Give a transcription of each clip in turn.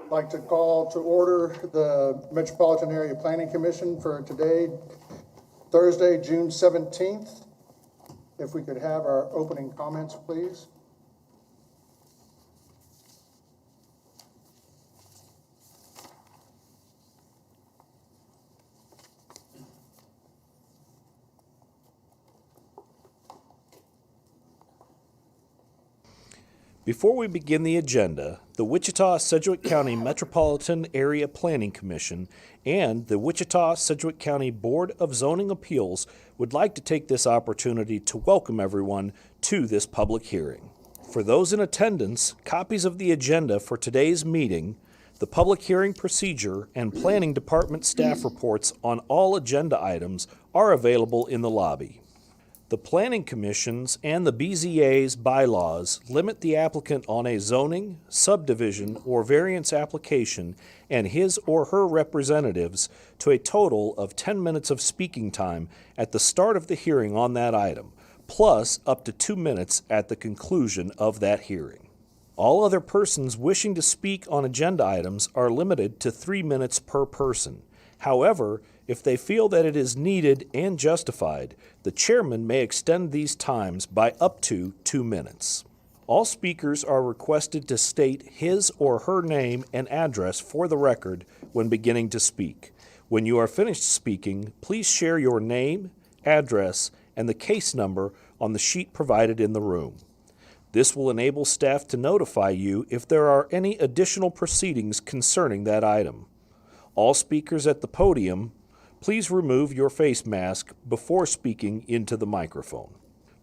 I'd like to call to order the Metropolitan Area Planning Commission for today, Thursday, June 17th. If we could have our opening comments, please. Before we begin the agenda, the Wichita-Sedgwick County Metropolitan Area Planning Commission and the Wichita-Sedgwick County Board of Zoning Appeals would like to take this opportunity to welcome everyone to this public hearing. For those in attendance, copies of the agenda for today's meeting, the public hearing procedure, and Planning Department staff reports on all agenda items are available in the lobby. The Planning Commission's and the BZA's bylaws limit the applicant on a zoning, subdivision, or variance application and his or her representatives to a total of 10 minutes of speaking time at the start of the hearing on that item, plus up to 2 minutes at the conclusion of that hearing. All other persons wishing to speak on agenda items are limited to 3 minutes per person. However, if they feel that it is needed and justified, the chairman may extend these times by up to 2 minutes. All speakers are requested to state his or her name and address for the record when beginning to speak. When you are finished speaking, please share your name, address, and the case number on the sheet provided in the room. This will enable staff to notify you if there are any additional proceedings concerning that item. All speakers at the podium, please remove your face mask before speaking into the microphone.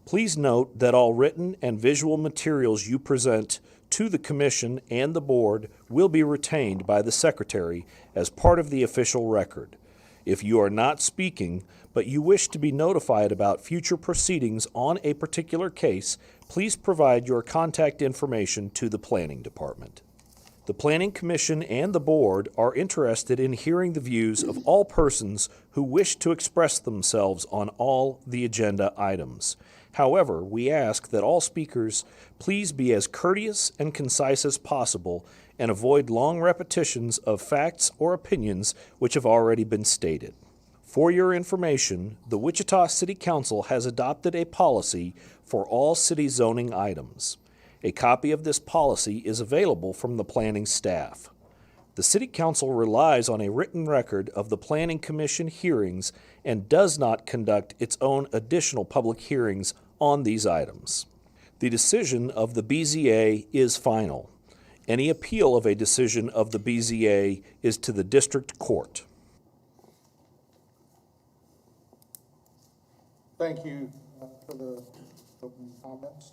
Please note that all written and visual materials you present to the Commission and the Board will be retained by the Secretary as part of the official record. If you are not speaking, but you wish to be notified about future proceedings on a particular case, please provide your contact information to the Planning Department. The Planning Commission and the Board are interested in hearing the views of all persons who wish to express themselves on all the agenda items. However, we ask that all speakers please be as courteous and concise as possible and avoid long repetitions of facts or opinions which have already been stated. For your information, the Wichita City Council has adopted a policy for all city zoning items. A copy of this policy is available from the planning staff. The City Council relies on a written record of the Planning Commission hearings and does not conduct its own additional public hearings on these items. The decision of the BZA is final. Any appeal of a decision of the BZA is to the District Court. Thank you for the opening comments.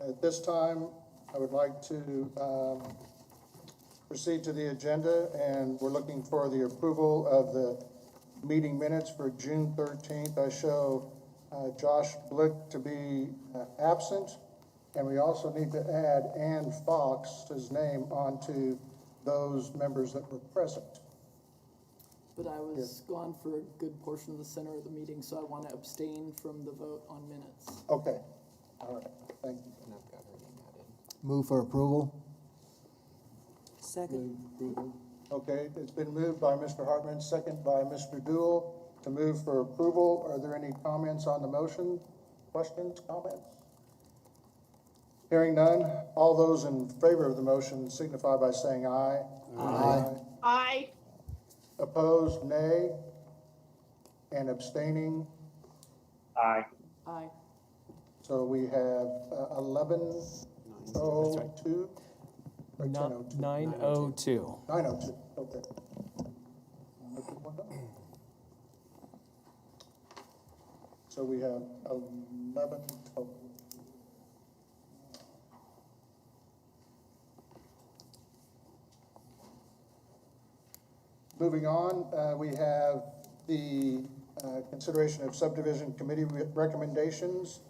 At this time, I would like to proceed to the agenda, and we're looking for the approval of the meeting minutes for June 13th. I show Josh Blick to be absent, and we also need to add Ann Fox's name onto those members that were present. But I was gone for a good portion of the center of the meeting, so I want to abstain from the vote on minutes. Okay. All right. Thank you. Move for approval. Second. Okay, it's been moved by Mr. Hartman, second by Mr. Dool to move for approval. Are there any comments on the motion? Questions, comments? Hearing none, all those in favor of the motion signify by saying aye. Aye. Aye. Opposed, nay. And abstaining. Aye. Aye. So we have 11:02 or 10:02? 9:02. 9:02, okay. So we have 11 total. Moving on, we have the consideration of subdivision committee recommendations.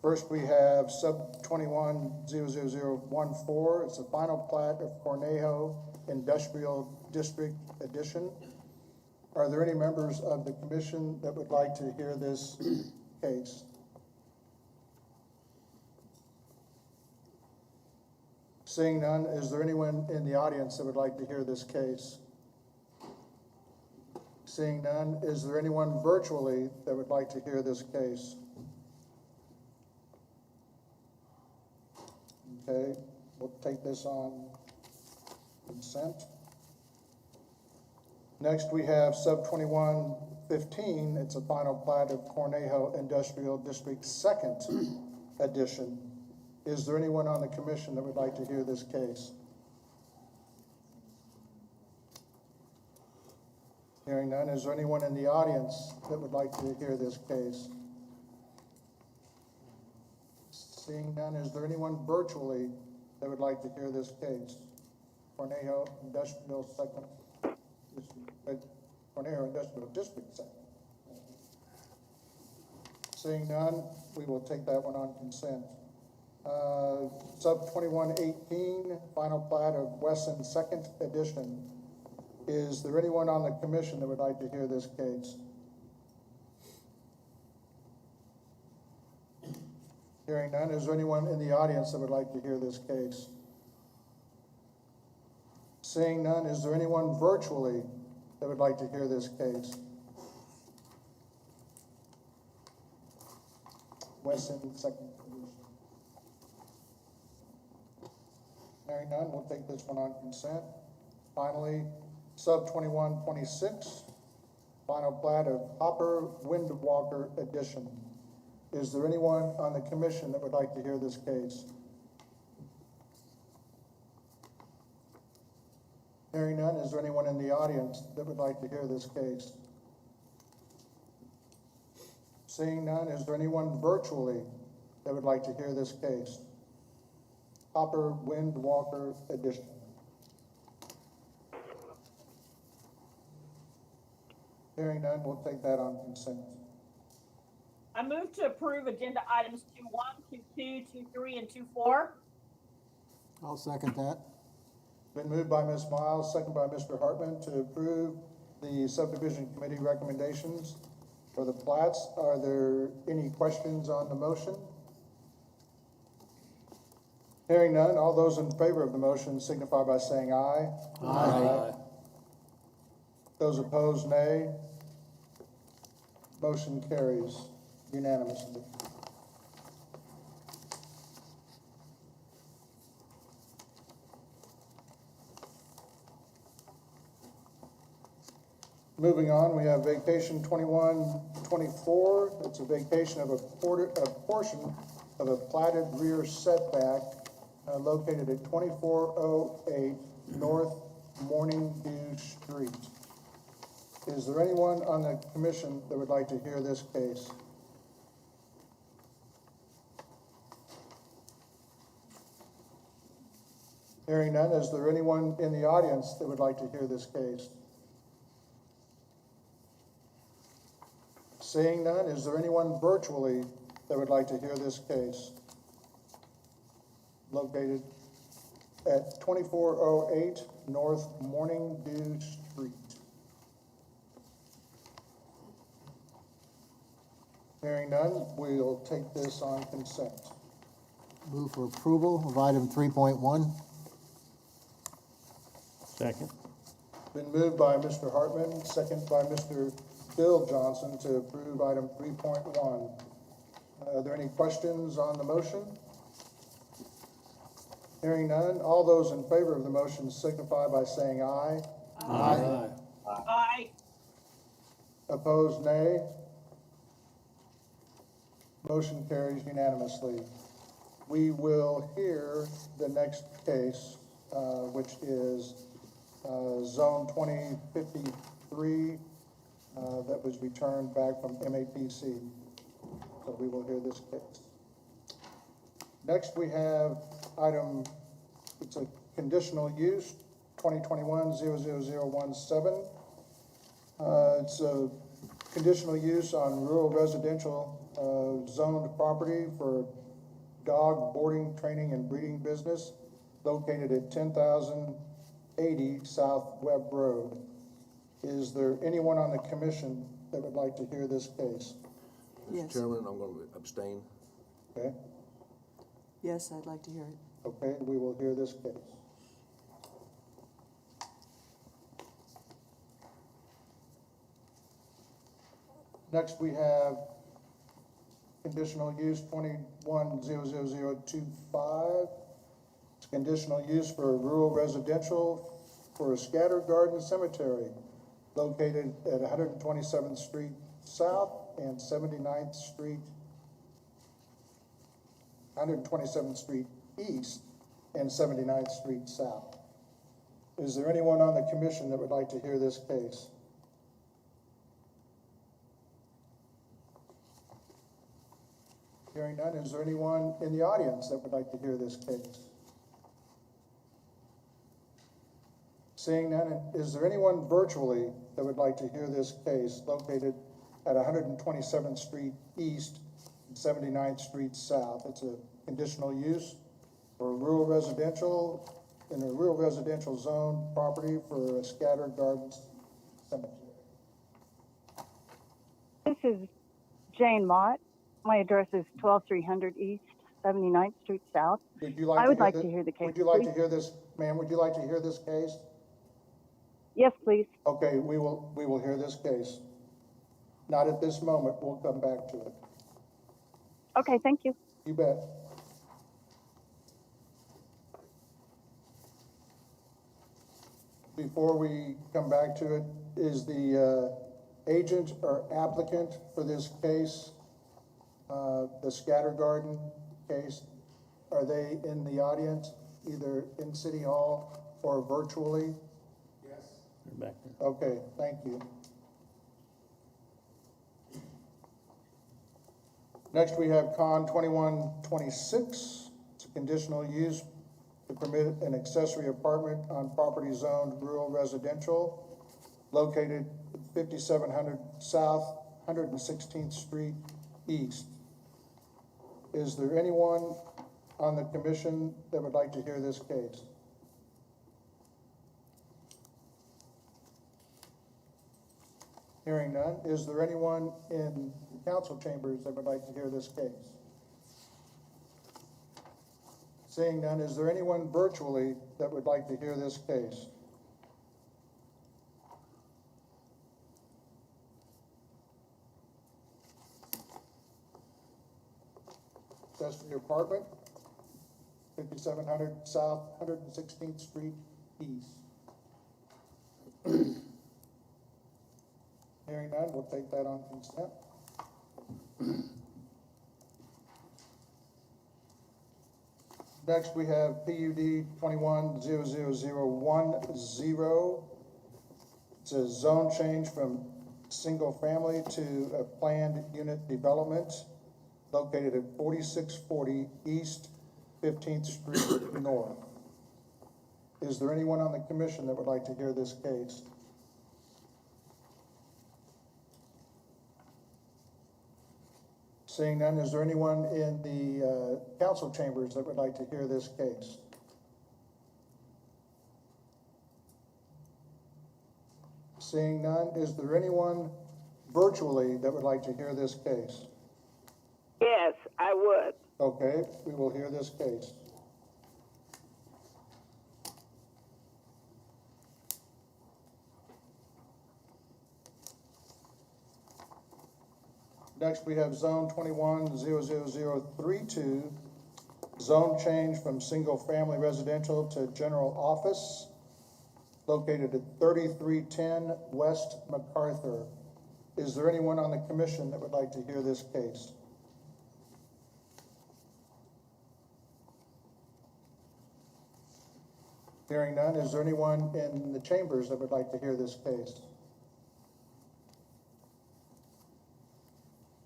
First, we have sub 21-00014. It's the final plat of Cornejo Industrial District Edition. Are there any members of the commission that would like to hear this case? Seeing none, is there anyone in the audience that would like to hear this case? Seeing none, is there anyone virtually that would like to hear this case? Okay, we'll take this on consent. Next, we have sub 2115. It's a final plat of Cornejo Industrial District Second Edition. Is there anyone on the commission that would like to hear this case? Hearing none, is there anyone in the audience that would like to hear this case? Seeing none, is there anyone virtually that would like to hear this case? Cornejo Industrial Second, Cornejo Industrial District Second. Seeing none, we will take that one on consent. Sub 2118, final plat of Wesson Second Edition. Is there anyone on the commission that would like to hear this case? Hearing none, is there anyone in the audience that would like to hear this case? Seeing none, is there anyone virtually that would like to hear this case? Wesson Second Edition. Hearing none, we'll take this one on consent. Finally, sub 2126, final plat of Hopper Windwalker Edition. Is there anyone on the commission that would like to hear this case? Hearing none, is there anyone in the audience that would like to hear this case? Seeing none, is there anyone virtually that would like to hear this case? Hopper Windwalker Edition. Hearing none, we'll take that on consent. I move to approve agenda items 2.1, 2.2, 2.3, and 2.4. I'll second that. Been moved by Ms. Miles, second by Mr. Hartman to approve the subdivision committee recommendations for the plats. Are there any questions on the motion? Hearing none, all those in favor of the motion signify by saying aye. Aye. Those opposed, nay. Motion carries unanimously. Moving on, we have vacation 2124. It's a vacation of a portion of a platted rear setback located at 2408 North Morning View Street. Is there anyone on the commission that would like to hear this case? Hearing none, is there anyone in the audience that would like to hear this case? Seeing none, is there anyone virtually that would like to hear this case? Located at 2408 North Morning View Street. Hearing none, we'll take this on consent. Move for approval of item 3.1. Second. Been moved by Mr. Hartman, second by Mr. Bill Johnson to approve item 3.1. Are there any questions on the motion? Hearing none, all those in favor of the motion signify by saying aye. Aye. Aye. Opposed, nay. Motion carries unanimously. We will hear the next case, which is Zone 2053, that was returned back from MAPC. So we will hear this case. Next, we have item, it's a conditional use, 2021-00017. It's a conditional use on rural residential zoned property for dog boarding, training, and breeding business located at 10,080 South Webb Road. Is there anyone on the commission that would like to hear this case? Mr. Yes, Chairman, I'm going to abstain. Okay, yes, I'd like to hear it. Okay, we will hear this case. Next, we have conditional use 21-00025. It's conditional use for a rural residential for a scattered garden cemetery located at 127th Street South and 79th Street, 127th Street East and 79th Street South. Is there anyone on the commission that would like to hear this case? Hearing none, is there anyone in the audience that would like to hear this case? Seeing none, is there anyone virtually that would like to hear this case located at 127th Street East and 79th Street South? It's a conditional use for a rural residential, in a rural residential zone property for a scattered gardens cemetery. This is Jane Mott. My address is 12300 East, 79th Street South. Would you like I would like this? to hear the case, Would you like please. to hear this, ma'am? Would you like to hear this case? Yes, please. Okay, we will hear this case. Not at this moment, we'll come back to it. Okay, thank you. You bet. Before we come back to it, is the agent or applicant for this case, the Scatter Garden case, are they in the audience, either in City Hall or virtually? They're back there. Okay, thank you. Next, we have Con 2126. It's a conditional use to permit an accessory apartment on property zoned rural residential located at 5700 South, 116th Street East. Is there anyone on the commission that would like to hear this case? Hearing none, is there anyone in the council chambers that would like to hear this case? Seeing none, is there anyone virtually that would like to hear this case? Accessory apartment, 5700 South, 116th Street East. Hearing none, we'll take that on consent. Next, we have PUD 21-00010. It's a zone change from single family to a planned unit development located at 4640 East 15th Street North. Is there anyone on the commission that would like to hear this case? Seeing none, is there anyone in the council chambers that would like to hear this case? Seeing none, is there anyone virtually that would like to hear this case? Yes, I would. Okay, we will hear this case. Next, we have zone 21-00032, zone change from single-family residential to general office, located at 3310 West Macarthur. Is there anyone on the commission that would like to hear this case? Hearing none, is there anyone in the chambers that would like to hear this case?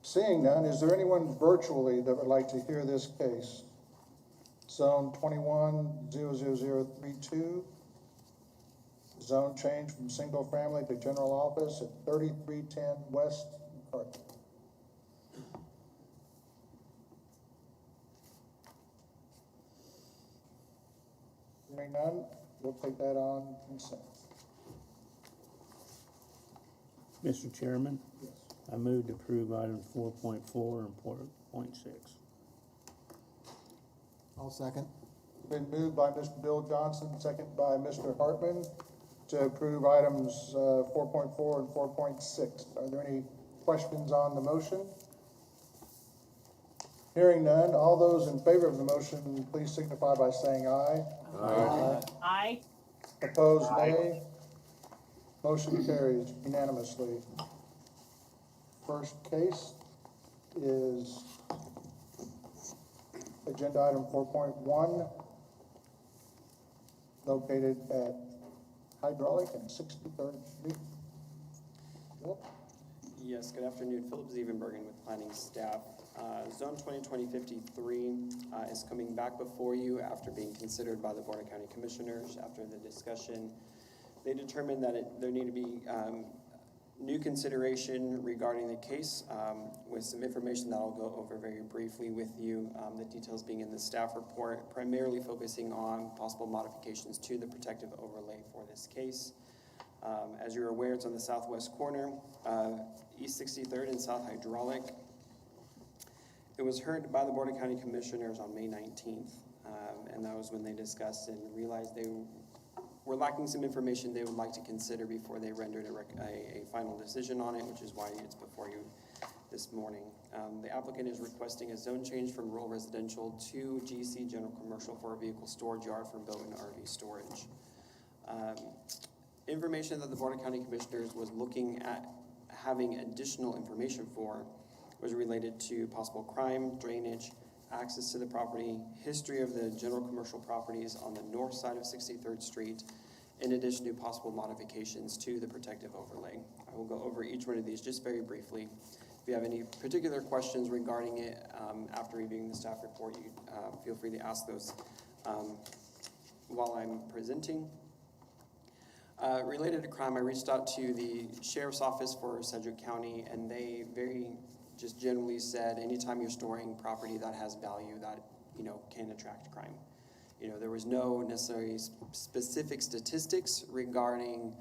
Seeing none, is there anyone virtually that would like to hear this case? Zone 21-00032, zone change from single family to general office at 3310 West MacArthur. Hearing none, we'll take that on consent. Mr. Chairman, Yes. I move to approve items 4.4 and 4.6. I'll second. been moved by Mr. Bill Johnson, second by Mr. Hartman, to approve items 4.4 and 4.6. Are there any questions on the motion? Hearing none, all those in favor of the motion, please signify by saying aye. Aye. Opposed, nay. Motion carries unanimously. First case is agenda item 4.1, located at Hydraulic and 63rd Street. Yep. Yes, good afternoon. Philip Zievenbergen with planning staff. Zone 2020-53 is coming back before you after being considered by the Board of County Commissioners. After the discussion, they determined that there needed to be new consideration regarding the case with some information that I'll go over very briefly with you, the details being in the staff report, primarily focusing on possible modifications to the protective overlay for this case. As you're aware, it's on the southwest corner, East 63rd and South Hydraulic. It was heard by the Board of County Commissioners on May 19th, and that was when they discussed and realized they were lacking some information they would like to consider before they rendered a final decision on it, which is why it's before you this morning. The applicant is requesting a zone change from rural residential to GC general commercial for a vehicle storage yard for boat and RV storage. Information that the Board of County Commissioners was looking at having additional information for was related to possible crime, drainage, access to the property, history of the general commercial properties on the north side of 63rd Street, in addition to possible modifications to the protective overlay. I will go over each one of these just very briefly. If you have any particular questions regarding it after reviewing the staff report, you feel free to ask those while I'm presenting. Related to crime, I reached out to the Sheriff's Office for Sedgwick County, and they very just generally said anytime you're storing property that has value, that can attract crime. There was no necessarily specific statistics regarding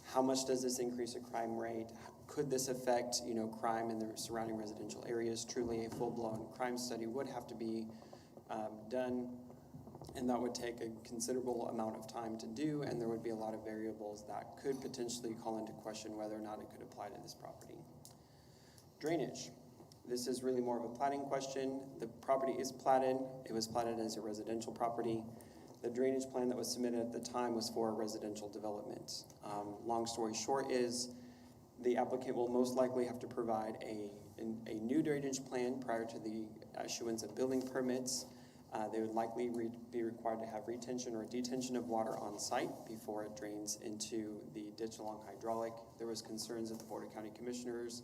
how much does this increase a crime rate, could this affect crime in the surrounding residential areas. Truly a full-blown crime study would have to be done, and that would take a considerable amount of time to do, and there would be a lot of variables that could potentially call into question whether or not it could apply to this property. Drainage. This is really more of a platting question. The property is platted. It was platted as a residential property. The drainage plan that was submitted at the time was for a residential development. Long story short is the applicant will most likely have to provide a new drainage plan prior to the issuance of building permits. They would likely be required to have retention or detention of water on site before it drains into the ditch along Hydraulic. There was concerns at the Board of County Commissioners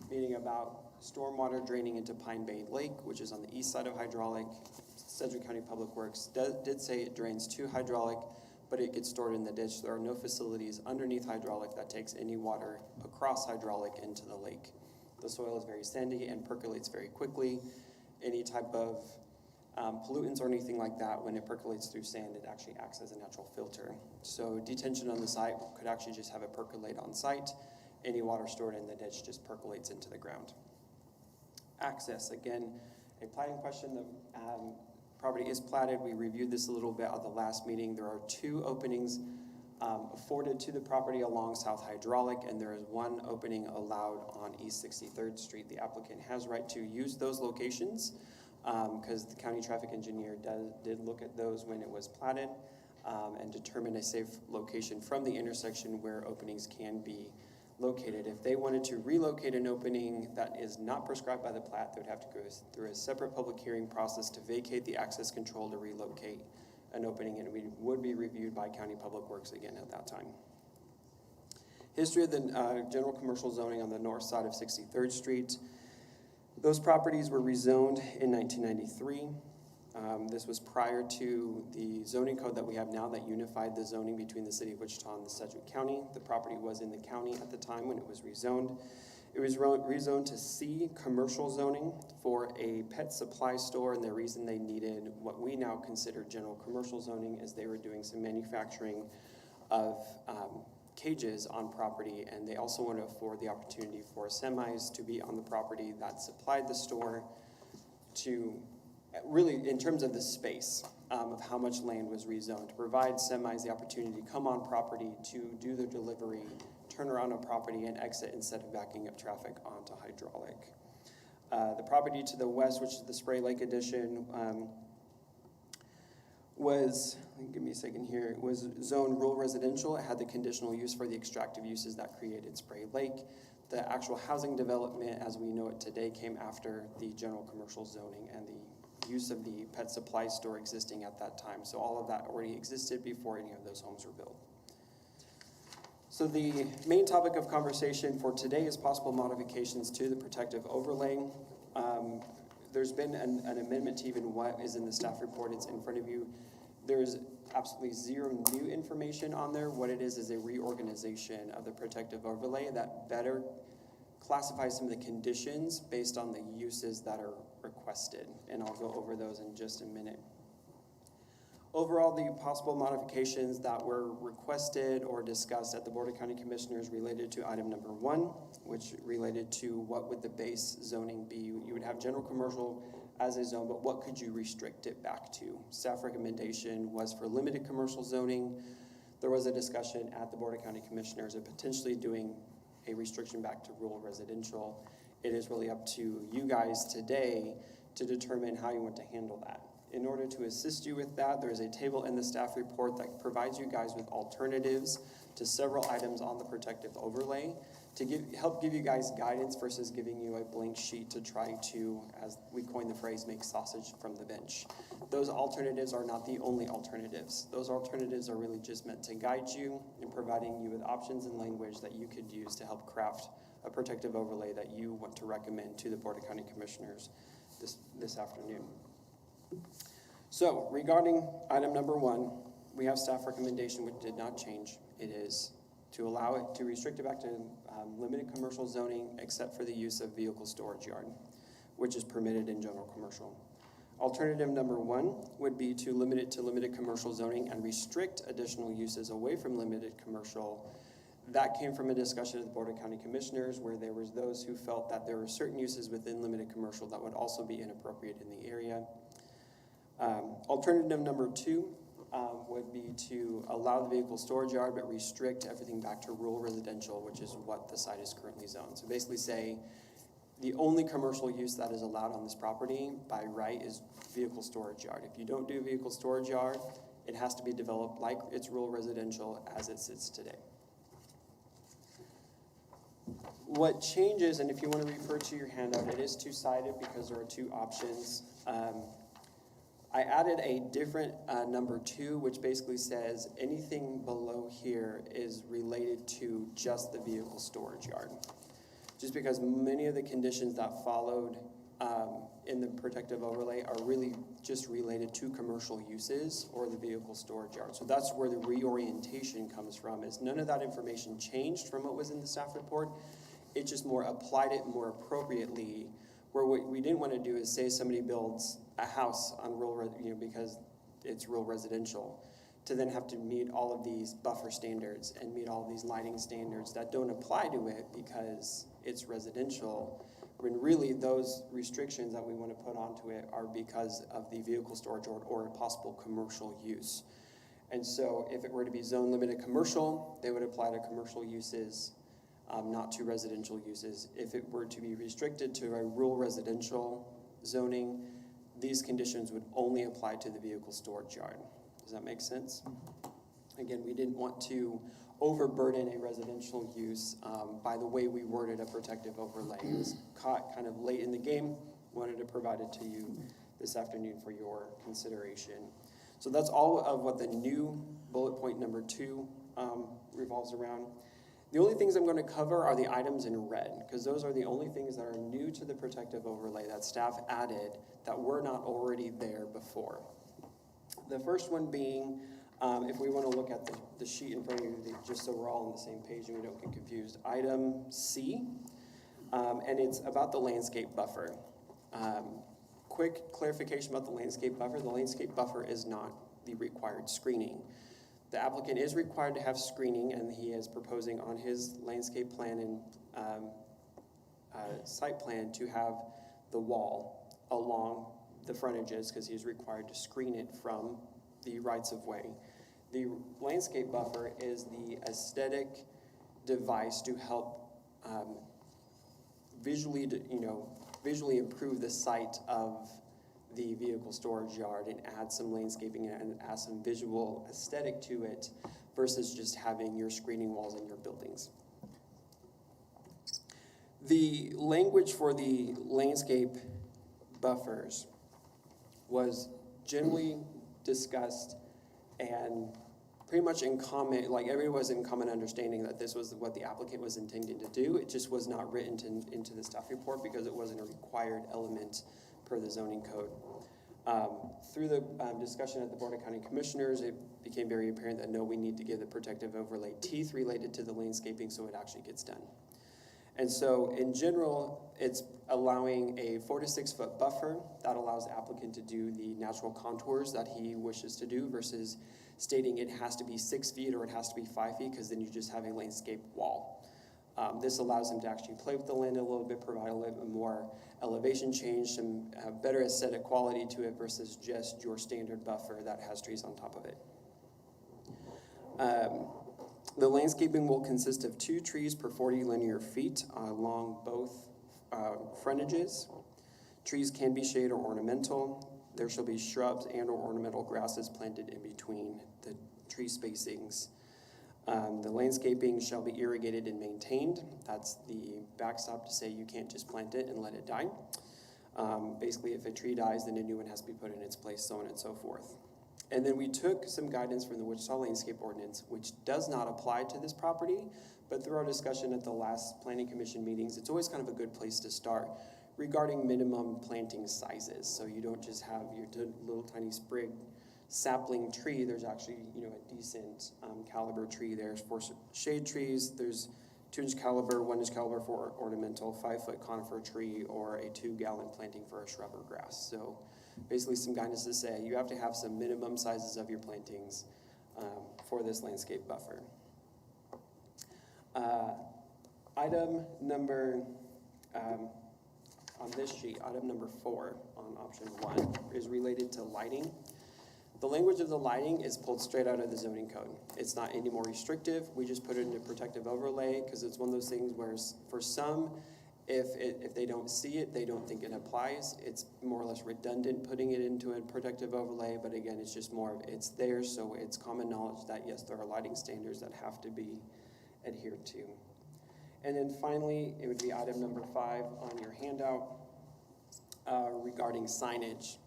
meeting about stormwater draining into Pine Bay Lake, which is on the east side of Hydraulic. Sedgwick County Public Works did say it drains to Hydraulic, but it gets stored in the ditch. There are no facilities underneath Hydraulic that takes any water across Hydraulic into the lake. The soil is very sandy and percolates very quickly. Any type of pollutants or anything like that, when it percolates through sand, it actually acts as a natural filter. So detention on the site could actually just have it percolate on site. Any water stored in the ditch just percolates into the ground. Access, again, a platting question. The property is platted. We reviewed this a little bit at the last meeting. There are two openings afforded to the property along South Hydraulic, and there is one opening allowed on East 63rd Street. The applicant has right to use those locations because the county traffic engineer did look at those when it was platted and determined a safe location from the intersection where openings can be located. If they wanted to relocate an opening that is not prescribed by the plat, they would have to go through a separate public hearing process to vacate the access control to relocate an opening, and it would be reviewed by County Public Works again at that time. History of the general commercial zoning on the north side of 63rd Street. Those properties were rezoned in 1993. This was prior to the zoning code that we have now that unified the zoning between the city of Wichita and the Sedgwick County. The property was in the county at the time when it was rezoned. It was rezoned to C, commercial zoning, for a pet supply store, and the reason they needed what we now consider general commercial zoning is they were doing some manufacturing of cages on property, and they also wanted to afford the opportunity for semis to be on the property that supplied the store to really in terms of the space of how much land was rezoned, to provide semis the opportunity to come on property, to do their delivery, turn around on property and exit instead of backing up traffic onto hydraulic. The property to the west, which is the Spray Lake addition, was, give me a second here, was zoned rural residential. It had the conditional use for the extractive uses that created Spray Lake. The actual housing development as we know it today came after the general commercial zoning and the use of the pet supply store existing at that time. So all of that already existed before any of those homes were built. So the main topic of conversation for today is possible modifications to the protective overlay. There's been an amendment to even what is in the staff report. It's in front of you. There's absolutely zero new information on there. What it is a reorganization of the protective overlay that better classifies some of the conditions based on the uses that are requested. And I'll go over those in just a minute. Overall, the possible modifications that were requested or discussed at the Board of County Commissioners related to item number 1, which related to what would the base zoning be. You would have general commercial as a zone, but what could you restrict it back to? Staff recommendation was for limited commercial zoning. There was a discussion at the Board of County Commissioners of potentially doing a restriction back to rural residential. It is really up to you guys today to determine how you want to handle that. In order to assist you with that, there is a table in the staff report that provides you guys with alternatives to several items on the protective overlay to help give you guys guidance versus giving you a blank sheet to try to, as we coin the phrase, make sausage from the bench. Those alternatives are not the only alternatives. Those alternatives are really just meant to guide you in providing you with options and language that you could use to help craft a protective overlay that you want to recommend to the Board of County Commissioners this afternoon. So regarding item number 1, we have staff recommendation which did not change. It is to allow it to restrict it back to limited commercial zoning except for the use of vehicle storage yard, which is permitted in general commercial. Alternative number 1 would be to limit it to limited commercial zoning and restrict additional uses away from limited commercial. That came from a discussion at the Board of County Commissioners where there was those who felt that there were certain uses within limited commercial that would also be inappropriate in the area. Alternative number 2 would be to allow the vehicle storage yard but restrict everything back to rural residential, which is what the site is currently zoned. So basically say the only commercial use that is allowed on this property by right is vehicle storage yard. If you don't do a vehicle storage yard, it has to be developed like it's rural residential as it sits today. What changes, and if you want to refer to your handout, it is two-sided because there are 2 options. I added a different number 2, which basically says anything below here is related to just the vehicle storage yard. Just because many of the conditions that followed in the protective overlay are really just related to commercial uses or the vehicle storage yard. So that's where the reorientation comes from, is none of that information changed from what was in the staff report. It just more applied it more appropriately, where what we didn't want to do is say somebody builds a house on rural, because it's rural residential, to then have to meet all of these buffer standards and meet all of these lighting standards that don't apply to it because it's residential, when really those restrictions that we want to put onto it are because of the vehicle storage or a possible commercial use. And so if it were to be zone limited commercial, they would apply to commercial uses, not to residential uses. If it were to be restricted to a rural residential zoning, these conditions would only apply to the vehicle storage yard. Does that make sense? Again, we didn't want to overburden a residential use by the way we worded a protective overlay. It was caught kind of late in the game. Wanted to provide it to you this afternoon for your consideration. So that's all of what the new bullet point number 2 revolves around. The only things I'm going to cover are the items in red, because those are the only things that are new to the protective overlay that staff added that were not already there before. The first one being, if we want to look at the sheet in front of you, just so we're all on the same page and we don't get confused, item C, and it's about the landscape buffer. Quick clarification about the landscape buffer. The landscape buffer is not the required screening. The applicant is required to have screening, and he is proposing on his landscape plan and site plan to have the wall along the frontages because he's required to screen it from the rights of way. The landscape buffer is the aesthetic device to help visually improve the sight of the vehicle storage yard and add some landscaping and add some visual aesthetic to it versus just having your screening walls in your buildings. The language for the landscape buffers was generally discussed and pretty much in common, like everyone was in common understanding that this was what the applicant was intending to do. It just was not written into the staff report because it wasn't a required element per the zoning code. Through the discussion at the Board of County Commissioners, it became very apparent that no, we need to give the protective overlay teeth related to the landscaping so it actually gets done. And so in general, it's allowing a 4 to 6 foot buffer that allows the applicant to do the natural contours that he wishes to do versus stating it has to be 6 feet or it has to be 5 feet because then you just have a landscape wall. This allows him to actually play with the land a little bit, provide a little bit more elevation change, some better aesthetic quality to it versus just your standard buffer that has trees on top of it. The landscaping will consist of 2 trees per 40 linear feet along both frontages. Trees can be shade or ornamental. There shall be shrubs and or ornamental grasses planted in between the tree spacings. The landscaping shall be irrigated and maintained. That's the backstop to say you can't just plant it and let it die. Basically, if a tree dies, then a new one has to be put in its place, so on and so forth. And then we took some guidance from the Wichita Landscape Ordinance, which does not apply to this property, but through our discussion at the last Planning Commission meetings, it's always kind of a good place to start regarding minimum planting sizes. So you don't just have your little tiny sprig sapling tree. There's actually, a decent caliber tree there for shade trees. There's 2-inch caliber, 1-inch caliber for ornamental, 5-foot conifer tree, or a 2-gallon planting for a shrub or grass. So basically some guidance to say you have to have some minimum sizes of your plantings for this landscape buffer. Item number, on this sheet, item number 4 on option 1 is related to lighting. The language of the lighting is pulled straight out of the zoning code. It's not any more restrictive. We just put it in a protective overlay because it's one of those things where for some, if they don't see it, they don't think it applies. It's more or less redundant putting it into a protective overlay, but again, it's just more of it's there, so it's common knowledge that yes, there are lighting standards that have to be adhered to. And then finally, it would be item number 5 on your handout regarding signage.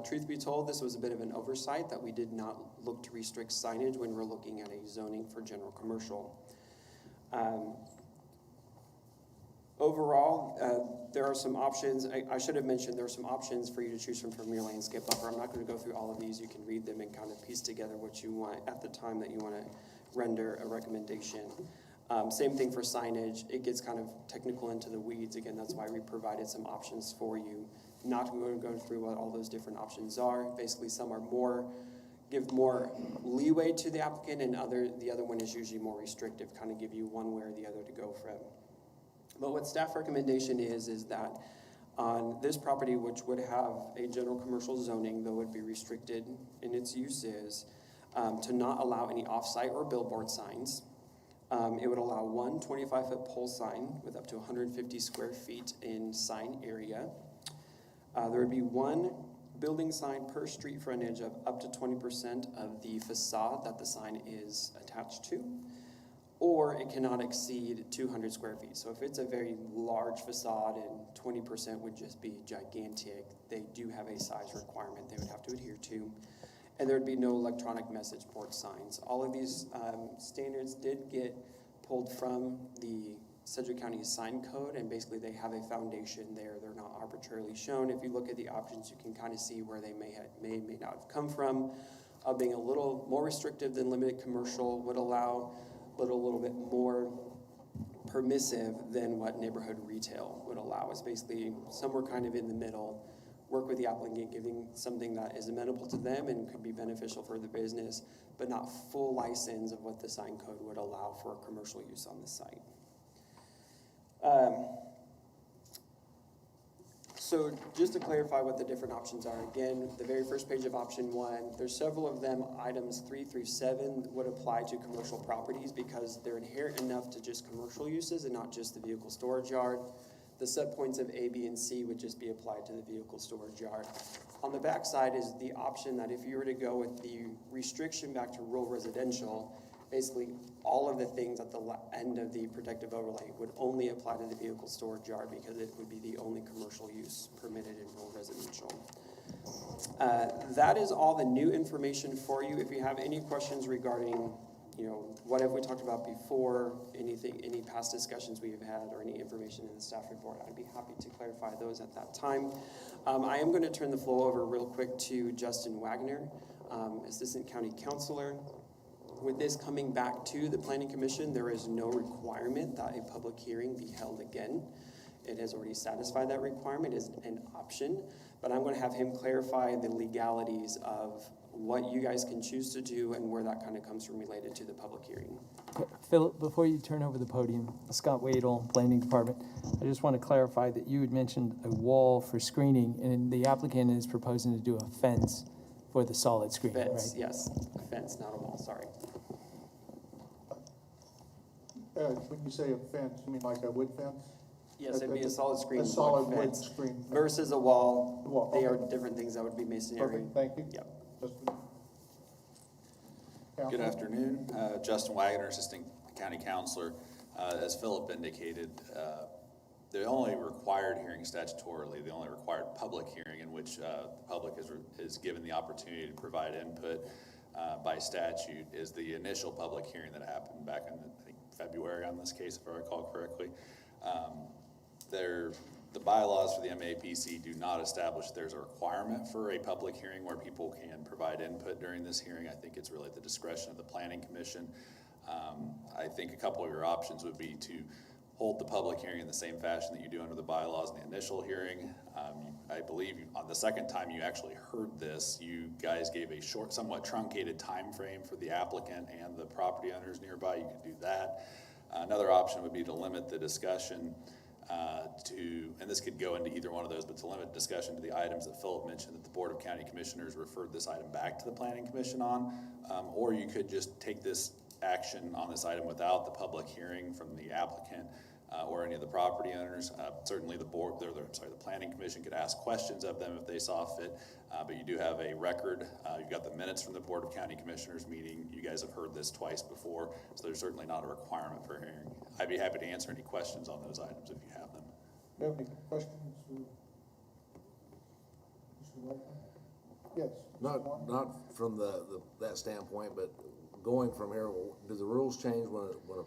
Truth be told, this was a bit of an oversight that we did not look to restrict signage when we're looking at a zoning for general commercial. Overall, there are some options. I should have mentioned there are some options for you to choose from your landscape buffer. I'm not going to go through all of these. You can read them and kind of piece together what you want at the time that you want to render a recommendation. Same thing for signage. It gets kind of technical into the weeds. Again, that's why we provided some options for you. Not going to go through what all those different options are. Basically, some are give more leeway to the applicant, and the other one is usually more restrictive, kind of give you one way or the other to go from. But what staff recommendation is that on this property, which would have a general commercial zoning, though it would be restricted in its uses, to not allow any off-site or billboard signs. It would allow one 25-foot pole sign with up to 150 square feet in sign area. There would be one building sign per street frontage of up to 20% of the facade that the sign is attached to, or it cannot exceed 200 square feet. So if it's a very large facade and 20% would just be gigantic, they do have a size requirement they would have to adhere to. And there would be no electronic message board signs. All of these standards did get pulled from the Sedgwick County sign code, and basically they have a foundation there. They're not arbitrarily shown. If you look at the options, you can kind of see where they may not have come from. Being a little more restrictive than limited commercial would allow, but a little bit more permissive than what neighborhood retail would allow. It's basically somewhere kind of in the middle. Work with the applicant, giving something that is amenable to them and could be beneficial for the business, but not full license of what the sign code would allow for commercial use So just to clarify what the different options are, again, the very first page of option one, there's several of them, items 3 through 7 would apply to commercial properties because they're inherent enough to just commercial uses and not just the vehicle storage yard. The subpoints of A, B, and C would just be applied to the vehicle storage yard. On the back side is the option that if you were to go with the restriction back to rural residential, basically all of the things at the end of the protective overlay would only apply to the vehicle storage yard because it would be the only commercial use permitted in rural residential. That is all the new information for you. If you have any questions regarding, what have we talked about before, any past discussions we've had, or any information in the staff report, I'd be happy to clarify those at that time. I am going to turn the floor over real quick to Justin Wagner, Assistant County Counselor. With this coming back to the Planning Commission, there is no requirement that a public hearing be held again. It has already satisfied that requirement, is an option, but I'm going to have him clarify the legalities of what you guys can choose to do and where that kind of comes from related to the public hearing. Philip, before you turn over the podium, Scott Wadle, Planning Department, I just want to clarify that you had mentioned a wall for screening, and the applicant is proposing to do a fence for the solid screening, right? Fence, yes, a fence, not a wall, sorry. When you say a fence, you mean like a wood fence? Yes, it'd be a solid screen. A solid wood wood fence screen. fence. versus a wall. Wall, They are okay. different things. That would be masonry. Perfect, thank you. Yep. Justin. Good afternoon. Justin Wagner, Assistant County Counselor. As Philip indicated, the only required hearing statutorily, the only required public hearing in which the public is given the opportunity to provide input by statute is the initial public hearing that happened back in, I think, February on this case, if I recall correctly. The bylaws for the MAPC do not establish there's a requirement for a public hearing where people can provide input during this hearing. I think it's really at the discretion of the Planning Commission. I think a couple of your options would be to hold the public hearing in the same fashion that you do under the bylaws in the initial hearing. I believe on the second time you actually heard this, you guys gave a short, somewhat truncated time frame for the applicant and the property owners nearby. You could do that. Another option would be to limit the discussion and this could go into either one of those, but to limit discussion to the items that Philip mentioned that the Board of County Commissioners referred this item back to the Planning Commission on, or you could just take this action on this item without the public hearing from the applicant or any of the property owners. Certainly the Planning Commission could ask questions of them if they saw fit, but you do have a record. You've got the minutes from the Board of County Commissioners meeting. You guys have heard this twice before, so there's certainly not a requirement for a hearing. I'd be happy to answer any questions on those items if you have them. Do you have any questions? Mr. Wagner? Yes. Not from that standpoint, but going from here, do the rules change when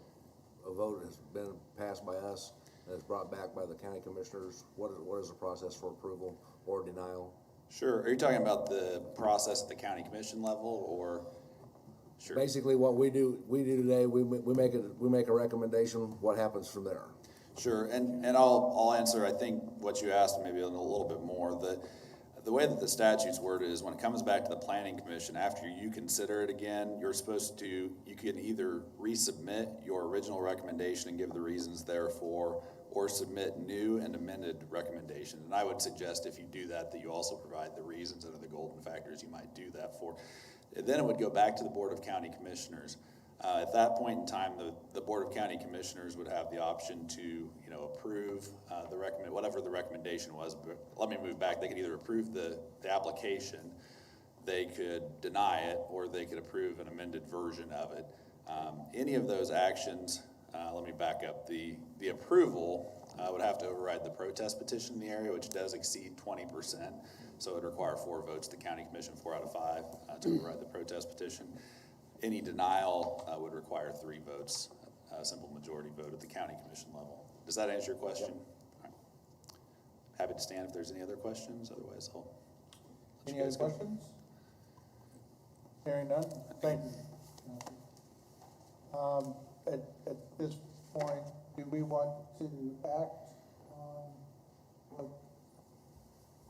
a vote has been passed by us and it's brought back by the county commissioners? What is the process for approval or denial? Sure. Are you talking about the process at the county commission level, or? Sure. Basically, what we do today, we make a recommendation. What happens from there? Sure, and I'll answer, I think, what you asked, maybe a little bit more. The way that the statute's worded is when it comes back to the Planning Commission, after you consider it again, you can either resubmit your original recommendation and give the reasons therefore, or submit new and amended recommendations. And I would suggest if you do that you also provide the reasons and the golden factors you might do that for. Then it would go back to the Board of County Commissioners. At that point in time, the Board of County Commissioners would have the option to, approve whatever the recommendation was. But let me move back. They could either approve the application, they could deny it, or they could approve an amended version of it. Any of those actions, let me back up. The approval would have to override the protest petition in the area, which does exceed 20%. So it would require 4 votes to County Commission, 4 out of 5 to override the protest petition. Any denial would require 3 votes, a simple majority vote at the County Commission level. Does that answer your question? All right. Happy to stand if there's any other questions. Otherwise, I'll let Any you guys other go. questions? Hearing none, thank you. At this point, do we want to act on what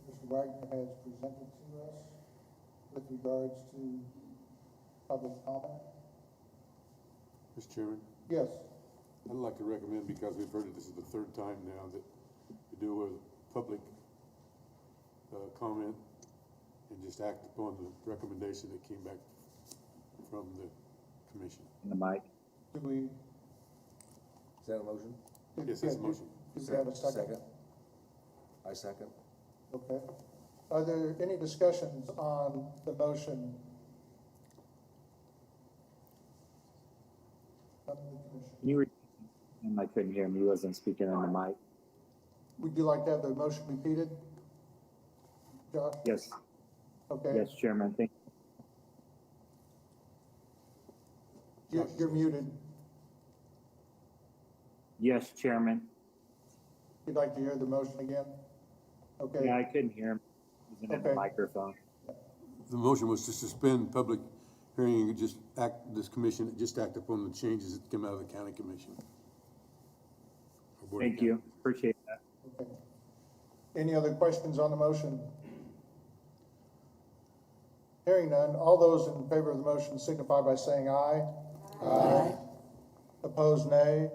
Mr. Wagner has presented to us with regards to public comment? Mr. Chairman, Yes. I'd like to recommend, because we've heard it, this is the 3rd time now that we do a public comment and just act upon the recommendation that came back from the commission. The mic. Do we, Is that a motion? Yes, that's a motion. do we have a second? I second. Okay. Are there any discussions on the motion? Can you repeat? I couldn't hear him. He wasn't speaking on the mic. Would you like to have the motion repeated? Josh? Yes. Okay. Yes, Chairman. Thank You're muted. Yes, Chairman. You'd like to hear the motion again? Okay. Yeah, I couldn't hear him. He was in the Okay. microphone. The motion was to suspend public hearing and just this commission, just act upon the changes that come out of the county commission. Or Board of Thank you. County. Appreciate that. Okay. Any other questions on the motion? Hearing none, all those in favor of the motion signify by saying aye. Aye. Opposed, nay.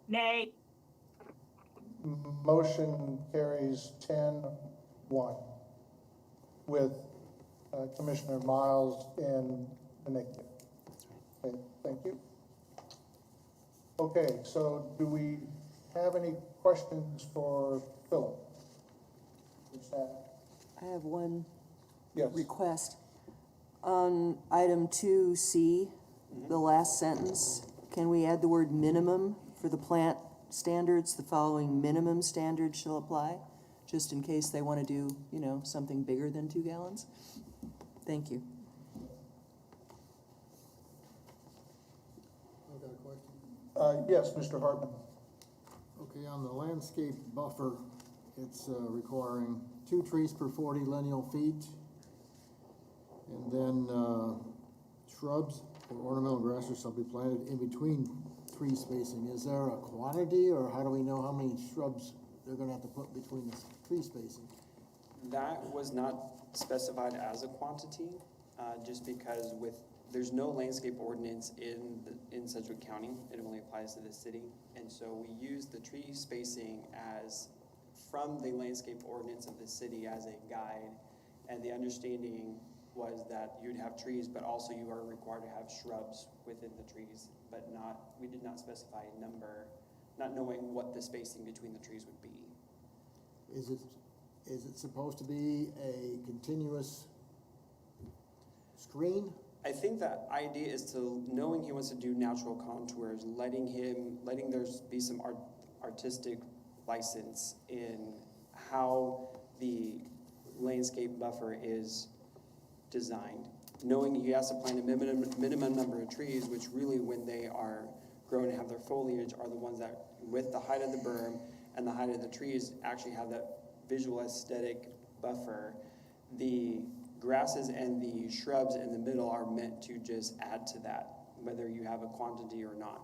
Nay. Motion carries 10-1 with Commissioner Miles in the negative. Okay, thank you. Okay, so do we have any questions for Philip? I have one Yes. request. On item 2C, the last sentence, can we add the word minimum for the plant standards? The following minimum standards shall apply, just in case they want to do, something bigger than 2 gallons? Thank you. I've got a question. Yes, Mr. Hartman. Okay, on the landscape buffer, it's requiring 2 trees per 40 lineal feet. And then shrubs or ornamental grasses shall be planted in between tree spacing. Is there a quantity, or how do we know how many shrubs they're gonna have to put between the tree spacing? That was not specified as a quantity, just because there's no landscape ordinance in Sedgwick County. It only applies to the city. And so we use the tree spacing from the landscape ordinance of the city as a guide. And the understanding was that you'd have trees, but also you are required to have shrubs within the trees, but we did not specify a number, not knowing what the spacing between the trees would be. Is it supposed to be a continuous screen? I think that idea is knowing he wants to do natural contours, letting there be some artistic license in how the landscape buffer is designed. Knowing he has to plant a minimum number of trees, which really when they are grown and have their foliage are the ones that, with the height of the berm and the height of the trees, actually have that visual aesthetic buffer. The grasses and the shrubs in the middle are meant to just add to that, whether you have a quantity or not.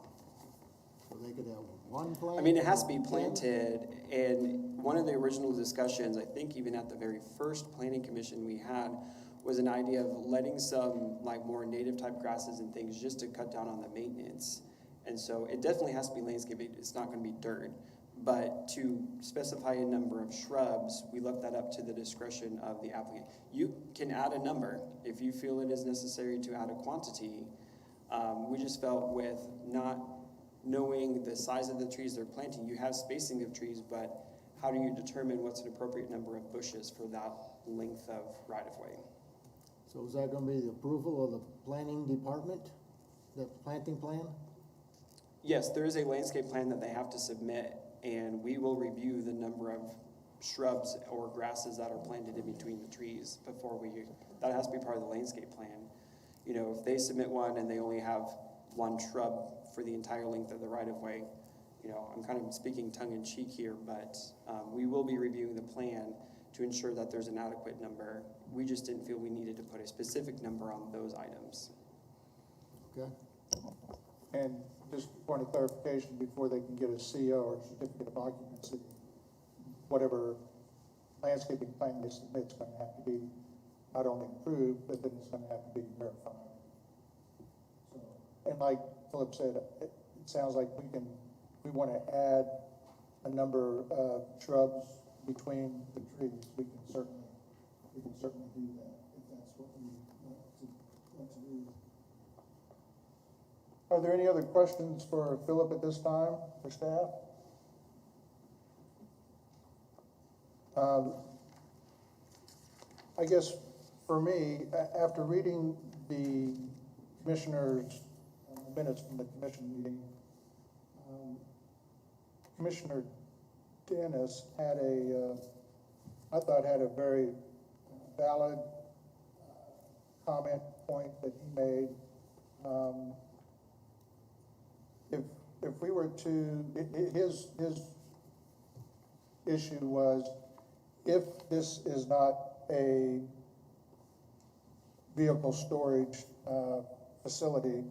So they could have one plant? I mean, it has to be planted, and one of the original discussions, I think even at the very first planning commission we had, was an idea of letting some more native type grasses and things just to cut down on the maintenance. And so it definitely has to be landscape, it's not gonna be dirt. But to specify a number of shrubs, we left that up to the discretion of the applicant. You can add a number if you feel it is necessary to add a quantity. We just felt with not knowing the size of the trees they're planting, you have spacing of trees, but how do you determine what's an appropriate number of bushes for that length of right-of-way? So is that gonna be the approval of the planning department, the planting plan? Yes, there is a landscape plan that they have to submit, and we will review the number of shrubs or grasses that are planted in between the trees before that has to be part of the landscape plan. If they submit one and they only have one shrub for the entire length of the right-of-way, I'm kind of speaking tongue-in-cheek here, but we will be reviewing the plan to ensure that there's an adequate number. We just didn't feel we needed to put a specific number on those items. Okay. And just a point of clarification, before they can get a CO or certificate of occupancy, whatever landscaping plan they submit is going to have to be not only approved, but then it's going to have to be verified. So, and like Philip said, it sounds like we want to add a number of shrubs between the trees, we can certainly do that, if that's what we want to do. Are there any other questions for Philip at this time, for staff? I guess for me, after reading the commissioners' minutes from the commission meeting, Commissioner Dennis had I thought had a very valid comment point that he made. If we were to, his issue was, if this is not a vehicle storage facility,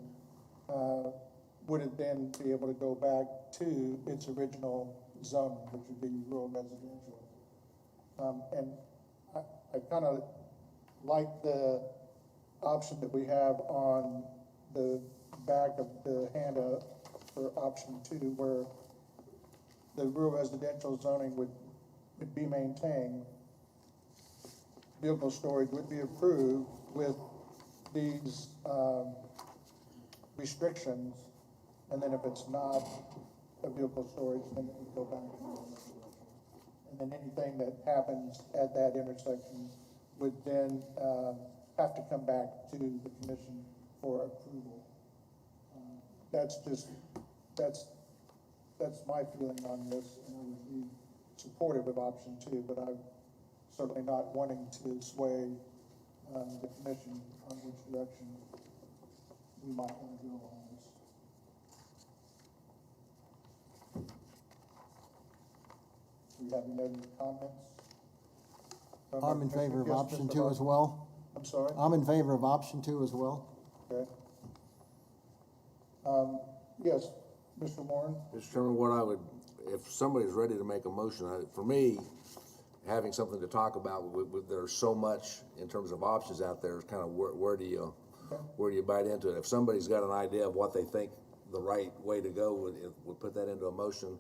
would it then be able to go back to its original zone, which would be rural residential? And I kind of like the option that we have on the back of the handout for option 2, where the rural residential zoning would be maintained. Vehicle storage would be approved with these restrictions, and then if it's not a vehicle storage, then it would go back to the residential. And then anything that happens at that intersection would then have to come back to the commission for approval. That's my feeling on this, and I would be supportive of option 2, but I'm certainly not wanting to sway the commission on which direction we might want to go on this. Do you have any other comments? I'm in favor of option 2 as well. I'm sorry? I'm in favor of option 2 as well. Okay. Yes, Mr. Warren? Mr. Chairman, if somebody's ready to make a motion, for me, having something to talk about, there's so much in terms of options out there, is kind of where do you bite into it? If somebody's got an idea of what they think the right way to go, would put that into a motion,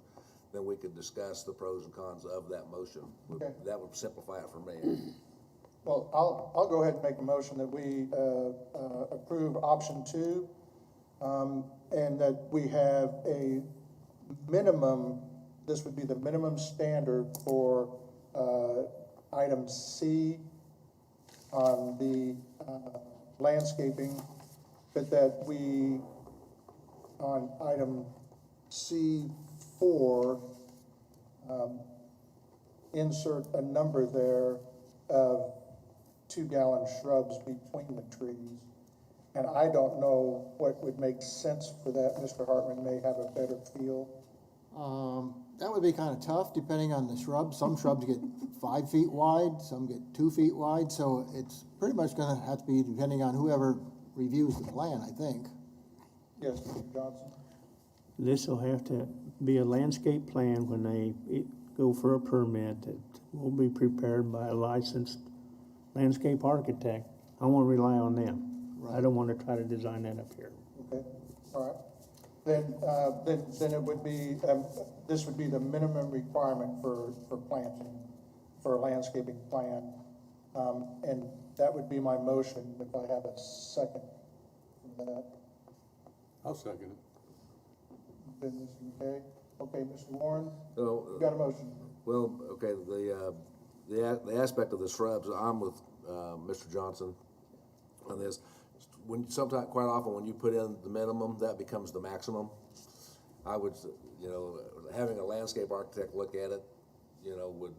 then we could discuss the pros and cons of that motion. Okay. That would simplify it for me. Well, I'll go ahead and make a motion that we approve option 2, and that we have a minimum, this would be the minimum standard for item C on the landscaping, but that we, on item C4, insert a number there of 2-gallon shrubs between the trees. And I don't know what would make sense for that. Mr. Hartman may have a better feel. That would be kind of tough depending on the shrubs. Some shrubs get 5 feet wide, some get 2 feet wide, so it's pretty much going to have to be depending on whoever reviews the plan, I think. Yes, Mr. Johnson? This will have to be a landscape plan when they go for a permit that will be prepared by a licensed landscape architect. I want to rely on them. I don't want to try to design that up here. Okay, all right. Then it would be, this would be the minimum requirement for planting, for a landscaping plan. And that would be my motion if I have a second for that. I'll second it. Then Mr. McKay. Okay, Mr. Warren, So, you got a motion? well, okay, the aspect of the shrubs, I'm with Mr. Johnson on this. Sometimes, quite often, when you put in the minimum, that becomes the maximum. I would, having a landscape architect look at it, would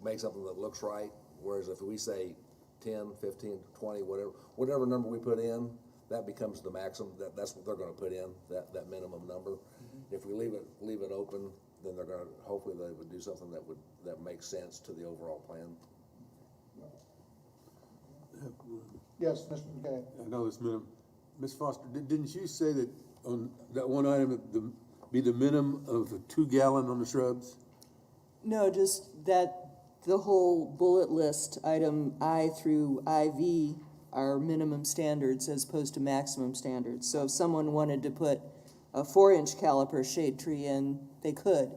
make something that looks right. Whereas if we say 10, 15, 20, whatever number we put in, that becomes the maximum. That's what they're going to put in, that minimum number. Mm-hmm. If we leave it open, then they're going to, hopefully they would do something that makes sense to the overall plan. Yes, Mr. McKay. I know this minimum. Ms. Foster, didn't you say that on that one item, be the minimum of a 2-gallon on the shrubs? No, just that the whole bullet list, item I through IV, are minimum standards as opposed to maximum standards. So if someone wanted to put a 4-inch caliper shade tree in, they could.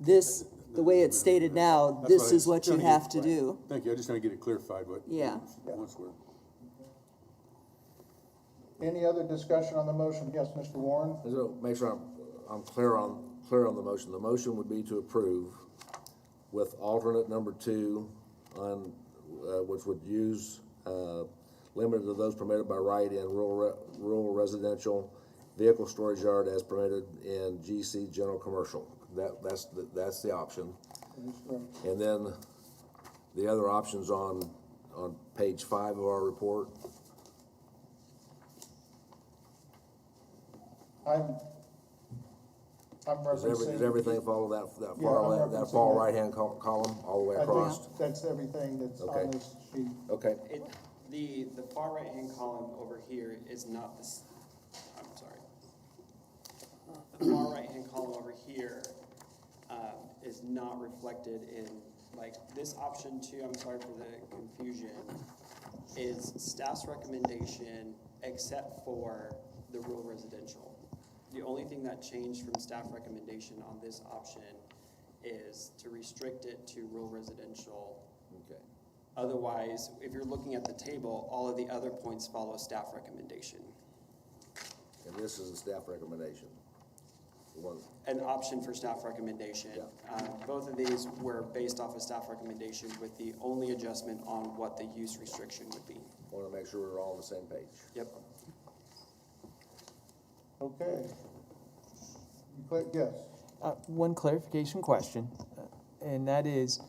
This the way it's stated now, That's this I is what was you trying to have get- to do. Thank you, I'm just trying to get it clarified what. Yeah. Once we're. Any other discussion on the motion? Yes, Mr. Warren? So make sure I'm clear on the motion. The motion would be to approve with alternate number 2 on, which would use, limited to those permitted by right in rural residential vehicle storage yard as permitted in GC general commercial. That's the option. And then the other options on page 5 of our report. I'm referencing. Does everything follow that Yeah, I'm that referencing far that. right-hand column all the way I across? think that's everything that's Okay. on this sheet. Okay. The far right-hand column over here is not this, I'm sorry. The far right-hand column over here is not reflected in, like, this option 2, I'm sorry for the confusion, is staff's recommendation except for the rural residential. The only thing that changed from staff recommendation on this option is to restrict it to rural residential. Okay. Otherwise, if you're looking at the table, all of the other points follow staff recommendation. And this is a staff recommendation. The one. An option for staff recommendation. Both of these were based off of staff recommendation with the only adjustment on what the use restriction would be. Want to make sure we're all on the same page. Yep. Okay. Yes. One clarification question, and that is,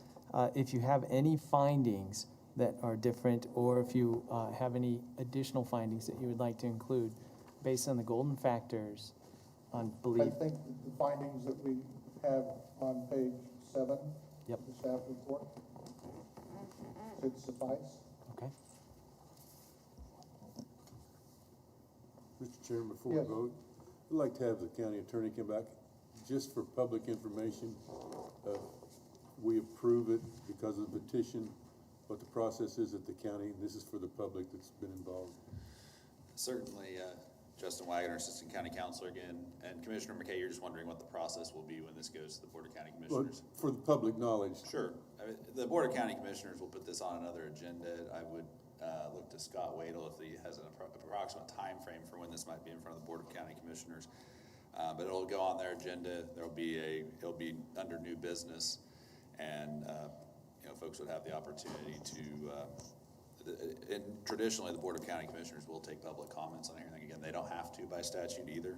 if you have any findings that are different, or if you have any additional findings that you would like to include, based on the golden factors on I belief. think the findings that we have on page 7. Yep. The staff report should suffice. Okay. Mr. Chairman, before we Yes. vote, I'd like to have the county attorney come back just for public information. We approve it because of the petition, what the process is at the county. This is for the public that's been involved. Certainly, Justin Wagner, Assistant County Counselor again, and Commissioner McKay, you're just wondering what the process will be when this goes to the Board of County Well, Commissioners? for the public knowledge. Sure. I mean, the Board of County Commissioners will put this on another agenda. I would look to Scott Wadle if he has an approximate time frame for when this might be in front of the Board of County Commissioners. But it'll go on their agenda. It'll be under new business, and folks would have the opportunity to. And traditionally, the Board of County Commissioners will take public comments on everything. Again, they don't have to by statute either,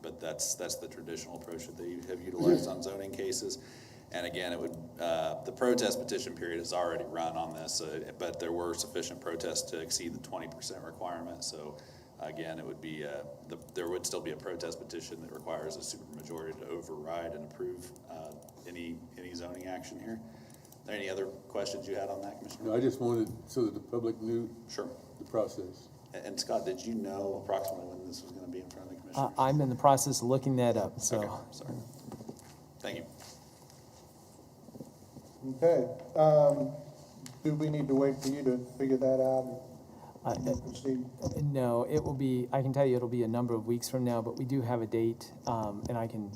but that's the traditional approach that they have utilized on zoning cases. And again, it would the protest petition period has already run on this, but there were sufficient protests to exceed the 20% requirement. So again, it would be there would still be a protest petition that requires a supermajority to override and approve any zoning action here. Are there any other questions you had on that, Commissioner? No, I just wanted so that the public knew. Sure. The process. And Scott, did you know approximately when this was going to be in front of the Commissioners? I'm in the process of looking that up, so. Okay, sorry. Thank you. Okay. Do we need to wait for you to figure that out? And proceed? No, it will be, I can tell you it'll be a number of weeks from now, but we do have a date, and I can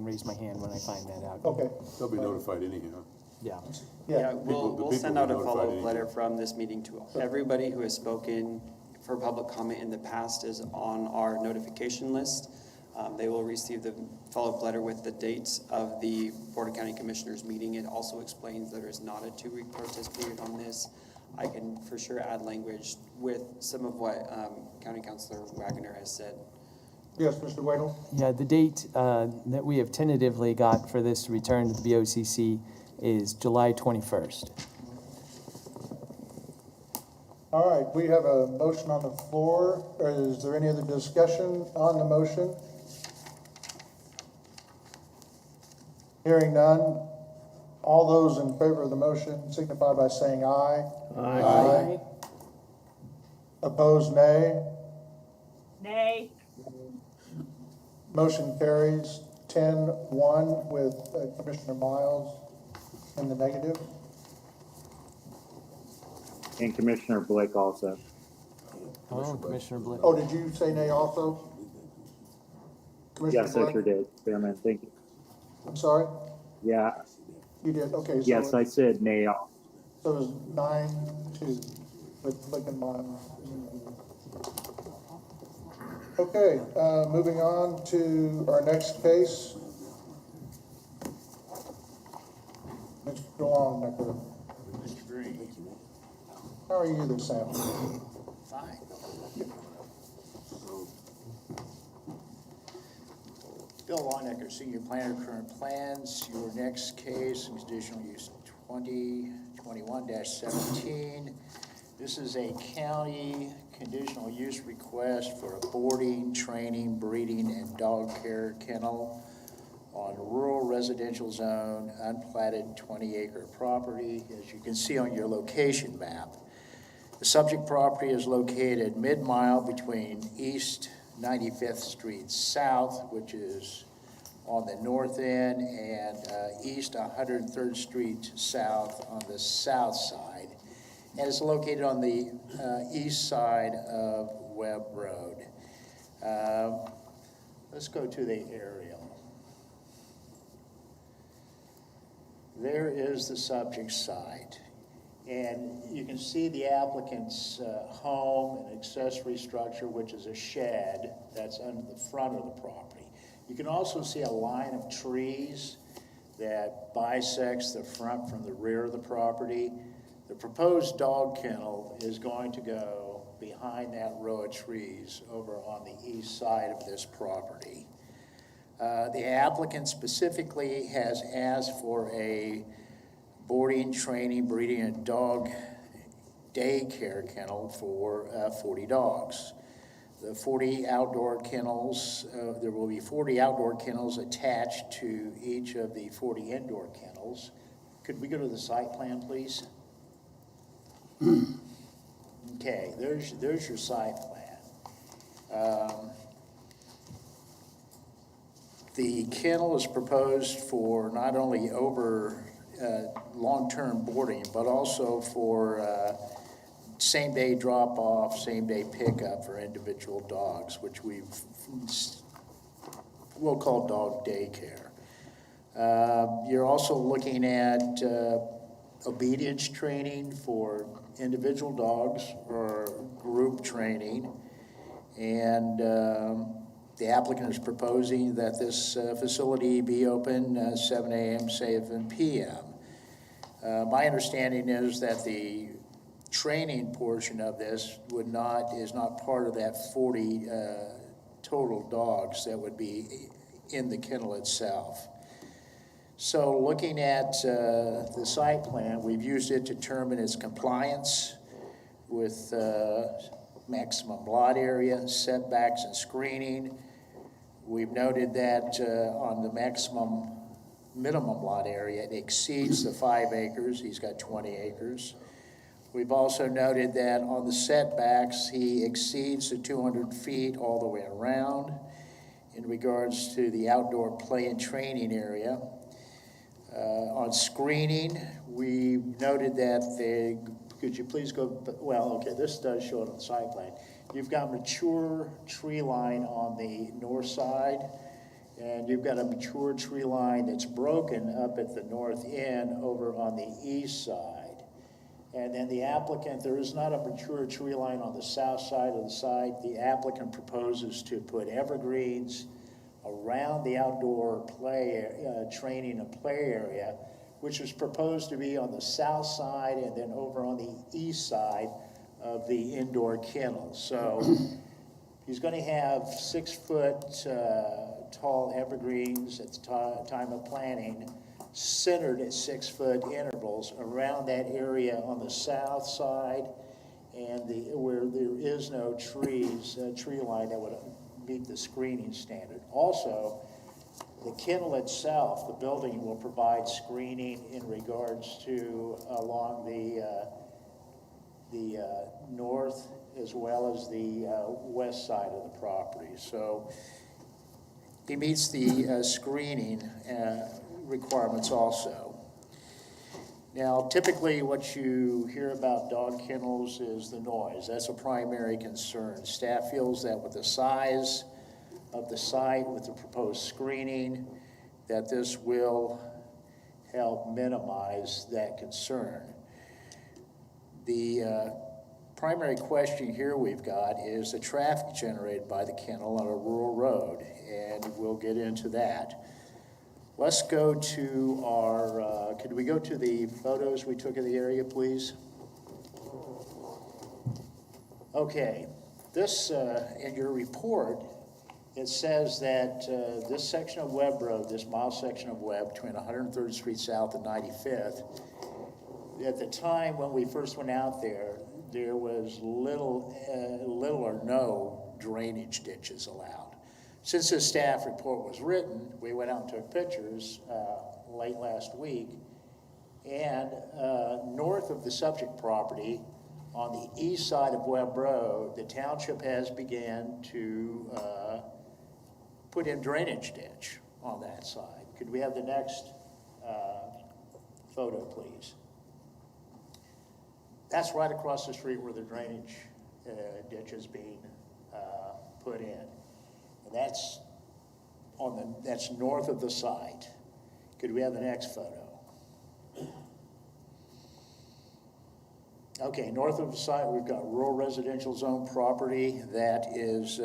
raise my hand when I find that out. Okay. They'll be notified anyhow. Yeah. Yeah, The we'll people send will out be a notified follow-up anyway. letter from this meeting to everybody who has spoken for public comment in the past is on our notification list. They will receive the follow-up letter with the dates of the Board of County Commissioners meeting. It also explains there is not a 2-week protest period on this. I can for sure add language with some of what County Councilor Wagner has said. Yes, Mr. Wadle? Yeah, the date that we have tentatively got for this to return to the BOCC is July 21st. All right, we have a motion on the floor. Is there any other discussion on the motion? Hearing none. All those in favor of the motion signify by saying aye. Aye. Opposed, nay. Nay. Motion carries 10-1 with Commissioner Miles in the negative. And Commissioner Blake also. Oh, Commissioner Blake. Oh, did you say nay also? Commissioner Yes, I Blake? sure did. Chairman, thank you. I'm sorry? Yeah, You did, okay, so. Yes, I said nay all. So it was 9-2 with Lincoln Lawn. Okay, moving on to our next case. Mr. Longnecker. Mr. Green. How are you this afternoon? Fine. Bill Longnecker, Senior Planner, Current Plans. Your next case, Conditional Use 2021-17. This is a county conditional use request for a boarding, training, breeding, and dog care kennel on rural residential zone, unplatted 20-acre property, as you can see on your location map. The subject property is located mid-mile between East 95th Street South, which is on the north end, and East 103rd Street South on the south side. And it's located on the east side of Webb Road. Let's go to the aerial. There is the subject site. And you can see the applicant's home and accessory structure, which is a shed that's under the front of the property. You can also see a line of trees that bisects the front from the rear of the property. The proposed dog kennel is going to go behind that row of trees over on the east side of this property. The applicant specifically has asked for a boarding, training, breeding, and dog daycare kennel for 40 dogs. The 40 outdoor kennels, there will be 40 outdoor kennels attached to each of the 40 indoor kennels. Could we go to the site plan, please? Okay, there's your site plan. The kennel is proposed for not only over long-term boarding, but also for same-day drop-off, same-day pickup for individual dogs, which we'll call dog daycare. You're also looking at obedience training for individual dogs or group training, and the applicant is proposing that this facility be open 7 a.m., 7 p.m. My understanding is that the training portion of this is not part of that 40 total dogs that would be in the kennel itself. So looking at the site plan, we've used it to determine its compliance with maximum lot area, setbacks, and screening. We've noted that on the minimum lot area, it exceeds the 5 acres. He's got 20 acres. We've also noted that on the setbacks, he exceeds the 200 feet all the way around. In regards to the outdoor play and training area, on screening, we noted that could you please go, well, okay, this does show it on the site plan. You've got mature tree line on the north side, and you've got a mature tree line that's broken up at the north end over on the east side. And then the applicant, there is not a mature tree line on the south side of the site. The applicant proposes to put evergreens around the outdoor play, training and play area, which was proposed to be on the south side and then over on the east side of the indoor kennel. So he's going to have 6 foot tall evergreens at the time of planting, centered at 6 foot intervals around that area on the south side, and where there is no trees, tree line that would meet the screening standard. Also, the kennel itself, the building will provide screening in regards to along the north as well as the west side of the property. So he meets the screening requirements also. Now, typically what you hear about dog kennels is the noise. That's a primary concern. Staff feels that with the size of the site, with the proposed screening, that this will help minimize that concern. The primary question here we've got is the traffic generated by the kennel on a rural road, and we'll get into that. Let's go to our, could we go to the photos we took of the area, please? Okay, this, in your report, it says that this section of Webb Road, this mile section of Webb between 103rd Street South and 95th, at the time when we first went out there was little or no drainage ditches allowed. Since this staff report was written, we went out and took pictures late last week, and north of the subject property, on the east side of Webb Road, the township has began to put in drainage ditch on that side. Could we have the next photo, please? That's right across the street where the drainage ditch is being put in. And that's that's north of the site. Could we have the next photo? Okay, north of the site, we've got rural residential zone property that is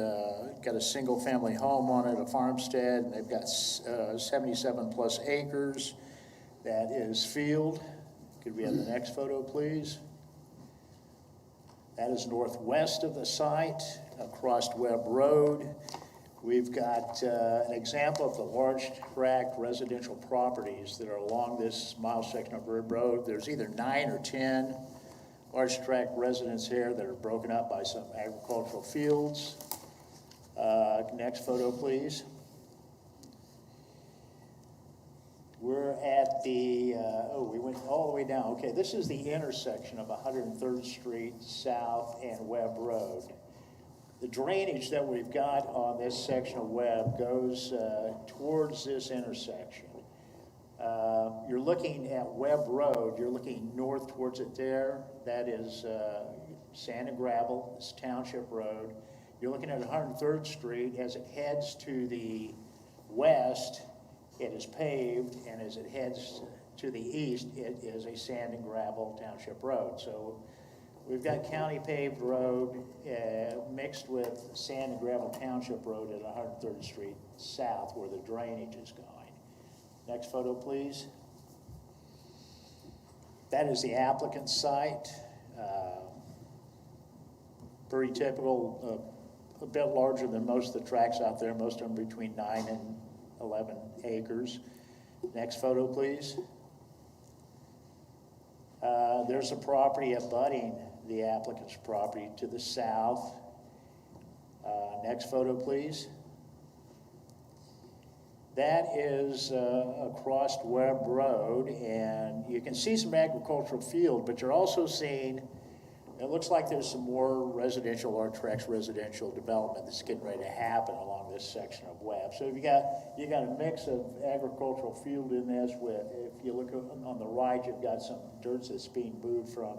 got a single family home on it, a farmstead, and they've got 77 plus acres. That is field. Could we have the next photo, please? That is northwest of the site, across Webb Road. We've got an example of the large tract residential properties that are along this mile section of Webb Road. There's either 9 or 10 large tract residents here that are broken up by some agricultural fields. Next photo, please. We're at the, we went all the way down. Okay, this is the intersection of 103rd Street South and Webb Road. The drainage that we've got on this section of Webb goes towards this intersection. You're looking at Webb Road, you're looking north towards it there. That is sand and gravel, it's Township Road. You're looking at 103rd Street. As it heads to the west, it is paved, and as it heads to the east, it is a sand and gravel Township Road. So we've got county paved road mixed with sand and gravel Township Road at 103rd Street South where the drainage is going. Next photo, please. That is the applicant's site. Pretty typical, a bit larger than most of the tracts out there, most of them between 9 and 11 acres. Next photo, please. There's a property abutting the applicant's property to the south. Next photo, please. That is across Webb Road, and you can see some agricultural field, but you're also seeing, it looks like there's some more residential or tracts residential development that's getting ready to happen along this section of Webb. So you got a mix of agricultural field in this with, if you look on the right, you've got some dirt that's being moved from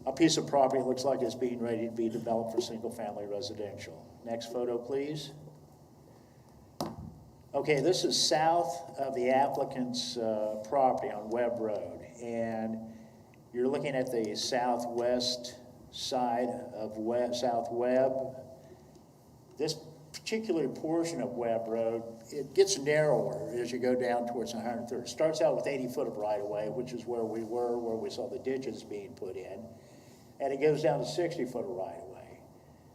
a piece of property that looks like it's being ready to be developed for single family residential. Next photo, please. Okay, this is south of the applicant's property on Webb Road, and you're looking at the southwest side of South Webb. This particular portion of Webb Road, it gets narrower as you go down towards 103rd. It starts out with 80 foot of right-of-way, which is where we were, where we saw the ditches being put in, and it goes down to 60 foot of right-of-way.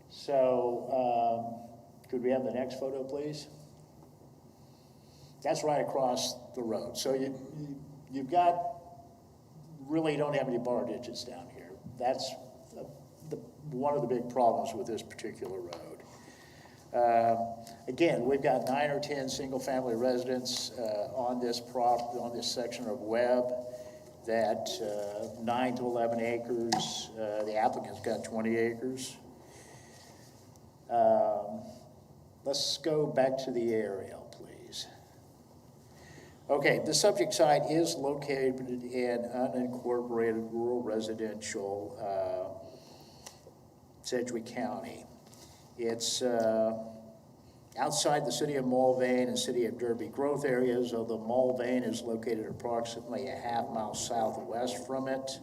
So, could we have the next photo, please? That's right across the road. So you've got, really don't have any bar ditches down here. That's one of the big problems with this particular road. Again, we've got 9 or 10 single-family residents on this section of Webb. That 9 to 11 acres. The applicant's got 20 acres. Let's go back to the aerial, please. Okay, the subject site is located in unincorporated rural residential Sedgwick County. It's out outside the city of Mulvane and city of Derby growth areas, although Mulvane is located approximately a half-mile southwest from it.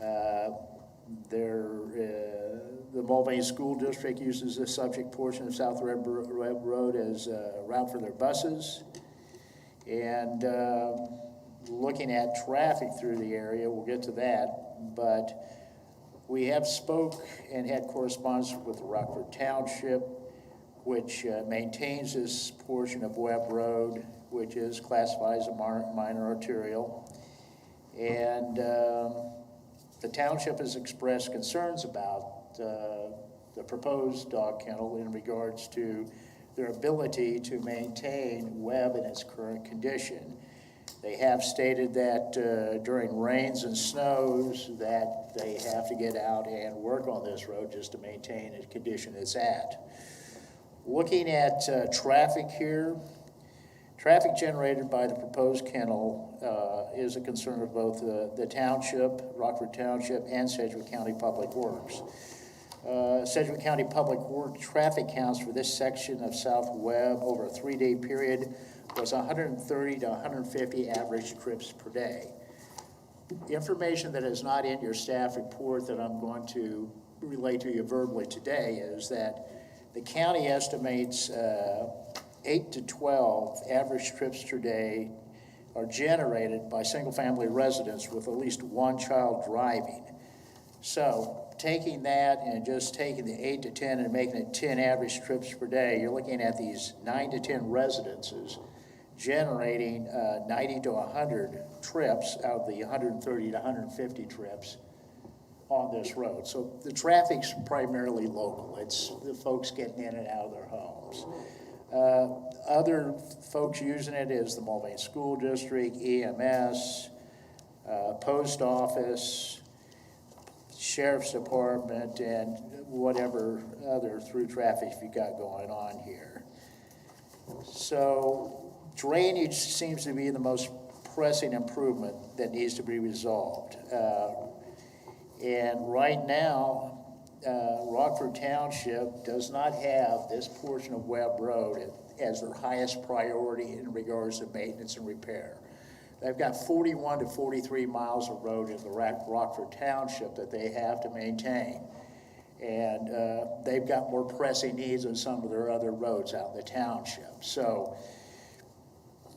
The Mulvane School District uses this subject portion of South Webb Road as a route for their buses. And looking at traffic through the area, we'll get to that, but we have spoke and had correspondence with the Rockford Township, which maintains this portion of Webb Road, which is classified as a minor arterial. And the township has expressed concerns about the proposed dog kennel in regards to their ability to maintain Webb in its current condition. They have stated that during rains and snows that they have to get out and work on this road just to maintain the condition it's at. Looking at traffic here, traffic generated by the proposed kennel is a concern of both the township, Rockford Township, and Sedgwick County Public Works. Sedgwick County Public Works traffic counts for this section of South Webb over a 3-day period was 130 to 150 average trips per day. Information that is not in your staff report that I'm going to relay to you verbally today is that the county estimates 8 to 12 average trips per day are generated by single-family residents with at least one child driving. So taking that and just taking the 8 to 10 and making it 10 average trips per day, you're looking at these 9 to 10 residences generating 90 to 100 trips out of the 130 to 150 trips on this road. So the traffic's primarily local. It's the folks getting in and out of their homes. Other folks using it is the Mulvane School District, EMS, Post Office, Sheriff's Department, and whatever other through traffic you got going on here. So drainage seems to be the most pressing improvement that needs to be resolved. And right now, Rockford Township does not have this portion of Webb Road as their highest priority in regards to maintenance and repair. They've got 41 to 43 miles of road in the Rockford Township that they have to maintain. And they've got more pressing needs on some of their other roads out in the township. So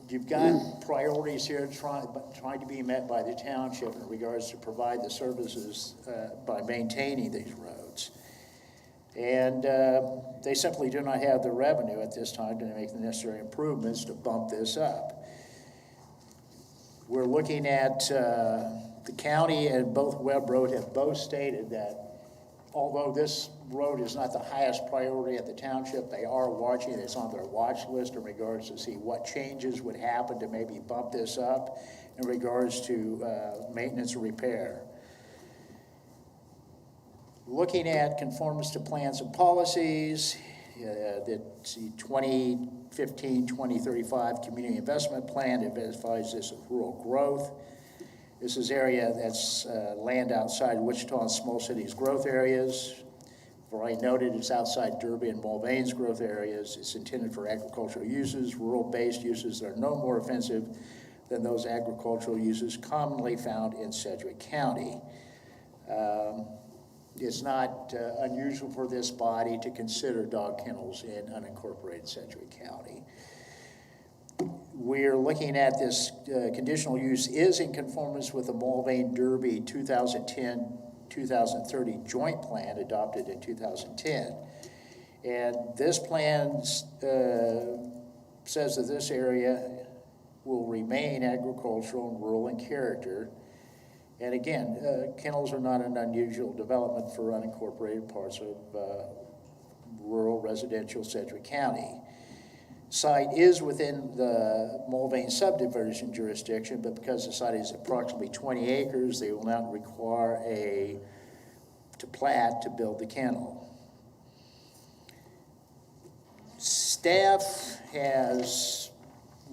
you've got priorities here trying to be met by the township in regards to provide the services by maintaining these roads. And they simply do not have the revenue at this time to make the necessary improvements to bump this up. We're looking at the county and both Webb Road have both stated that although this road is not the highest priority at the township, they are watching. It's on their watch list in regards to see what changes would happen to maybe bump this up in regards to maintenance and repair. Looking at conformance to plans and policies, the 2015-2035 Community Investment Plan identifies this as rural growth. This is area that's land outside Wichita and small cities growth areas. For I noted, it's outside Derby and Mulvane's growth areas. It's intended for agricultural uses, rural-based uses that are no more offensive than those agricultural uses commonly found in Sedgwick County. It's not unusual for this body to consider dog kennels in unincorporated Sedgwick County. We're looking at this conditional use is in conformance with the Mulvane Derby 2010-2030 joint plan adopted in 2010. And this plan says that this area will remain agricultural and rural in character. And again, kennels are not an unusual development for unincorporated parts of rural residential Sedgwick County. Site is within the Mulvane subdivision jurisdiction, but because the site is approximately 20 acres, they will not require to plat to build the kennel. Staff has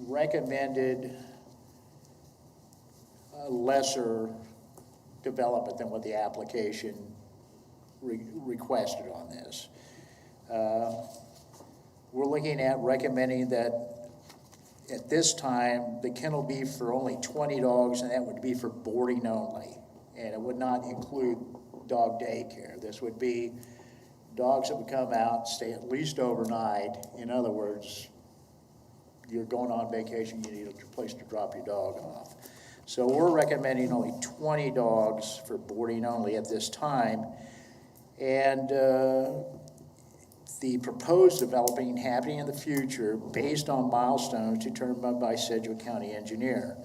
recommended a lesser development than what the application requested on this. we're looking at recommending that at this time, the kennel be for only 20 dogs, and that would be for boarding only. And it would not include dog daycare. This would be dogs that would come out, stay at least overnight. In other words, you're going on vacation, you need a place to drop your dog off. So we're recommending only 20 dogs for boarding only at this time. And the proposed developing happening in the future based on milestones determined by Sedgwick County engineer.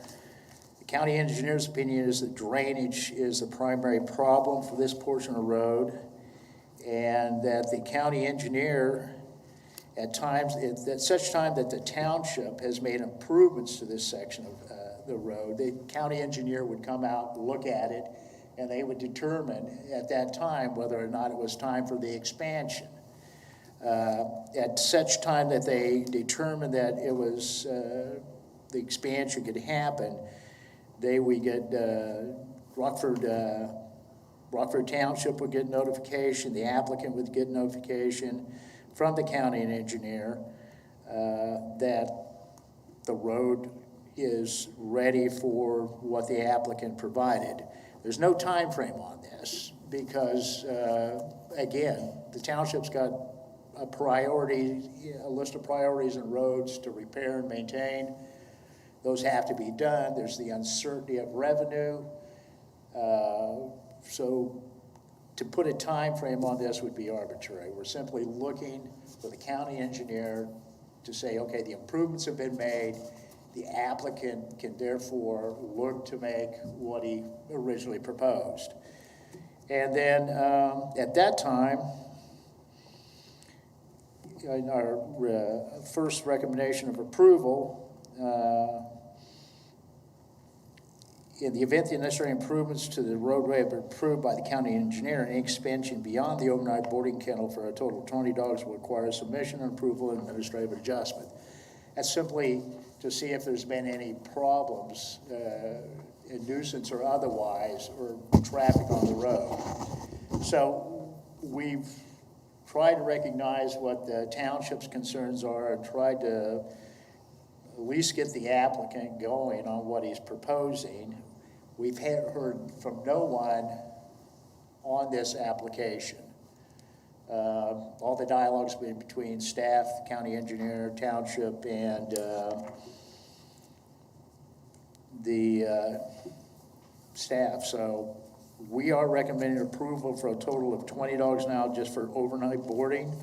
The county engineer's opinion is that drainage is the primary problem for this portion of road, and that the county engineer at times, at such time that the township has made improvements to this section of the road, the county engineer would come out, look at it, and they would determine at that time whether or not it was time for the expansion. At such time that they determined that it was, the expansion could happen, they would get, Rockford Township would get notification, the applicant would get notification from the county engineer that the road is ready for what the applicant provided. There's no time frame on this because, again, the township's got a list of priorities and roads to repair and maintain. Those have to be done. There's the uncertainty of revenue. So to put a time frame on this would be arbitrary. We're simply looking for the county engineer to say, okay, the improvements have been made. The applicant can therefore look to make what he originally proposed. And then at that time, in our first recommendation of approval, in the event the necessary improvements to the roadway have been approved by the county engineer, any expansion beyond the overnight boarding kennel for a total of 20 dogs will require submission and approval and administrative adjustment. That's simply to see if there's been any problems, nuisance or otherwise, or traffic on the road. So we've tried to recognize what the township's concerns are and tried to at least get the applicant going on what he's proposing. We've heard from no one on this application. All the dialogue's been between staff, county engineer, township, and the staff. So we are recommending approval for a total of 20 dogs now just for overnight boarding.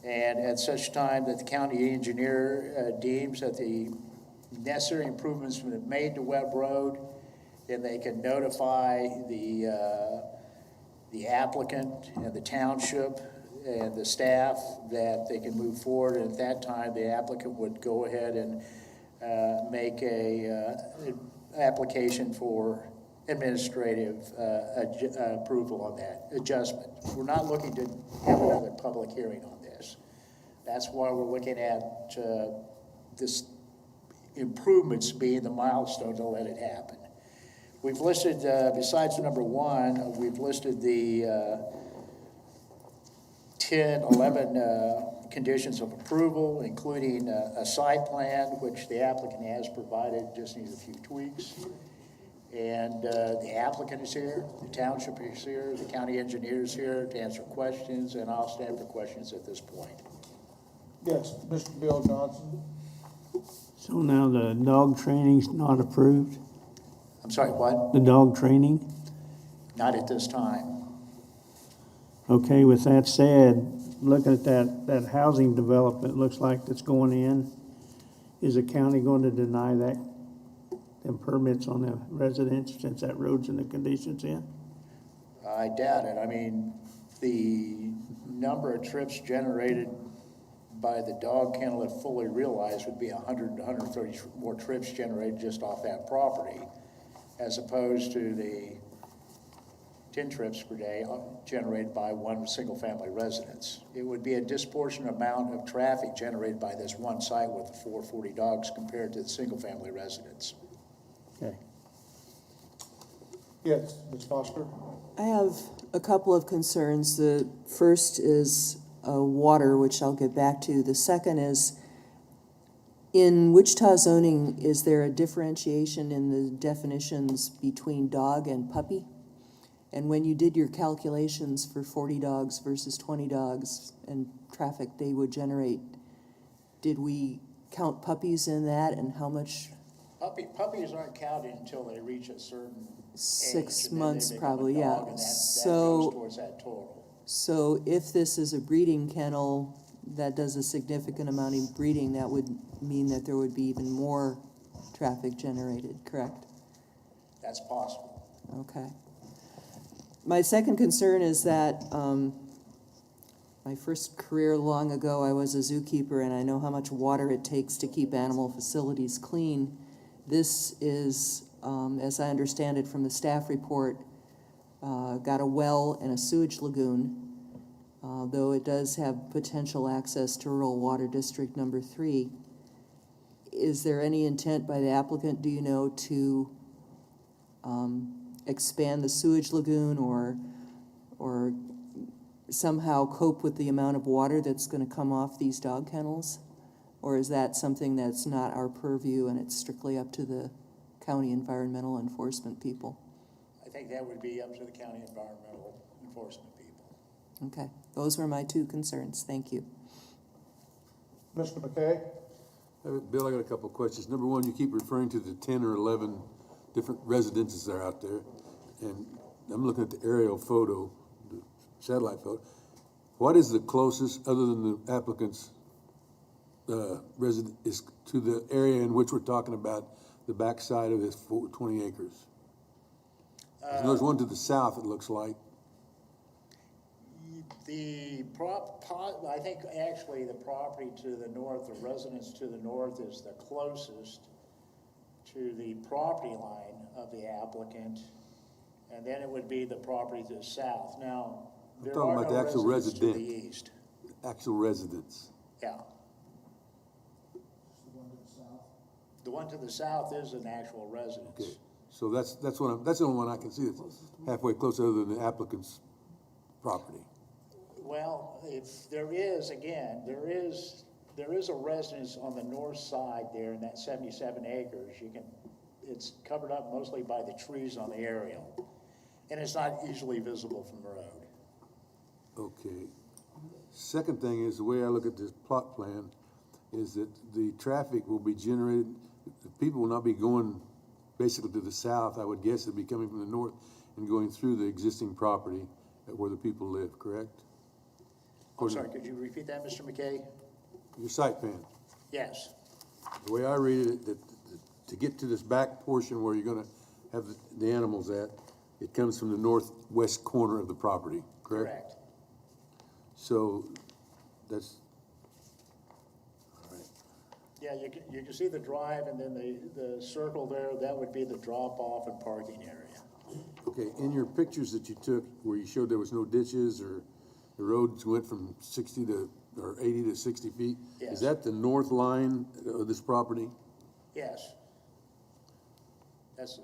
And at such time that the county engineer deems that the necessary improvements have been made to Webb Road, then they can notify the applicant and the township and the staff that they can move forward. And at that time, the applicant would go ahead and make a application for administrative approval on that adjustment. We're not looking to have another public hearing on this. That's why we're looking at this improvements being the milestone to let it happen. We've listed, besides number one, we've listed the 10, 11 conditions of approval, including a site plan, which the applicant has provided, just needs a few tweaks. And the applicant is here, the township is here, the county engineer is here to answer questions, and I'll stand for questions at this point. Yes, Mr. Bill Johnson. So now the dog training's not approved? I'm sorry, what? The dog training? Not at this time. Okay, with that said, looking at that housing development, looks like that's going in, is the county going to deny that, them permits on the residents since that road's in the conditions in? I doubt it. I mean, the number of trips generated by the dog kennel, if fully realized, would be 100 to 130 more trips generated just off that property, as opposed to the 10 trips per day generated by one single-family residence. It would be a disproportionate amount of traffic generated by this one site with 440 dogs compared to the single-family residence. Okay. Yes, Ms. Foster. I have a couple of concerns. The first is water, which I'll get back to. The second is, in Wichita zoning, is there a differentiation in the definitions between dog and puppy? And when you did your calculations for 40 dogs versus 20 dogs and traffic they would generate, did we count puppies in that, and how much? Puppies aren't counted until they reach a certain 6 age, and then months they become a probably, dog, yeah. and that goes So, towards that total. so if this is a breeding kennel that does a significant amount of breeding, that would mean that there would be even more traffic generated, correct? That's possible. Okay. My second concern is that my first career long ago, I was a zookeeper, and I know how much water it takes to keep animal facilities clean. This is, as I understand it from the staff report, got a well and a sewage lagoon, though it does have potential access to rural water district number 3. Is there any intent by the applicant, do you know, to expand the sewage lagoon or somehow cope with the amount of water that's going to come off these dog kennels? Or is that something that's not our purview and it's strictly up to the county environmental enforcement people? I think that would be up to the county environmental enforcement people. Okay, those were my 2 concerns. Thank you. Mr. McKay? Bill, I got a couple of questions. Number one, you keep referring to the 10 or 11 different residences that are out there, and I'm looking at the aerial photo, the satellite photo. What is the closest, other than the applicant's resident, is to the area in which we're talking about, the backside of this 20 acres? There's one to the south, it looks like. I think actually the property to the north, the residence to the north is the closest to the property line of the applicant, and then it would be the property to the south. Now, I'm there talking are about no the actual residences to resident. the east. Actual residence. Yeah. The one to the south is an actual residence. Okay, so that's the only one I can see that's halfway close, other than the applicant's property. Well, if there is, again, there is a residence on the north side there in that 77 acres. It's covered up mostly by the trees on the aerial, and it's not easily visible from the road. Okay. Second thing is, the way I look at this plot plan is that the traffic will be generated, the people will not be going basically to the south. I would guess it'd be coming from the north and going through the existing property where the people live, correct? I'm sorry, could you repeat that, Mr. McKay? Your site plan. Yes. The way I read it, that to get to this back portion where you're gonna have the animals at, it comes from the northwest corner of the property, correct? Correct. So that's, all right. Yeah, you can see the drive, and then the circle there, that would be the drop-off and parking area. Okay, in your pictures that you took where you showed there was no ditches or the roads went from 60 to, or 80 to 60 feet? Yes. Is that the north line of this property? Yes. That's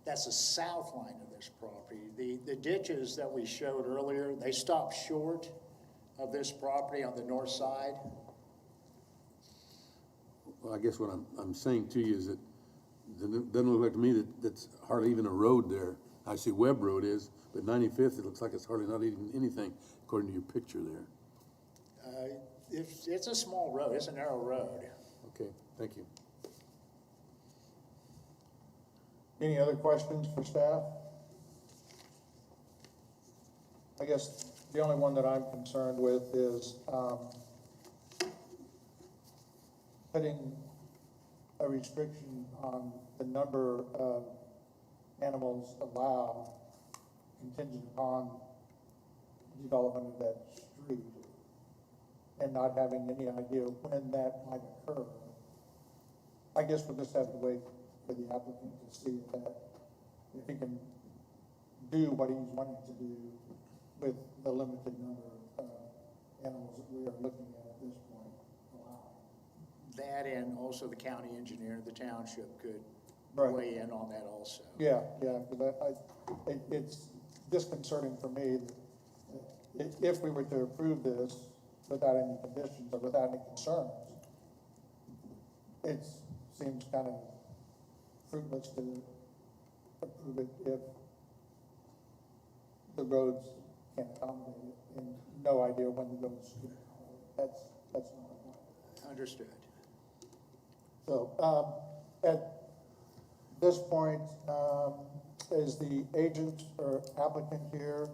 the south line of this property. The ditches that we showed earlier, they stop short of this property on the north side. Well, I guess what I'm saying to you is that it doesn't look like to me that that's hardly even a road there. I see Webb Road is, but 95th, it looks like it's hardly not even anything according to your picture there. It's a small road. It's a narrow road. Okay, thank you. Any other questions for staff? I guess the only one that I'm concerned with is putting a restriction on the number of animals allowed contingent upon development of that street and not having any idea when that might occur. I guess we'll just have to wait for the applicant to see if he can do what he's wanting to do with the limited number of animals that we are looking at this point allowed. That, and also the county engineer, the township could Right. weigh in on that also. Yeah, because it's disconcerting for me that if we were to approve this without any conditions or without any concerns, it seems kind of fruitless to approve it if the roads can't accommodate it, and no idea when the roads can accommodate it. That's not a point. Understood. So, at this point, is the agent or applicant here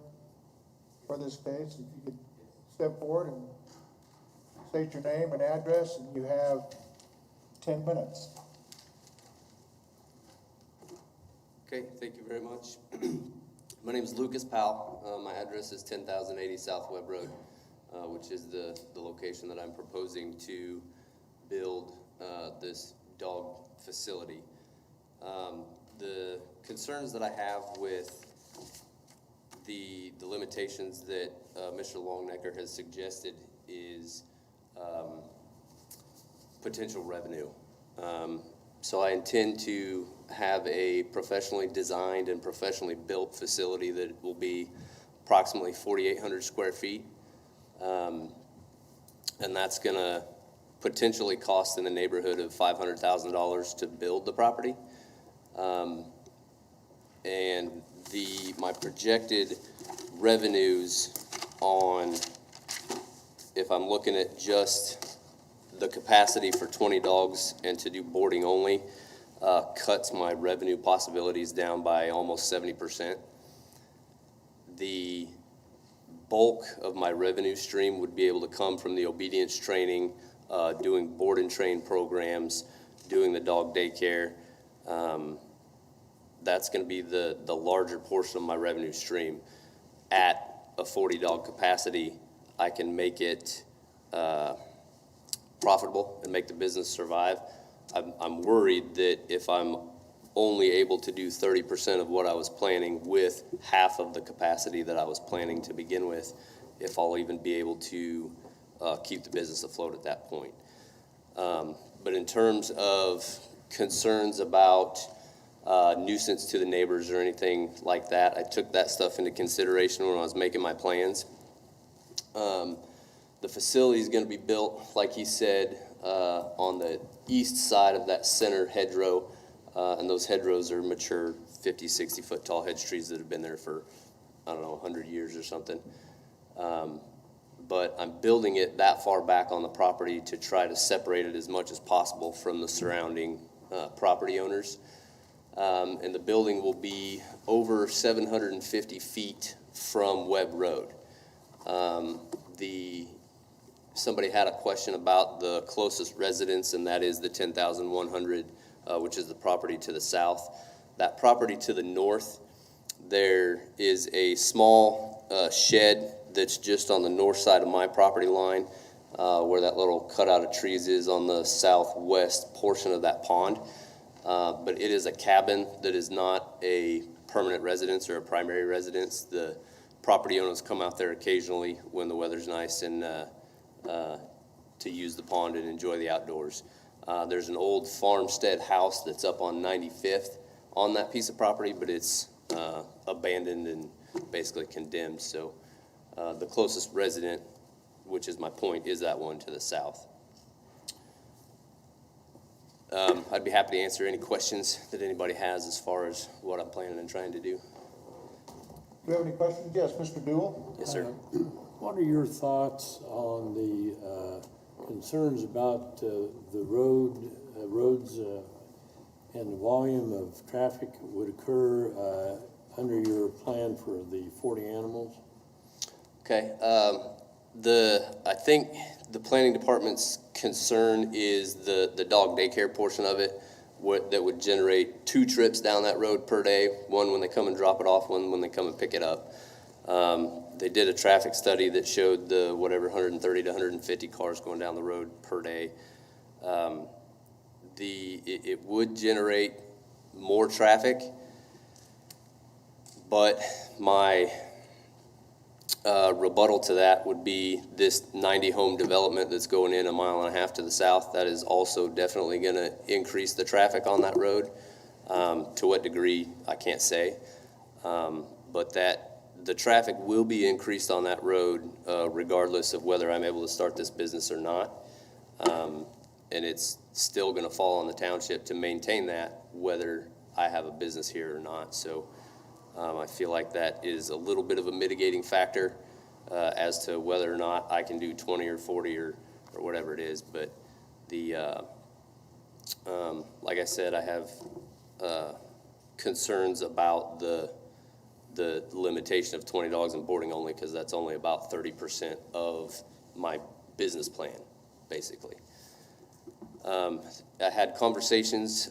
for this case? If you could step forward and state your name and address, and you have 10 minutes. Okay, thank you very much. My name is Lucas Powell. My address is 10,080 South Webb Road, which is the location that I'm proposing to build this dog facility. The concerns that I have with the limitations that Mr. Longnecker has suggested is potential revenue. So I intend to have a professionally designed and professionally built facility that will be approximately 4,800 square feet. And that's going to potentially cost in the neighborhood of $500,000 to build the property. And my projected revenues on, if I'm looking at just the capacity for 20 dogs and to do boarding only, cuts my revenue possibilities down by almost 70%. The bulk of my revenue stream would be able to come from the obedience training, doing board and train programs, doing the dog daycare. That's going to be the larger portion of my revenue stream. At a 40 dog capacity, I can make it profitable and make the business survive. I'm worried that if I'm only able to do 30% of what I was planning with half of the capacity that I was planning to begin with, if I'll even be able to keep the business afloat at that point. But in terms of concerns about nuisance to the neighbors or anything like that, I took that stuff into consideration when I was making my plans. The facility is going to be built, like he said, on the east side of that center hedgerow, and those hedgerows are mature 50, 60 foot tall hedge trees that have been there for, I don't know, 100 years or something. But I'm building it that far back on the property to try to separate it as much as possible from the surrounding property owners. And the building will be over 750 feet from Webb Road. Somebody had a question about the closest residence, and that is the 10,100, which is the property to the south. That property to the north, there is a small shed that's just on the north side of my property line, where that little cutout of trees is on the southwest portion of that pond. But it is a cabin that is not a permanent residence or a primary residence. The property owners come out there occasionally when the weather's nice and to use the pond and enjoy the outdoors. There's an old farmstead house that's up on 95th on that piece of property, but it's abandoned and basically condemned. So the closest resident, which is my point, is that one to the south. I'd be happy to answer any questions that anybody has as far as what I'm planning and trying to do. Do you have any questions? Yes, Mr. Dewell? Yes, sir. What are your thoughts on the concerns about the roads and the volume of traffic would occur under your plan for the 40 animals? Okay. I think the planning department's concern is the dog daycare portion of it, that would generate 2 trips down that road per day, one when they come and drop it off, one when they come and pick it up. They did a traffic study that showed 130 to 150 cars going down the road per day. It would generate more traffic, but my rebuttal to that would be this 90 home development that's going in 1.5 miles to the south. That is also definitely going to increase the traffic on that road. To what degree, I can't say. But the traffic will be increased on that road, regardless of whether I'm able to start this business or not. And it's still gonna fall on the township to maintain that, whether I have a business here or not. So, I feel like that is a little bit of a mitigating factor, as to whether or not I can do 20 or 40 or whatever it is. But like I said, I have, concerns about the limitation of $20 and boarding only, because that's only about 30% of my business plan, basically. I had conversations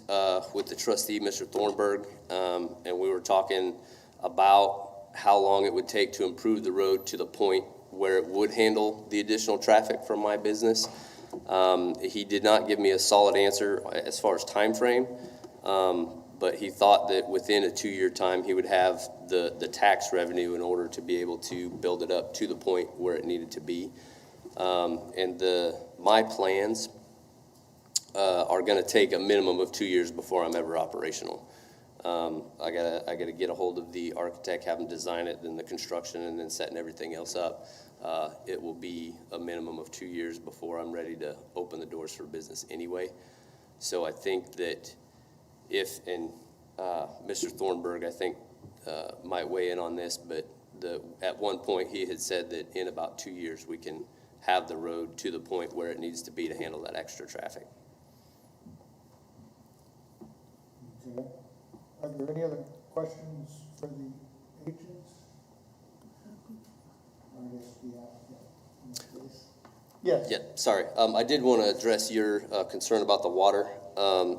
with the trustee, Mr. Thornburg, and we were talking about how long it would take to improve the road to the point where it would handle the additional traffic from my business. He did not give me a solid answer as far as time frame. But he thought that within a 2-year time, he would have the tax revenue in order to be able to build it up to the point where it needed to be. And my plans are gonna take a minimum of 2 years before I'm ever operational. I gotta get a hold of the architect, have him design it, then the construction, and then setting everything else up. It will be a minimum of 2 years before I'm ready to open the doors for business anyway. So I think that Mr. Thornburg, I think, might weigh in on this, but at one point he had said that in about 2 years we can have the road to the point where it needs to be to handle that extra traffic. Okay. Are there any other questions for the agents? Yes. Yeah, sorry. I did want to address your concern about the water.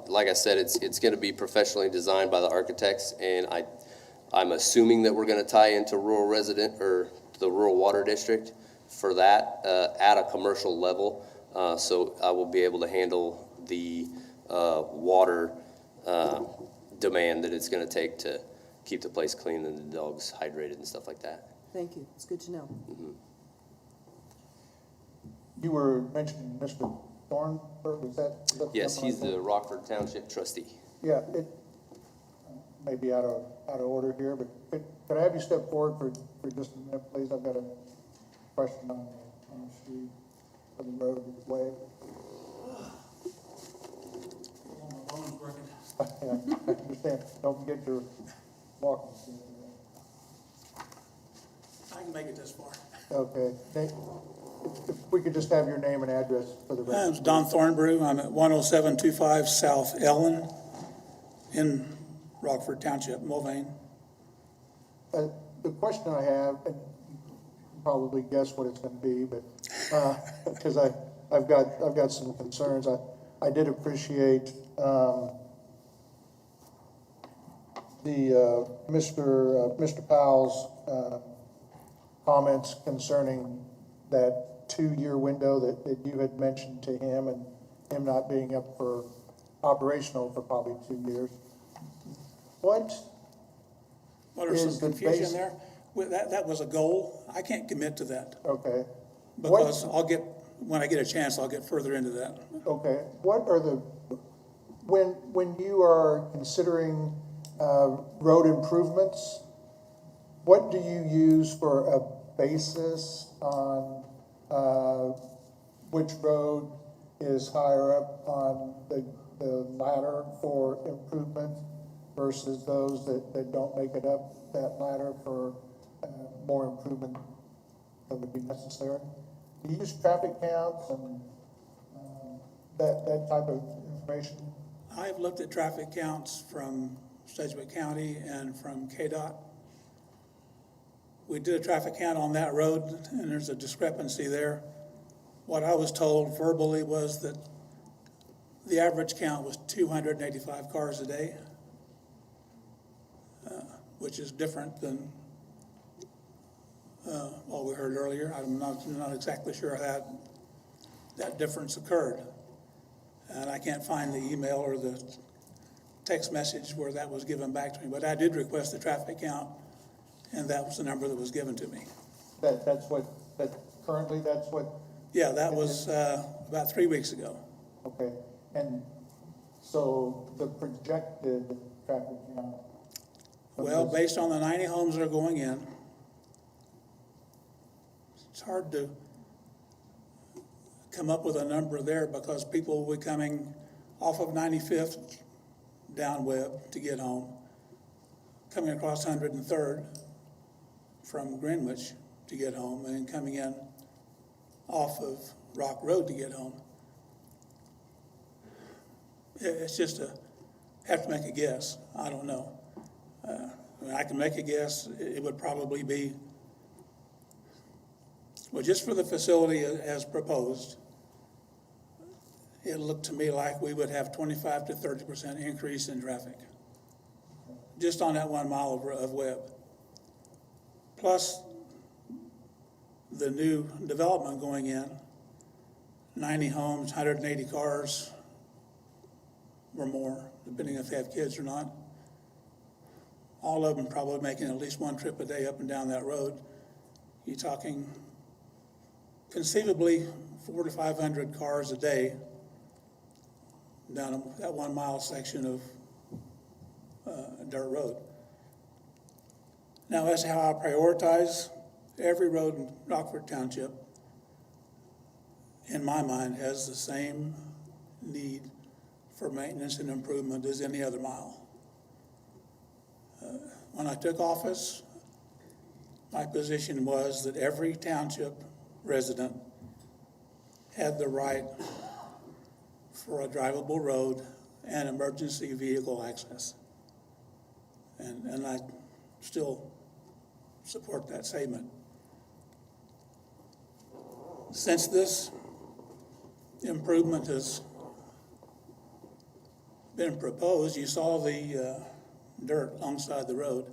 Like I said, it's going to be professionally designed by the architects, and I'm assuming that we're going to tie into rural resident or the rural water district for that at a commercial level. So I will be able to handle the water demand that it's going to take to keep the place clean and the dogs hydrated and stuff like that. Thank you. It's good to know. Mm-hmm. You were mentioning Mr. Thornburg, is that? Yes, he's the Rockford Township trustee. Yeah, it may be out of order here, but could I have you step forward for just a minute, please? I've got a question on the street, for the road way. My phone's working. Yeah, I understand. Don't forget your walking stick. I can make it this far. Okay. If we could just have your name and address for the record. My name's Don Thornbrew. I'm at 10725 South Ellen in Rockford Township, Mulvane. The question I have, and you can probably guess what it's going to be, but because I've got some concerns. I did appreciate Mr. Powell's comments concerning that 2-year window that you had mentioned to him, and him not being up for operational for probably 2 years. What There's is some the confusion base? there. That was a goal. I can't commit to that. Okay. Because when I get a chance, I'll get further into that. Okay. What are when you are considering road improvements, what do you use for a basis on which road is higher up on the ladder for improvement versus those that don't make it up that ladder for more improvement that would be necessary? Do you use traffic counts and that type of information? I've looked at traffic counts from Sedgwick County and from KDOT. We did a traffic count on that road, and there's a discrepancy there. What I was told verbally was that the average count was 285 cars a day, which is different than what we heard earlier. I'm not exactly sure how that difference occurred. And I can't find the email or the text message where that was given back to me. But I did request the traffic count, and that was the number that was given to me. Currently that's what? Yeah, that was about 3 weeks ago. Okay. And so the projected traffic count? Well, based on the 90 homes that are going in, It's hard to come up with a number there because people will be coming off of 95th down Webb to get home, coming across 103rd from Greenwich to get home, and then coming in off of Rock Road to get home. It's just have to make a guess. I don't know. I can make a guess. It would probably be, well, just for the facility as proposed, it looked to me like we would have 25 to 30% increase in traffic, just on that 1 mile of Webb. Plus the new development going in, 90 homes, 180 cars or more, depending if they have kids or not. All of them probably making at least one trip a day up and down that road. You're talking conceivably 400 to 500 cars a day down that 1 mile section of dirt road. Now, as how I prioritize, every road in Rockford Township, in my mind, has the same need for maintenance and improvement as any other mile. When I took office, my position was that every township resident had the right for a drivable road and emergency vehicle access. And I still support that statement. Since this improvement has been proposed, you saw the dirt alongside the road.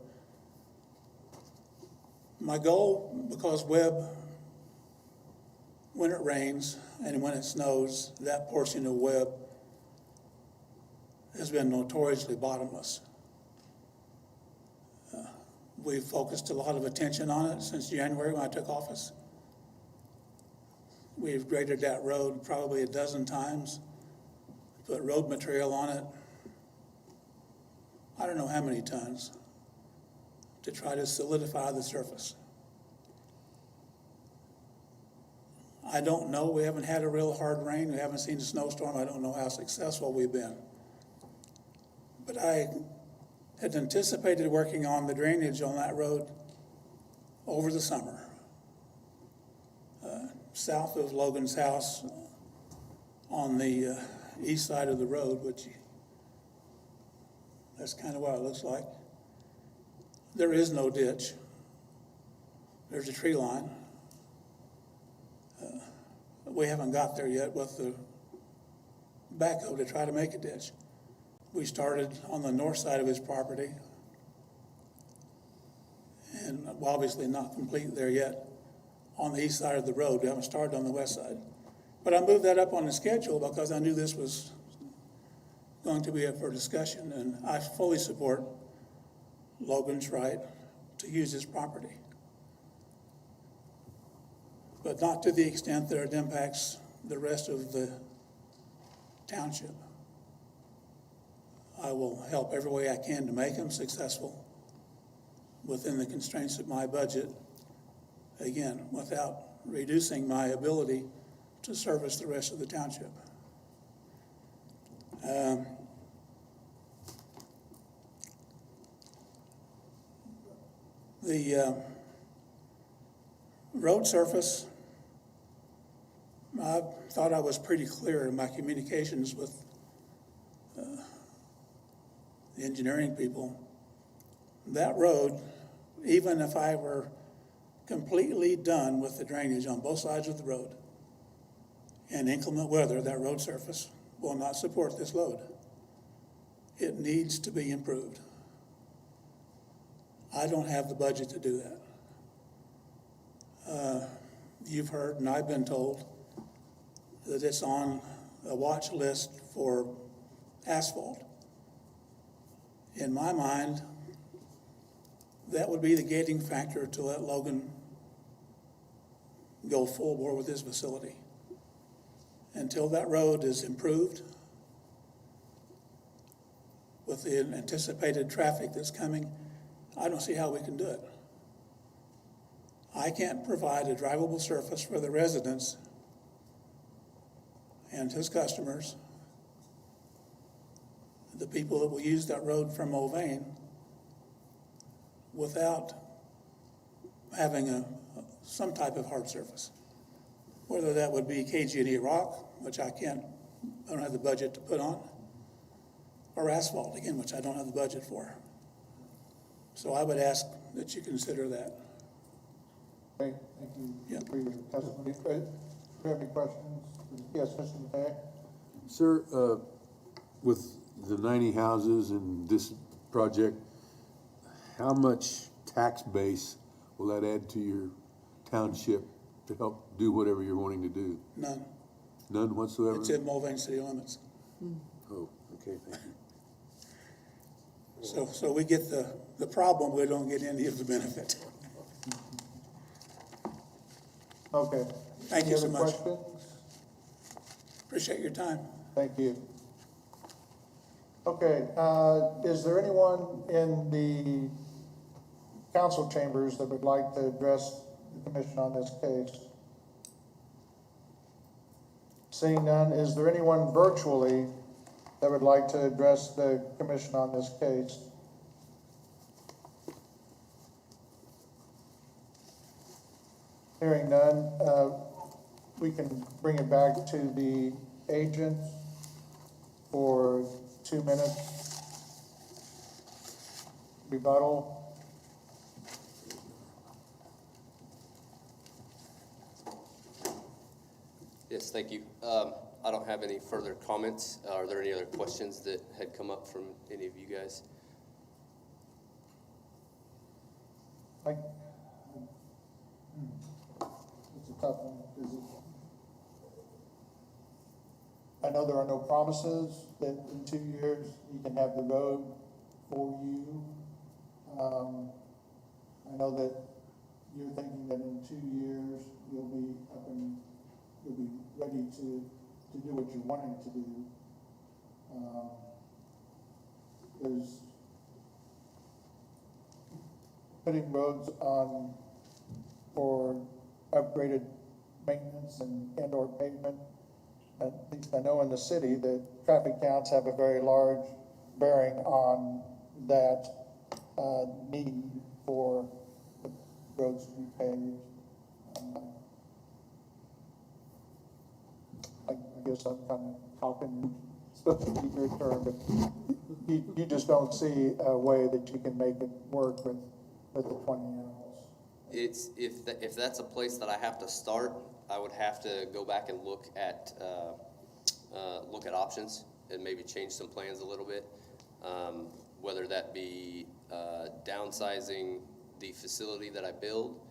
My goal, because Webb, when it rains and when it snows, that portion of Webb has been notoriously bottomless. We've focused a lot of attention on it since January when I took office. We've graded that road probably a dozen times, put road material on it, I don't know how many tons, to try to solidify the surface. I don't know, we haven't had a real hard rain, we haven't seen a snowstorm, I don't know how successful we've been. But I had anticipated working on the drainage on that road over the summer. South of Logan's house on the east side of the road, which that's kind of what it looks like. There is no ditch. There's a tree line. We haven't got there yet with the backhoe to try to make a ditch. We started on the north side of his property, and obviously not complete there yet on the east side of the road. We haven't started on the west side. But I moved that up on the schedule because I knew this was going to be up for discussion, and I fully support Logan's right to use his property, but not to the extent that it impacts the rest of the township. I will help every way I can to make him successful within the constraints of my budget, again, without reducing my ability to service the rest of the township. The road surface, I thought I was pretty clear in my communications with the engineering people. That road, even if I were completely done with the drainage on both sides of the road, in inclement weather, that road surface will not support this load. It needs to be improved. I don't have the budget to do that. You've heard, and I've been told, that it's on a watch list for asphalt. In my mind, that would be the gating factor to let Logan go full bore with this facility. Until that road is improved with the anticipated traffic that's coming, I don't see how we can do it. I can't provide a drivable surface for the residents and his customers, the people that will use that road from Mulvane, without having some type of hard surface. Whether that would be KG&E rock, which I don't have the budget to put on, or asphalt, again, which I don't have the budget for. So I would ask that you consider that. Okay, thank you for your testimony. Do you have any questions? Yes, Mr. McKay? Sir, with the 90 houses and this project, how much tax base will that add to your township to help do whatever you're wanting to do? None. None whatsoever? It's in Mulvane city limits. Oh, okay, thank you. So we get the problem, we don't get any of the benefit. Okay. Thank Any you so other much. questions? Appreciate your time. Thank you. Okay, is there anyone in the council chambers that would like to address the commission on this case? Seeing none, is there anyone virtually that would like to address the commission on this case? Hearing none, we can bring it back to the agent for 2 minutes. Rebuttal. Yes, thank you. I don't have any further comments. Are there any other questions that had come up from any of you guys? It's a tough one. I know there are no promises that in 2 years you can have the road for you. I know that you're thinking that in 2 years you'll be up and you'll be ready to do what you're wanting to do. There's putting roads on for upgraded maintenance and or pavement. At least I know in the city that traffic counts have a very large bearing on that need for the roads to be paved. I guess I'm kind of talking, supposed to be your turn, but you just don't see a way that you can make it work with the 20 animals. It's if that's a place that I have to start, I would have to go back and look at options and maybe change some plans a little bit. Whether that be downsizing the facility that I build,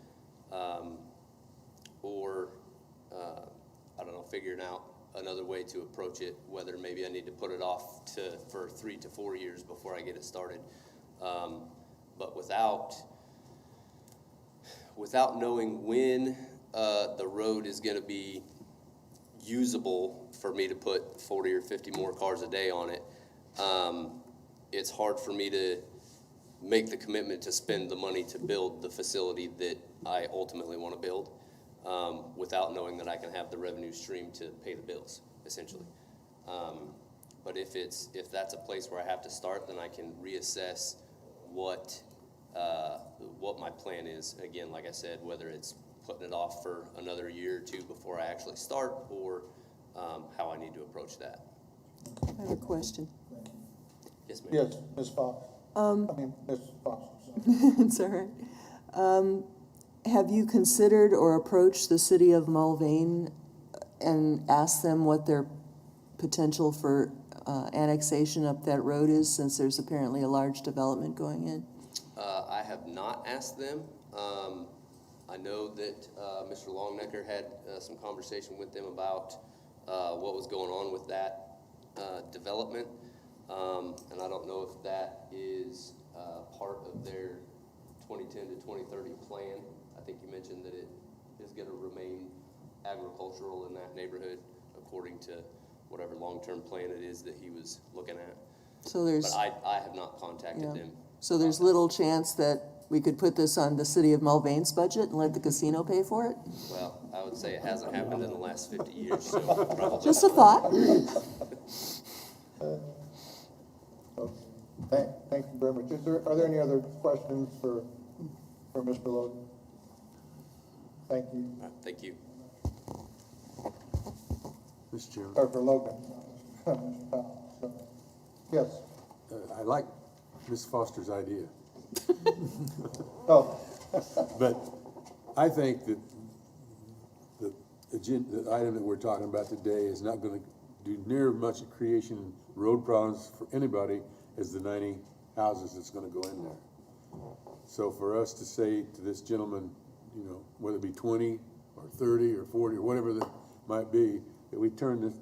or I don't know, figuring out another way to approach it. Whether maybe I need to put it off for 3 to 4 years before I get it started. But without knowing when the road is going to be usable for me to put 40 or 50 more cars a day on it, it's hard for me to make the commitment to spend the money to build the facility that I ultimately want to build, without knowing that I can have the revenue stream to pay the bills, essentially. But if that's a place where I have to start, then I can reassess what my plan is. Again, like I said, whether it's putting it off for another year or two before I actually start, or how I need to approach that. I have a question. Yes, ma'am. Yes, Ms. Fox. Ms. Fox. It's all right. Have you considered or approached the city of Mulvane and asked them what their potential for annexation up that road is, since there's apparently a large development going in? I have not asked them. I know that Mr. Longnecker had some conversation with them about what was going on with that development, and I don't know if that is part of their 2010 to 2030 plan. I think you mentioned that it is going to remain agricultural in that neighborhood according to whatever long-term plan it is that he was looking at. So there's, but I have not contacted them. So there's little chance that We could put this on the city of Mulvane's budget and let the casino pay for it? Well, I would say it hasn't happened in the last 50 years, so probably. Just a thought. Thank you very much. Are there any other questions for Mr. Logan? Thank you. Thank you. Mr. Chairman. Or for Logan. Yes. I like Ms. Foster's idea. Oh. But I think that the item that we're talking about today is not gonna do near much creation road problems for anybody as the 90 houses that's gonna go in there. So for us to say to this gentleman, you know, whether it be 20 or 30 or 40 or whatever that might be, that we turn this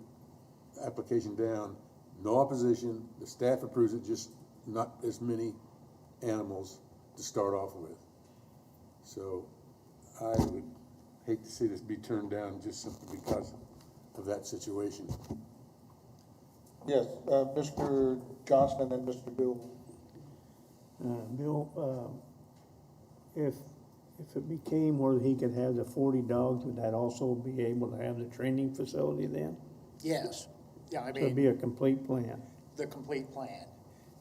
application down, no opposition, the staff approves it, just not as many animals to start off with. So I would hate to see this be turned down just simply because of that situation. Yes, Mr. Johnson and then Mr. Bill. Bill, if it became where he could have the 40 dogs, would that also be able to have the training facility then? Yes. Yeah, I So it'd be a complete plan. the complete plan.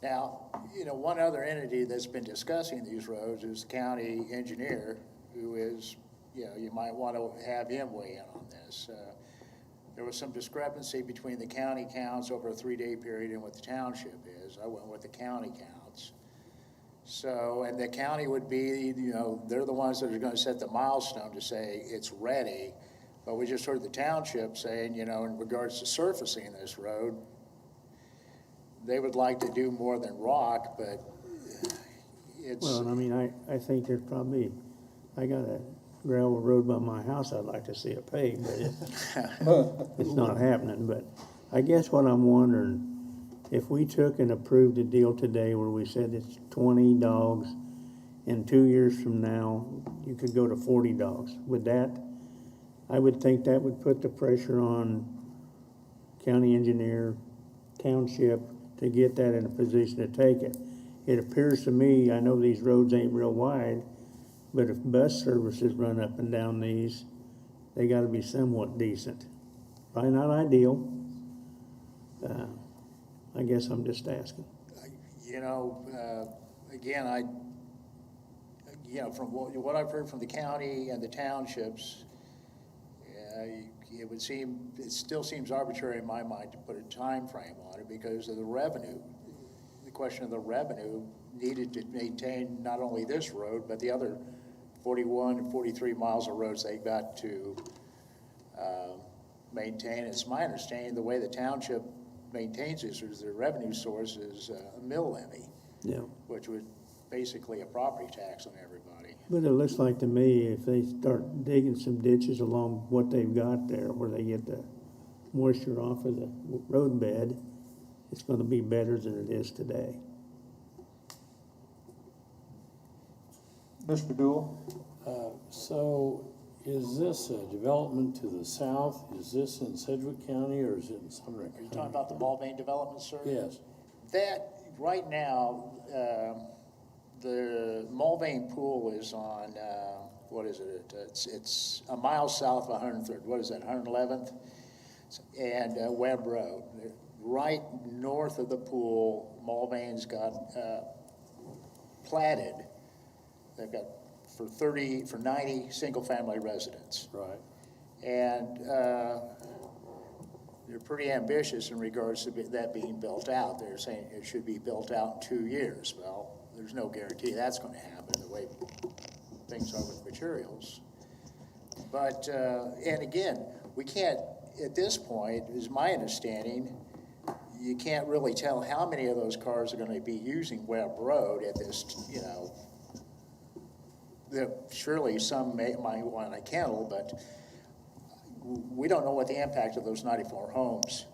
Now, you know, one other entity that's been discussing these roads is the county engineer, who is, you know, you might want to have him weigh in on this. There was some discrepancy between the county counts over a 3-day period and what the township is. I went with the county counts. So, and the county would be, you know, they're the ones that are going to set the milestone to say it's ready. But we just heard the township saying, you know, in regards to surfacing this road, they would like to do more than rock, but it's... Well, I mean, I think there's probably, I got a gravel road by my house I'd like to see it paved, but it's not happening. But I guess what I'm wondering, if we took and approved a deal today where we said it's 20 dogs, and 2 years from now, you could go to 40 dogs, would that, I would think that would put the pressure on county engineer, township, to get that in a position to take it. It appears to me, I know these roads ain't real wide, but if bus services run up and down these, they gotta be somewhat decent. Probably not ideal. I guess I'm just asking. You know, again, you know, from what I've heard from the county and the townships, it still seems arbitrary in my mind to put a time frame on it because of the revenue. The question of the revenue needed to maintain not only this road, but the other 41 and 43 miles of roads they got to maintain. It's my understanding the way the township maintains this is their revenue source is a mill levy, which would basically a property tax on everybody. But it looks like to me, if they start digging some ditches along what they've got there, where they get the moisture off of the road bed, it's gonna be better than it is today. Mr. Dool? So is this a development to the south? Is this in Sedgwick County or is it in Sumner County? Are you talking about the Mulvane development, sir? Yes. That, right now, the Mulvane pool is on, what is it? It's a mile south of 103rd. What is that, 111th? And Webb Road. Right north of the pool, Mulvane's got platted. They've got for 90 single-family residents. Right. And they're pretty ambitious in regards to that being built out. They're saying it should be built out in 2 years. Well, there's no guarantee that's going to happen the way things are with materials. But, and again, we can't, at this point, is my understanding, you can't really tell how many of those cars are going to be using Webb Road at this, you know, surely some might want a kennel, but we don't know what the impact of those 94 homes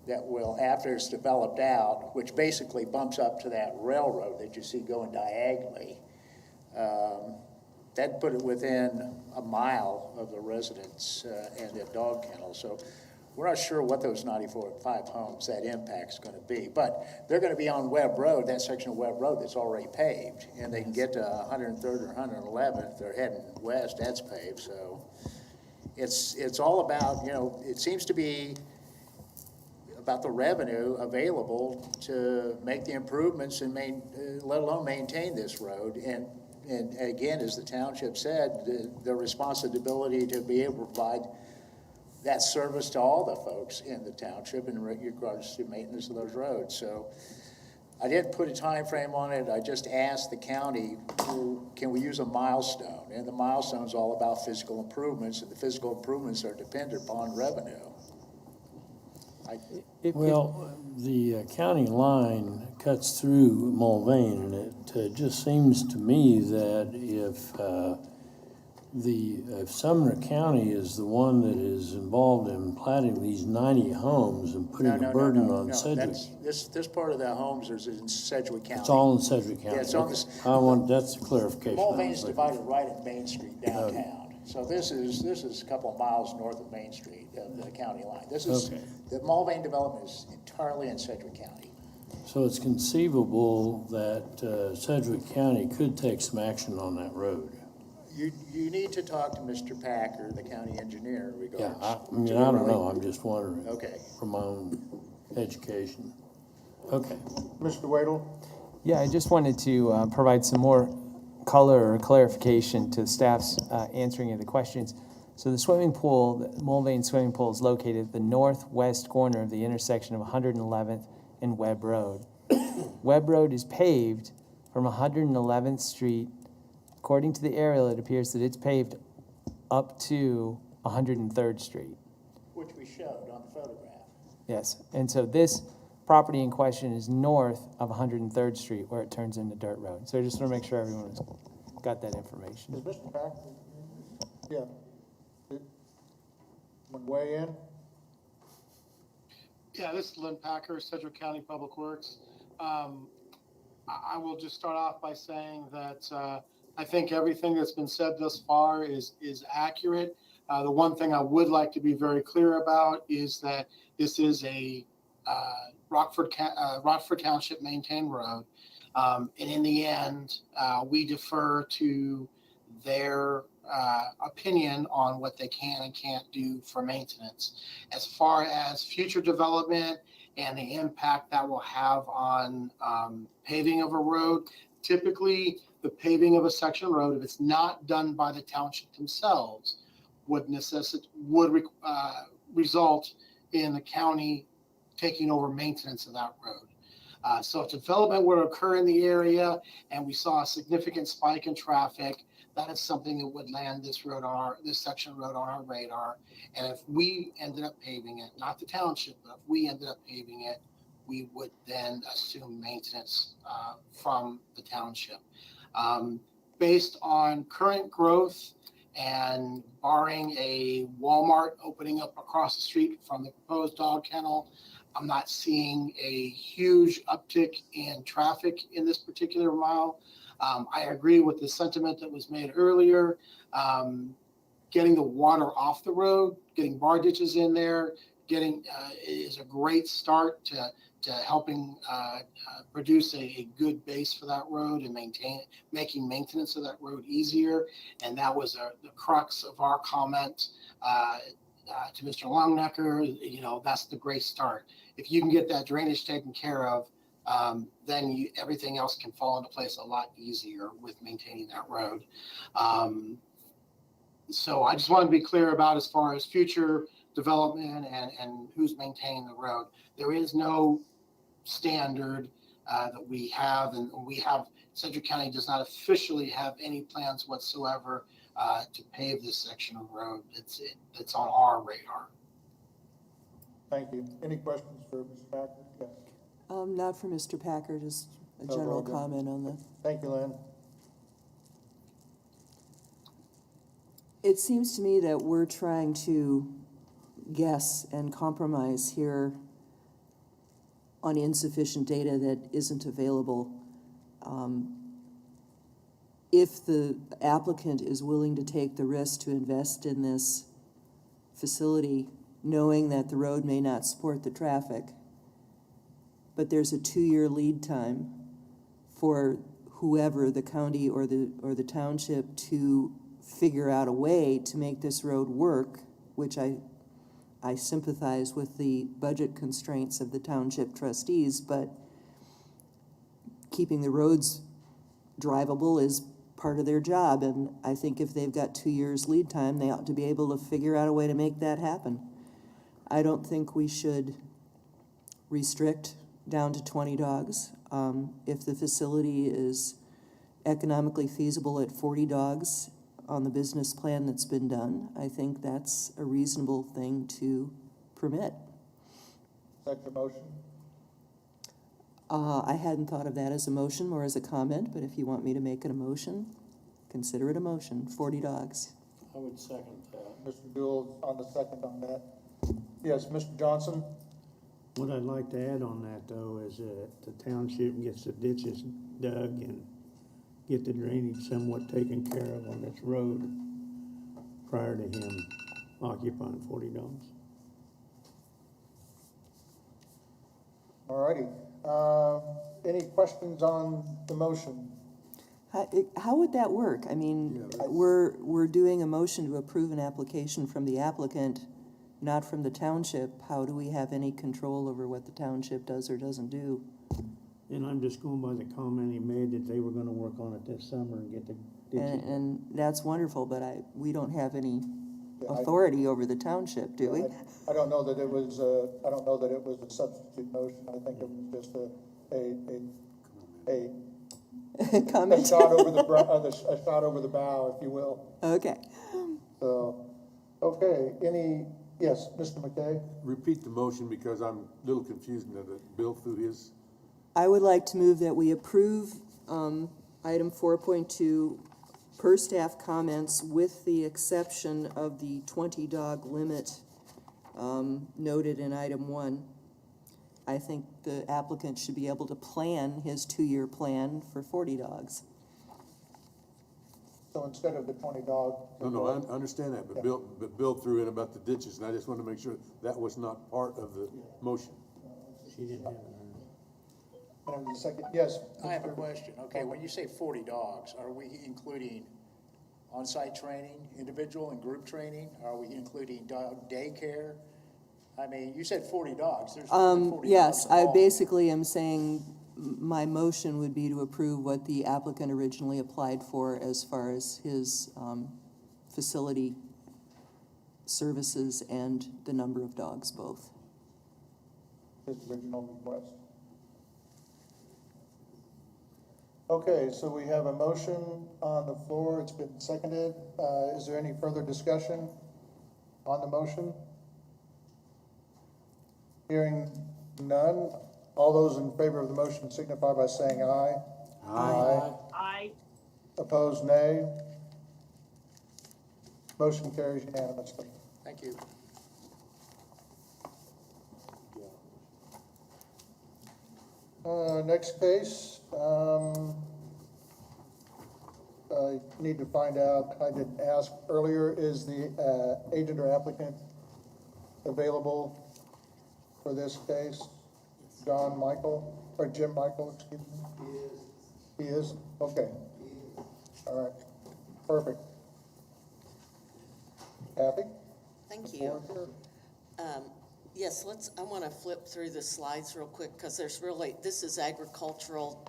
that will, after it's developed out, which basically bumps up to that railroad that you see going diagonally, that put it within a mile of the residents and their dog kennel. So we're not sure what those 95 homes, that impact's gonna be, but they're gonna be on Webb Road, that section of Webb Road that's already paved, and they can get to 103rd or 111th, if they're heading west, that's paved, so it's all about, you know, it seems to be about the revenue available to make the improvements and let alone maintain this road. And again, as the township said, the responsibility to be able to provide that service to all the folks in the township in regards to maintenance of those roads. So I didn't put a time frame on it. I just asked the county, can we use a milestone? And the milestone's all about physical improvements, and the physical improvements are dependent upon revenue. Well, the county line cuts through Mulvane, and it just seems to me that if Sumner County is the one that is involved in platting these 90 homes and putting a burden on Sedgwick. This part of the homes is in Sedgwick County. It's all in Sedgwick County. Yeah, it's on that's a clarification. Mulvane's divided right at Main Street downtown. So this is a couple of miles north of Main Street, the county line. The Mulvane development is entirely in Sedgwick County. So it's conceivable that Sedgwick County could take some action on that road. You need to talk to Mr. Packer, the county engineer, in regards. Yeah, I don't know. I'm just wondering. Okay. From my own education. Okay. Mr. Wadle? Yeah, I just wanted to provide some more color or clarification to the staff's answering of the questions. So the swimming pool, the Mulvane swimming pool, is located at the northwest corner of the intersection of 111th and Webb Road. Webb Road is paved from 111th Street. According to the aerial, it appears that it's paved up to 103rd Street. Which we showed on the photograph. Yes, and so this property in question is north of 103rd Street, where it turns into dirt road. So I just want to make sure everyone's got that information. Is Mr. Packer? Yeah. One way in? Yeah, this is Lynn Packer, Sedgwick County Public Works. I will just start off by saying that I think everything that's been said thus far is accurate. The one thing I would like to be very clear about is that this is a Rockford Township maintained road. And in the end, we defer to their opinion on what they can and can't do for maintenance. As far as future development and the impact that will have on paving of a road, typically the paving of a section road, if it's not done by the township themselves, would result in the county taking over maintenance of that road. So if development were to occur in the area and we saw a significant spike in traffic, that is something that would land this section road on our radar. And if we ended up paving it, not the township, but if we ended up paving it, we would then assume maintenance from the township. Based on current growth and barring a Walmart opening up across the street from the proposed dog kennel, I'm not seeing a huge uptick in traffic in this particular mile. I agree with the sentiment that was made earlier. Getting the water off the road, getting bar ditches in there, is a great start to helping produce a good base for that road and making maintenance of that road easier. And that was the crux of our comment to Mr. Longnecker. That's the great start. If you can get that drainage taken care of, then everything else can fall into place a lot easier with maintaining that road. So I just want to be clear about as far as future development and who's maintaining the road. There is no standard that we have, and Sedgwick County does not officially have any plans whatsoever to pave this section of road. It's on our radar. Thank you. Any questions for Mr. Packer? Yes. Not for Mr. Packer, just a general comment on the. Thank you, Lynn. It seems to me that we're trying to guess and compromise here on insufficient data that isn't available. If the applicant is willing to take the risk to invest in this facility knowing that the road may not support the traffic, but there's a 2-year lead time for whoever, the county or the township, to figure out a way to make this road work, which I sympathize with the budget constraints of the township trustees, but keeping the roads drivable is part of their job, and I think if they've got 2 years lead time, they ought to be able to figure out a way to make that happen. I don't think we should restrict down to 20 dogs. If the facility is economically feasible at 40 dogs on the business plan that's been done, I think that's a reasonable thing to permit. Is that your motion? I hadn't thought of that as a motion or as a comment, but if you want me to make it a motion, consider it a motion. 40 dogs. I would second that. Mr. Gould on the second on that. Yes, Mr. Johnson? What I'd like to add on that, though, is that the township gets the ditches dug and get the drainage somewhat taken care of on this road prior to him occupying 40 dogs. All righty. Any questions on the motion? How would that work? I mean, we're doing a motion to approve an application from the applicant, not from the township. How do we have any control over what the township does or doesn't do? And I'm just going by the comment he made that they were gonna work on it this summer and get the ditches. And that's wonderful, but we don't have any authority over the township, do we? I don't know that it was a substitute motion. I think it was just a comment. A shot over the bow, if you will. Okay. So, okay, yes, Mr. McKay? Repeat the motion because I'm a little confused now that Bill threw his. I would like to move that we approve item 4.2 per staff comments with the exception of the 20-dog limit noted in item 1. I think the applicant should be able to plan his 2-year plan for 40 dogs. So instead of the 20 dog. No, I understand that, but Bill threw in about the ditches, and I just wanted to make sure that was not part of the motion. She didn't have it. And the second, yes. I have a question. Okay, when you say 40 dogs, are we including on-site training, individual and group training? Are we including dog daycare? I mean, you said 40 dogs. There's 40 yes, dogs I involved. basically am saying my motion would be to approve what the applicant originally applied for as far as his facility services and the number of dogs both. His original request. Okay, so we have a motion on the floor. It's been seconded. Is there any further discussion on the motion? Hearing none. All those in favor of the motion signify by saying aye. Aye. Aye. Opposed, nay. Motion carries unanimously. Thank you. Next case, I need to find out, I didn't ask earlier, is the agent or applicant available for this case? Jim Michael, excuse me? He is. Okay. All right, perfect. Kathy? Thank you. Yes, I want to flip through the slides real quick because this is agricultural.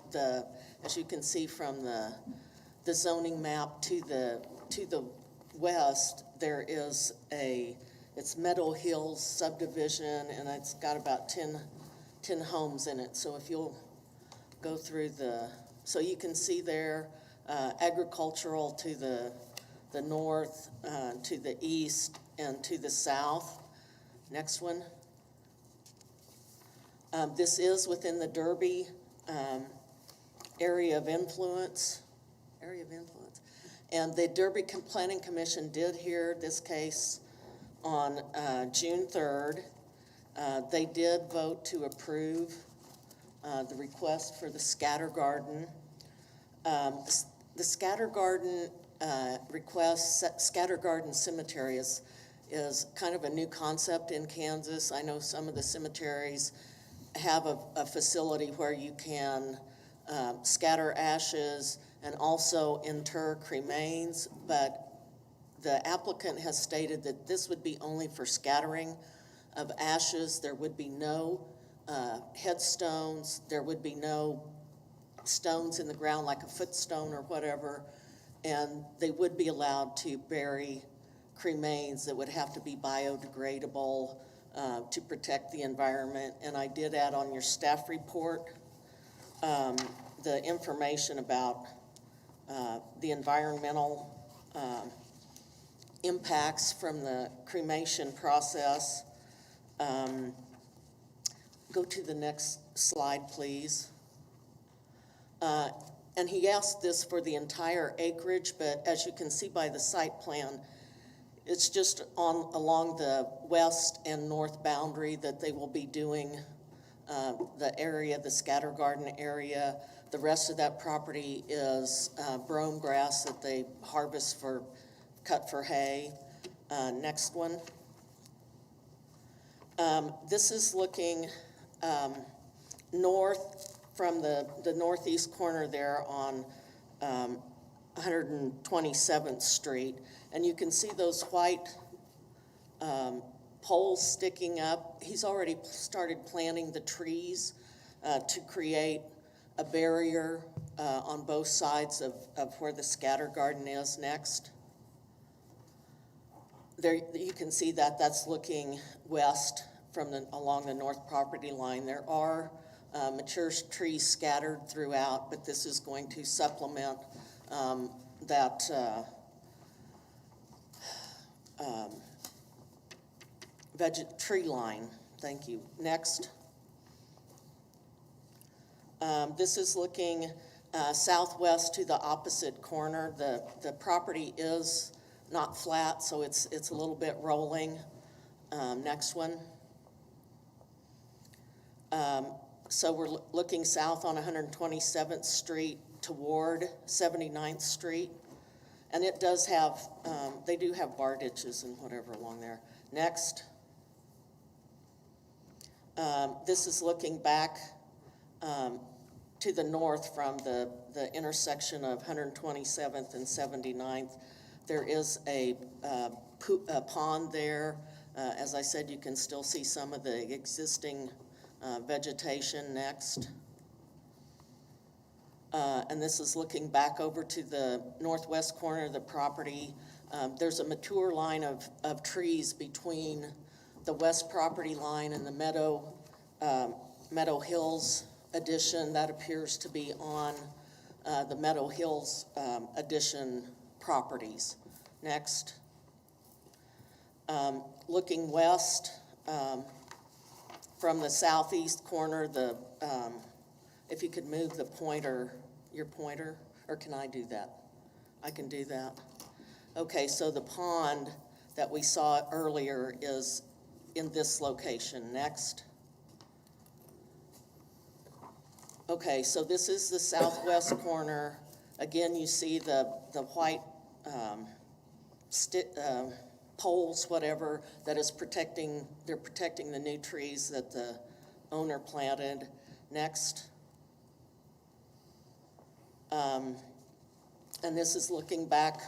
As you can see from the zoning map to the west, there is it's Meadow Hills Subdivision, and it's got about 10 homes in it. So if you'll go through so you can see there, agricultural to the north, to the east, and to the south. Next one. This is within the Derby area of influence. And the Derby Planning Commission did hear this case on June 3rd. They did vote to approve the request for the scatter garden. The scatter garden request, scatter garden cemetery is is kind of a new concept in Kansas. I know some of the cemeteries have a facility where you can scatter ashes and also inter cremains, but the applicant has stated that this would be only for scattering of ashes. There would be no headstones. There would be no stones in the ground like a footstone or whatever, and they would be allowed to bury cremains that would have to be biodegradable to protect the environment. And I did add on your staff report the information about the environmental impacts from the cremation process. Go to the next slide, please. And he asked this for the entire acreage, but as you can see by the site plan, it's just along the west and north boundary that they will be doing the area, the scatter garden area. The rest of that property is brome grass that they harvest cut for hay. Next one. This is looking north from the northeast corner there on 127th Street. And you can see those white poles sticking up. He's already started planting the trees to create a barrier on both sides of where the scatter garden is. Next. There you can see that's looking west from along the north property line. There are mature trees scattered throughout, but this is going to supplement that tree line. Thank you. Next. This is looking southwest to the opposite corner. The property is not flat, so it's a little bit rolling. Next one. So we're looking south on 127th Street toward 79th Street. And it does have, they do have bar ditches and whatever along there. Next. This is looking back to the north from the intersection of 127th and 79th. There is a pond there. As I said, you can still see some of the existing vegetation. Next. And this is looking back over to the northwest corner of the property. There's a mature line of trees between the west property line and the Meadow Hills addition. That appears to be on the Meadow Hills addition properties. Next. Looking west from the southeast corner, if you could move the pointer, your pointer, or can I do that? I can do that. Okay, so the pond that we saw earlier is in this location. Next. Okay, so this is the southwest corner. Again, you see the white poles, whatever, that is protecting, they're protecting the new trees that the owner planted. Next. And this is looking back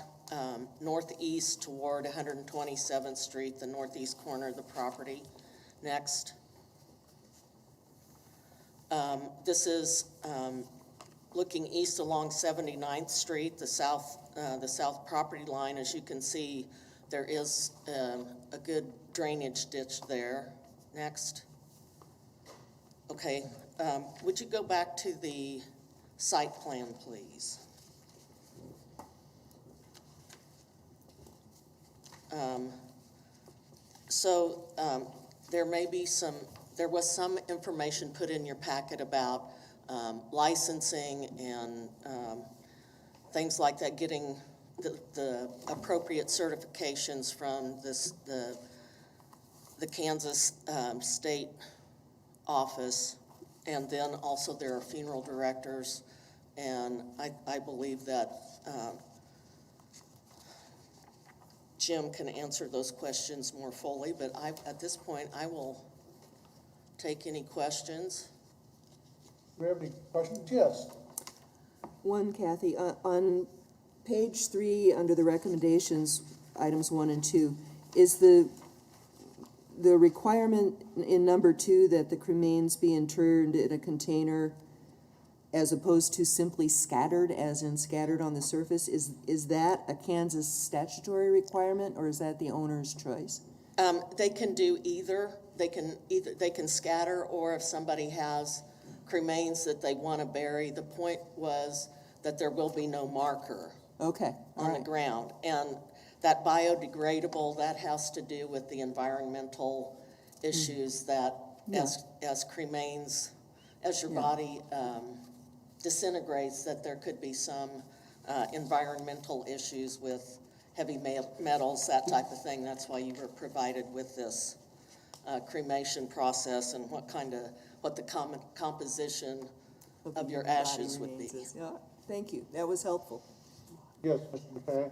northeast toward 127th Street, the northeast corner of the property. Next. This is looking east along 79th Street, the south property line. As you can see, there is a good drainage ditch there. Next. Okay, would you go back to the site plan, please? There was some information put in your packet about licensing and things like that, getting the appropriate certifications from the Kansas State office, and then also there are funeral directors, and I believe that Jim can answer those questions more fully, but at this point, I will take any questions. Do we have any questions? Yes. One, Kathy, on page 3, under the recommendations, items 1 and 2, is the requirement in number 2 that the cremains be interred in a container as opposed to simply scattered, as in scattered on the surface, is that a Kansas statutory requirement, or is that the owner's choice? They can do either. They can scatter, or if somebody has cremains that they want to bury, the point was that there will be no marker on the ground. And that biodegradable, that has to do with the environmental issues that as cremains, as your body disintegrates, that there could be some environmental issues with heavy metals, that type of thing. That's why you were provided with this cremation process and what the composition of your ashes would be. Yeah, thank you. That was helpful. Yes, Mr. McKay?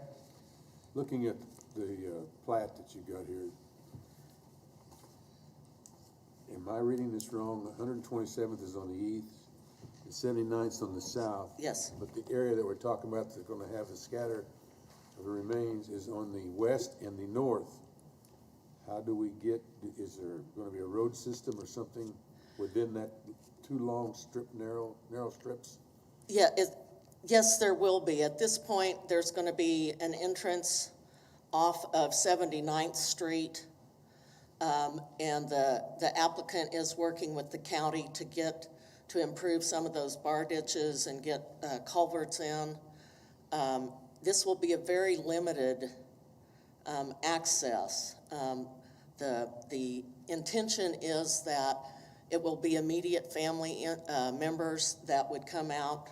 Looking at the plat that you got here, am I reading this wrong? 127th is on the east, and 79th on the south. Yes. But the area that we're talking about that's gonna have the scatter of the remains is on the west and the north. How do we get, is there gonna be a road system or something within that two long narrow strips? Yeah, yes, there will be. At this point, there's going to be an entrance off of 79th Street, and the applicant is working with the county to improve some of those bar ditches and get culverts in. This will be a very limited access. The intention is that it will be immediate family members that would come out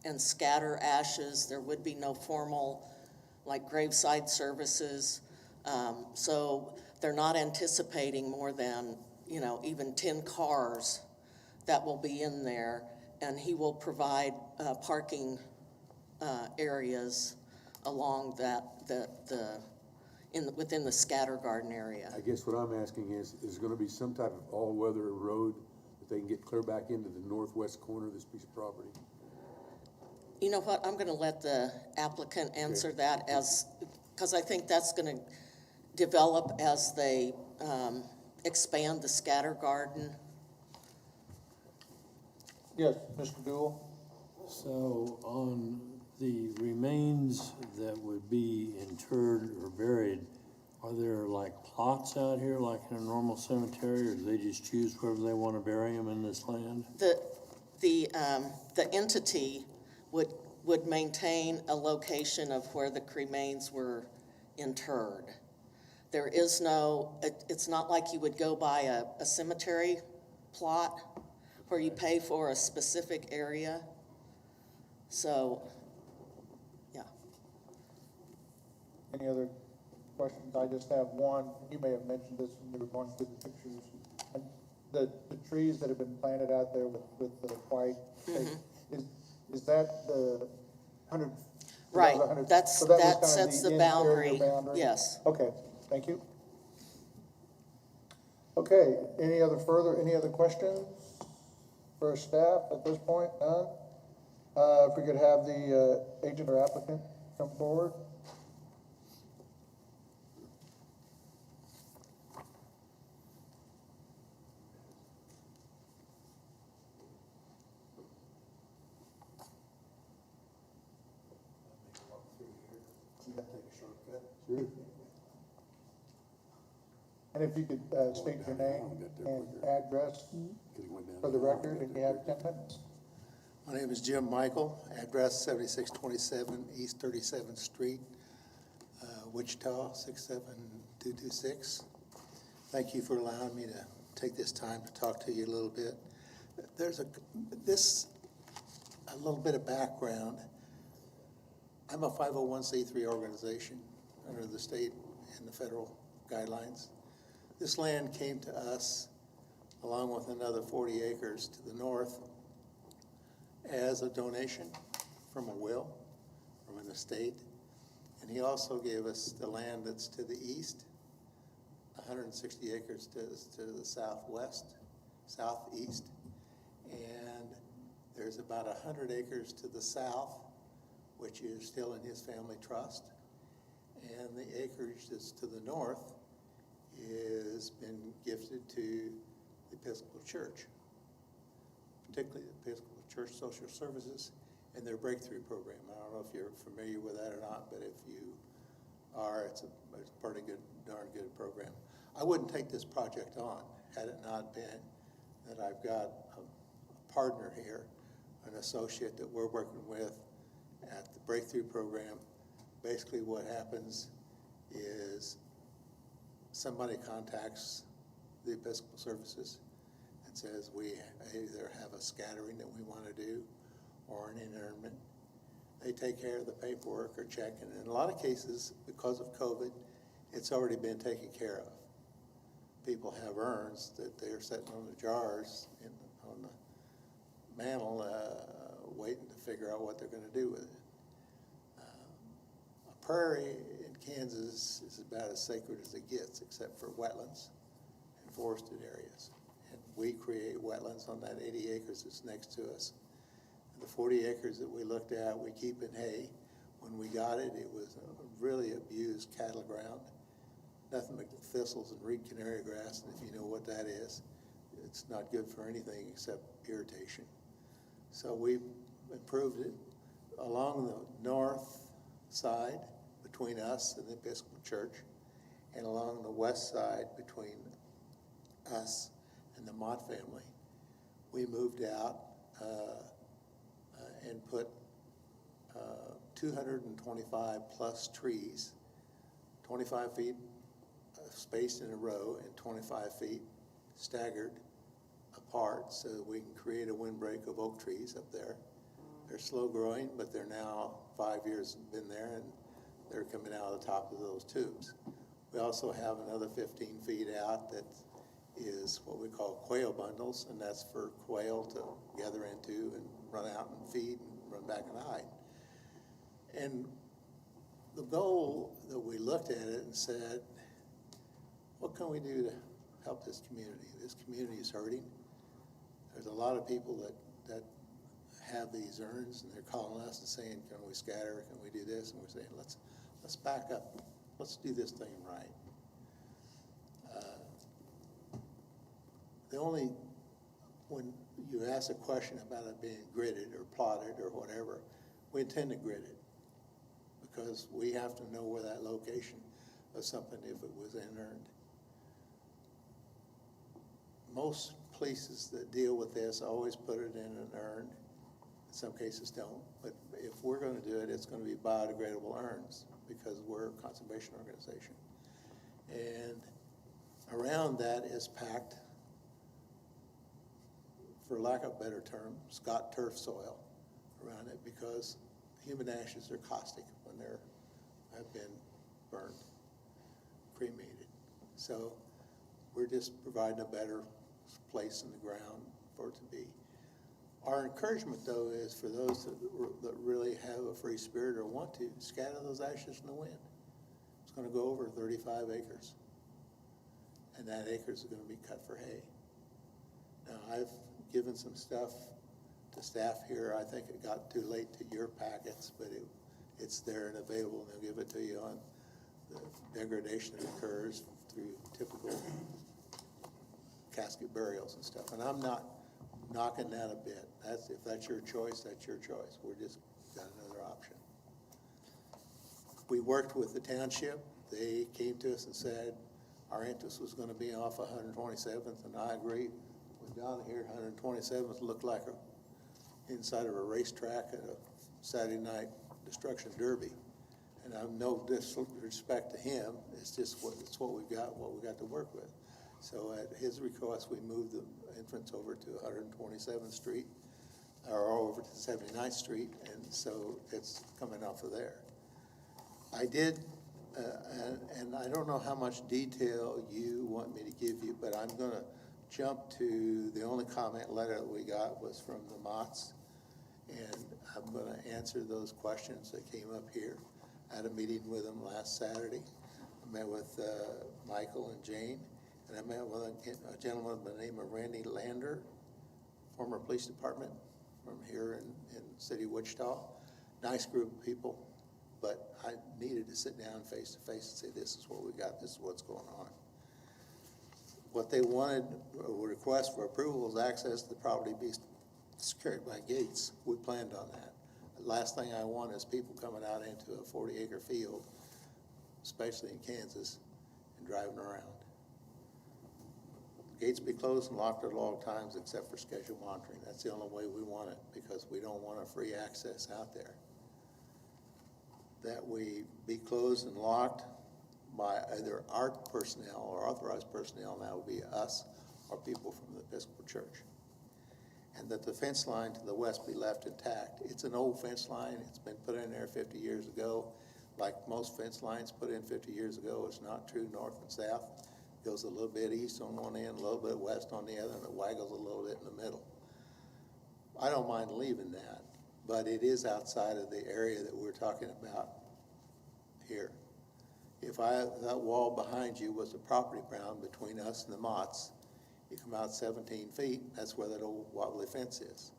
and scatter ashes. There would be no formal, like, graveside services. So they're not anticipating more than, even 10 cars that will be in there. And he will provide parking areas along within the scatter garden area. I guess what I'm asking is gonna be some type of all-weather road that they can get clear back into the northwest corner of this piece of property? You know what, I'm gonna let the applicant answer that because I think that's gonna develop as they expand the scatter garden. Yes, Mr. Dool? So on the remains that would be interred or buried, are there like plots out here like in a normal cemetery, or do they just choose wherever they want to bury them in this land? The entity would maintain a location of where the cremains were interred. There is it's not like you would go by a cemetery plot where you pay for a specific area. So, yeah. Any other questions? I just have one. You may have mentioned this when you were going through the pictures. And the trees that have been planted out there with the white, is that the 100? Right, that was sets the interior boundary, yes. Okay, thank you. Okay, any other questions for our staff at this point? None? If we could have the agent or applicant come forward. Sure. And if you could state your name and address for the record, and you have 10 minutes. My name is Jim Michael, address 7627 East 37th Street, Wichita, 67226. Thank you for allowing me to take this time to talk to you a little bit. There's a little bit of background. I'm a 501c3 organization under the state and the federal guidelines. This land came to us along with another 40 acres to the north as a donation from a will, from an estate. And he also gave us the land that's to the east, 160 acres to the southeast. And there's about 100 acres to the south, which is still in his family trust. And the acreage that's to the north is been gifted to the Episcopal Church, particularly the Episcopal Church Social Services and their breakthrough program. I don't know if you're familiar with that or not, but if you are, it's a pretty good, darn good program. I wouldn't take this project on had it not been that I've got a partner here, an associate that we're working with at the breakthrough program. Basically what happens is somebody contacts the Episcopal Services and says we either have a scattering that we want to do or an internment. They take care of the paperwork or check, and in a lot of cases, because of COVID, it's already been taken care of. People have urns that they're sitting on the jars on the mantle waiting to figure out what they're going to do with it. A prairie in Kansas is about as sacred as it gets, except for wetlands and forested areas. And we create wetlands on that 80 acres that's next to us. And the 40 acres that we looked at, we keep in hay. When we got it, it was a really abused cattle ground. Nothing but thistles and reed canary grass, and if you know what that is, it's not good for anything except irritation. So we improved it along the north side between us and the Episcopal Church, and along the west side between us and the Mott family. We moved out and put 225 plus trees, 25 feet spaced in a row and 25 feet staggered apart so that we can create a windbreak of oak trees up there. They're slow growing, but they're now 5 years been there, and they're coming out of the top of those tubes. We also have another 15 feet out that is what we call quail bundles, and that's for quail to gather into and run out and feed and run back and hide. And the goal that we looked at it and said, what can we do to help this community? This community is hurting. There's a lot of people that have these urns, and they're calling us and saying, can we scatter, can we do this? And we're saying, let's back up. Let's do this thing right. When you ask a question about it being gridded or plotted or whatever, we intend to grid it because we have to know where that location of something, if it was unearned. Most places that deal with this always put it in an urn. In some cases don't, but if we're going to do it, it's going to be biodegradable urns because we're a conservation organization. And around that is packed, for lack of a better term, Scott turf soil around it because human ashes are caustic when they have been burned, cremated. So we're just providing a better place in the ground for it to be. Our encouragement, though, is for those that really have a free spirit or want to, scatter those ashes in the wind. It's going to go over 35 acres, and that acres is going to be cut for hay. Now, I've given some stuff to staff here. I think it got too late to your packets, but it's there and available, and they'll give it to you on the degradation that occurs through typical casket burials and stuff. And I'm not knocking that a bit. If that's your choice, that's your choice. We're just got another option. We worked with the township. They came to us and said our interest was going to be off 127th, and I agree. We've down here, 127th looked like inside of a racetrack at a Saturday night destruction derby. And I'm no disrespect to him. It's just what we've got, what we got to work with. So at his request, we moved the entrance over to 127th Street, or over to 79th Street, and so it's coming off of there. I did, and I don't know how much detail you want me to give you, but I'm going to jump to the only comment letter that we got was from the Motts, and I'm going to answer those questions that came up here. I had a meeting with them last Saturday. I met with Michael and Jane, and I met with a gentleman by the name of Randy Lander, former police department from here in the city of Wichita. Nice group of people, but I needed to sit down face to face and say, this is what we got, this is what's going on. What they wanted, a request for approval, was access to the property be secured by gates. We planned on that. The last thing I want is people coming out into a 40-acre field, especially in Kansas, and driving around. Gates be closed and locked at all times except for scheduled monitoring. That's the only way we want it, because we don't want a free access out there. That we be closed and locked by either our personnel or authorized personnel, and that would be us or people from the Episcopal Church. And that the fence line to the west be left intact. It's an old fence line. It's been put in there 50 years ago. Like most fence lines put in 50 years ago, it's not true north and south. It goes a little bit east on one end, a little bit west on the other, and it waggles a little bit in the middle. I don't mind leaving that, but it is outside of the area that we're talking about here. If that wall behind you was the property bound between us and the Motts, you come out 17 feet, that's where that old wobbly fence is.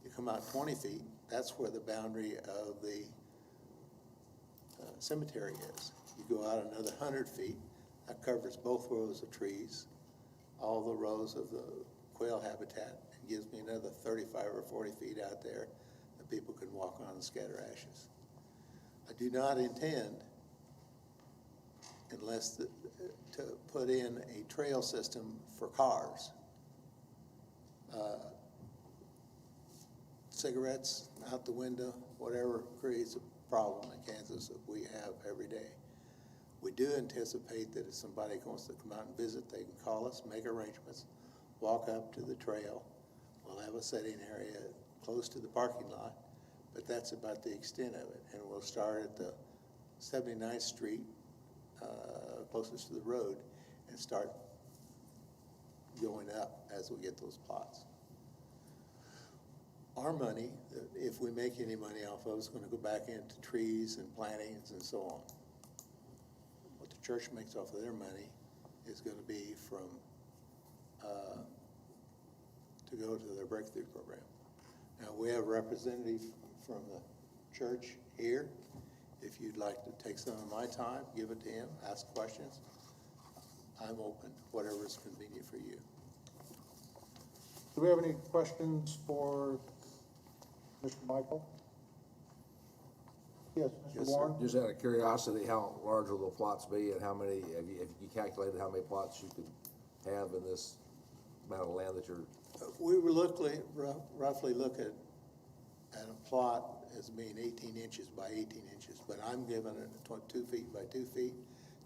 You come out 20 feet, that's where the boundary of the cemetery is. You go out another 100 feet, that covers both rows of trees, all the rows of the quail habitat, and gives me another 35 or 40 feet out there that people can walk on and scatter ashes. I do not intend, unless to put in a trail system for cars. Cigarettes out the window, whatever creates a problem in Kansas that we have every day. We do anticipate that if somebody wants to come out and visit, they can call us, make arrangements, walk up to the trail. We'll have a setting area close to the parking lot, but that's about the extent of it. And we'll start at the 79th Street, closest to the road, and start going up as we get those plots. Our money, if we make any money off of, is going to go back into trees and plantings and so on. What the church makes off of their money is going to be from to go to their breakthrough program. Now, we have a representative from the church here. If you'd like to take some of my time, give it to him, ask questions. I'm open, whatever is convenient for you. Do we have any questions for Mr. Michael? Yes, Mr. Warren? Just out of curiosity, how large will the plots be, and how many, have you calculated how many plots you could have in this amount of land that you're? We were roughly look at a plot as being 18 inches by 18 inches, but I'm giving it 2 feet by 2 feet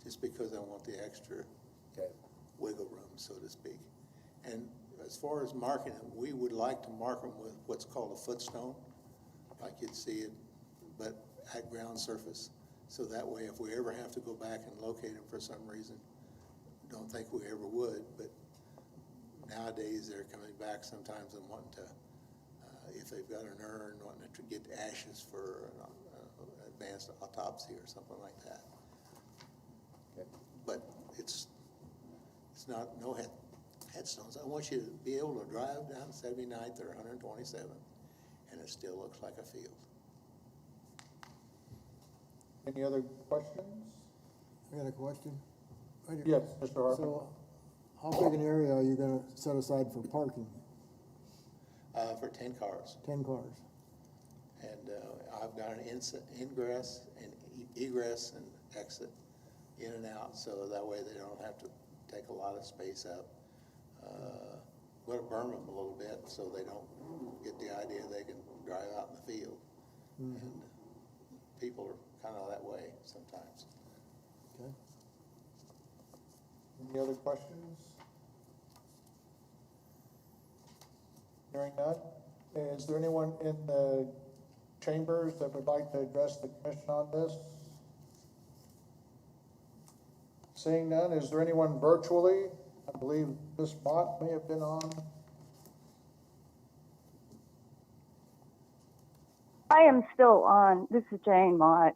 just because I want the extra wiggle room, so to speak. And as far as marking them, we would like to mark them with what's called a footstone, like you'd see it, but at ground surface. So that way, if we ever have to go back and locate them for some reason, don't think we ever would, but nowadays they're coming back sometimes and wanting to, if they've got an urn, wanting to get ashes for an advanced autopsy or something like that. Okay. But it's not, no headstones. I want you to be able to drive down 79th or 127th and it still looks like a field. Any other questions? I got a question. Right here. Yes, Mr. Harper. So, how big an area are you gonna set aside for parking? For 10 cars. 10 cars. And I've got an ingress and egress and exit in and out, so that way they don't have to take a lot of space up. We're going to berm them a little bit so they don't get the idea they can drive out in the field. Mm-hmm. And people are kind of that way sometimes. Okay. Any other questions? Hearing none. Is there anyone in the chambers that would like to address the commission on this? Seeing none, is there anyone virtually? I believe Ms. Mott may have been on. I am still on. This is Jane Mott.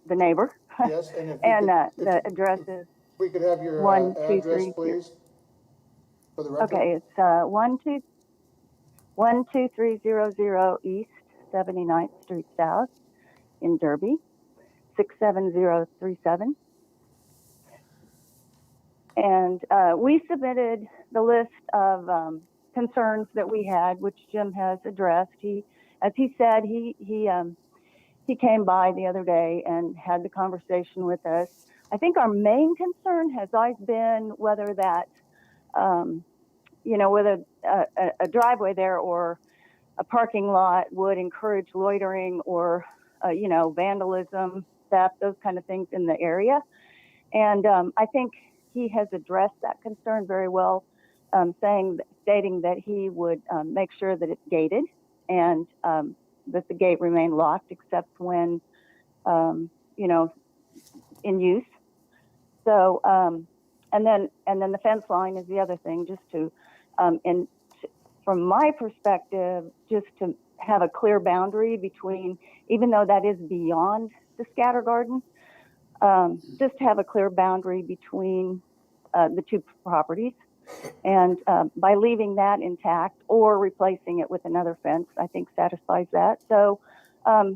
the neighbor. Yes, and if you And could, the address is we could have your 123. address, please, for the record. Okay, it's 12300 East 79th Street South in Derby, 67037. And we submitted the list of concerns that we had, which Jim has addressed. As he said, he came by the other day and had the conversation with us. I think our main concern has always been whether that, whether a driveway there or a parking lot would encourage loitering or, vandalism, theft, those kind of things in the area. And I think he has addressed that concern very well, stating that he would make sure that it's gated and that the gate remain locked except when, in use. So, and then the fence line is the other thing, just to, from my perspective, just to have a clear boundary between, even though that is beyond the scatter garden, just have a clear boundary between the two properties. And by leaving that intact or replacing it with another fence, I think satisfies that. So I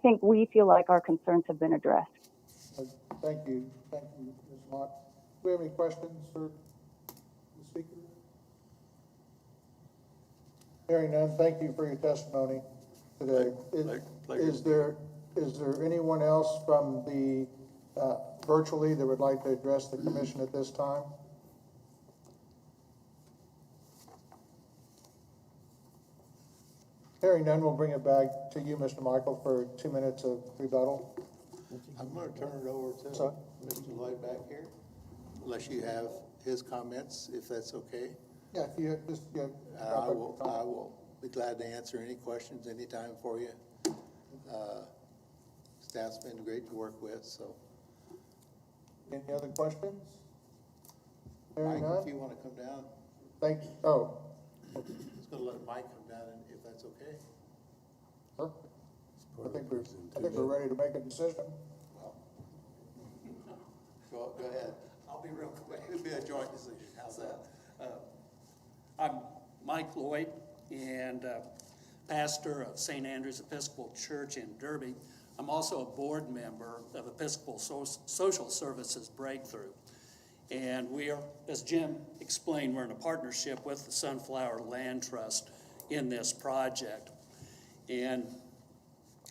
think we feel like our concerns have been addressed. Thank you, Ms. Mott. Do we have any questions for the speaker? Hearing none, thank you for your testimony today. Is there anyone else from the virtually that would like to address the commission at this time? Hearing none, we'll bring it back to you, Mr. Michael, for 2 minutes of rebuttal. I'm going to turn it over to Mr. Lloyd back here, unless you have his comments, if that's okay. Yeah, if you just I will be glad to answer any questions anytime for you. Staff's been great to work with, so. Any other questions? Mike, if you want to come down. Thank you. Oh. I'm just going to let Mike come down, if that's okay. Perfect. I think we're ready to make a decision. Well, go ahead. I'll be real quick. It'll be a joint decision. How's that? I'm Mike Lloyd, and pastor of St. Andrew's Episcopal Church in Derby. I'm also a board member of Episcopal Social Services Breakthrough. And we are, as Jim explained, we're in a partnership with the Sunflower Land Trust in this project. And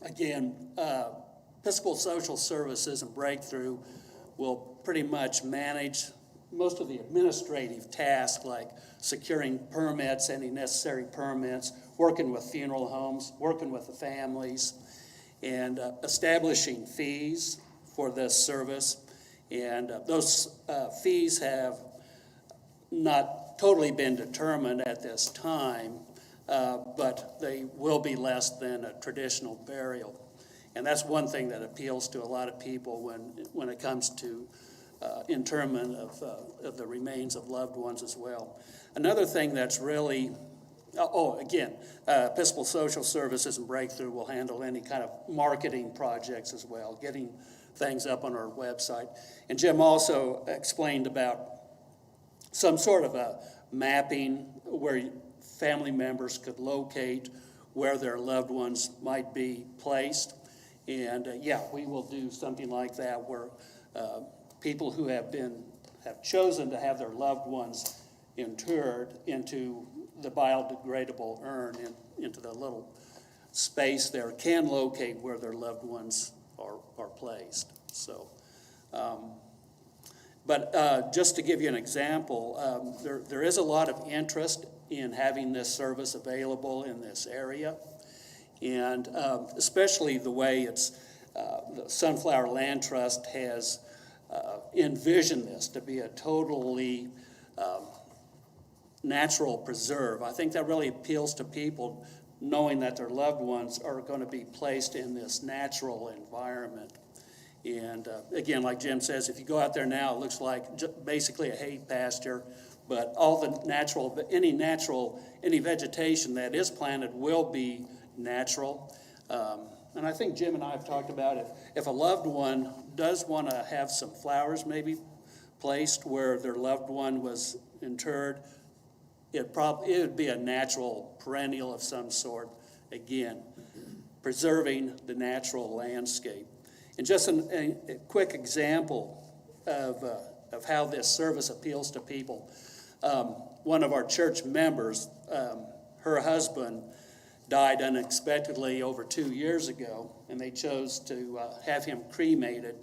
again, Episcopal Social Services and Breakthrough will pretty much manage most of the administrative tasks like securing permits, any necessary permits, working with funeral homes, working with the families, and establishing fees for this service. And those fees have not totally been determined at this time, but they will be less than a traditional burial. And that's one thing that appeals to a lot of people when it comes to interment of the remains of loved ones as well. Another thing that's really, Episcopal Social Services and Breakthrough will handle any kind of marketing projects as well, getting things up on our website. And Jim also explained about some sort of a mapping where family members could locate where their loved ones might be placed. And we will do something like that where people who have chosen to have their loved ones interred into the biodegradable urn, into the little space there, can locate where their loved ones are placed. So, just to give you an example, there is a lot of interest in having this service available in this area, and especially the way the Sunflower Land Trust has envisioned this to be a totally natural preserve. I think that really appeals to people, knowing that their loved ones are going to be placed in this natural environment. And again, like Jim says, if you go out there now, it looks like basically a hay pasture, but all the any vegetation that is planted will be natural. and I think Jim and I have talked about it, if a loved one does want to have some flowers maybe placed where their loved one was interred, it would be a natural perennial of some sort, again, preserving the natural landscape. And just a quick example of how this service appeals to people. One of our church members, her husband died unexpectedly over 2 years ago, and they chose to have him cremated.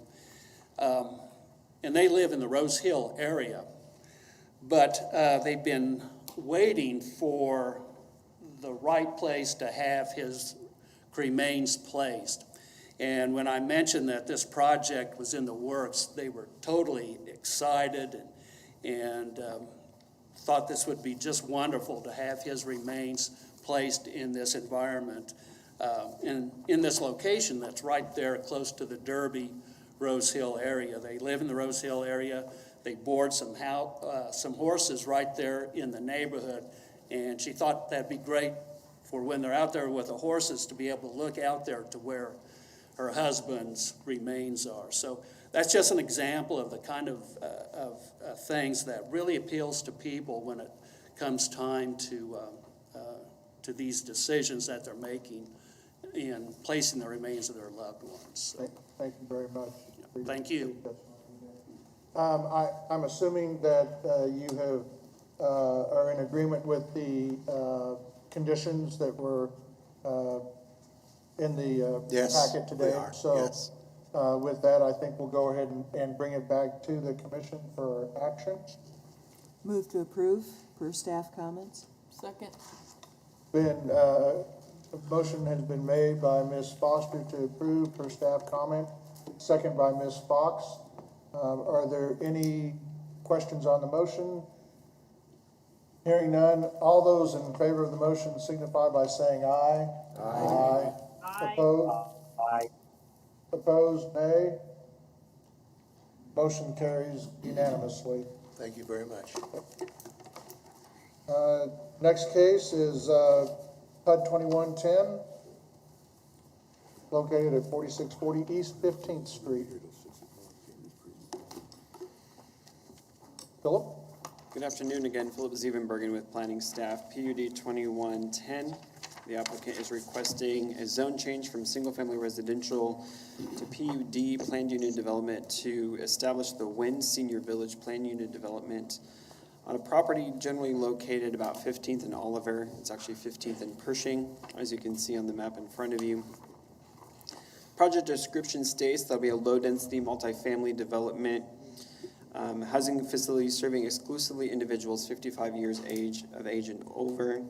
And they live in the Rose Hill area. But they've been waiting for the right place to have his remains placed. And when I mentioned that this project was in the works, they were totally excited and thought this would be just wonderful to have his remains placed in this environment, in this location that's right there close to the Derby Rose Hill area. They live in the Rose Hill area. They board some horses right there in the neighborhood, and she thought that'd be great for when they're out there with the horses to be able to look out there to where her husband's remains are. So that's just an example of the kind of things that really appeals to people when it comes time to these decisions that they're making in placing the remains of their loved ones. So, Thank you very much. thank you. I'm assuming that you have, are in agreement with the conditions that were in the Yes, packet today. we are, So yes. with that, I think we'll go ahead and bring it back to the commission for action. Move to approve per staff comments. Second. A motion has been made by Ms. Foster to approve per staff comment, second by Ms. Fox. Are there any questions on the motion? Hearing none, all those in favor of the motion signify by saying aye. Aye. Aye. Opposed? Aye. Opposed, nay. Motion carries unanimously. Thank you very much. Next case is PUD 2110, located at 4640 East 15th Street. Philip? Good afternoon again, Philip Zievenbergen with planning staff, PUD 2110. The applicant is requesting a zone change from single-family residential to PUD planned unit development to establish the Wynn Senior Village planned unit development on a property generally located about 15th and Oliver. It's actually 15th and Pershing, as you can see on the map in front of you. Project description states there'll be a low-density multifamily development housing facility serving exclusively individuals 55 years of age and over.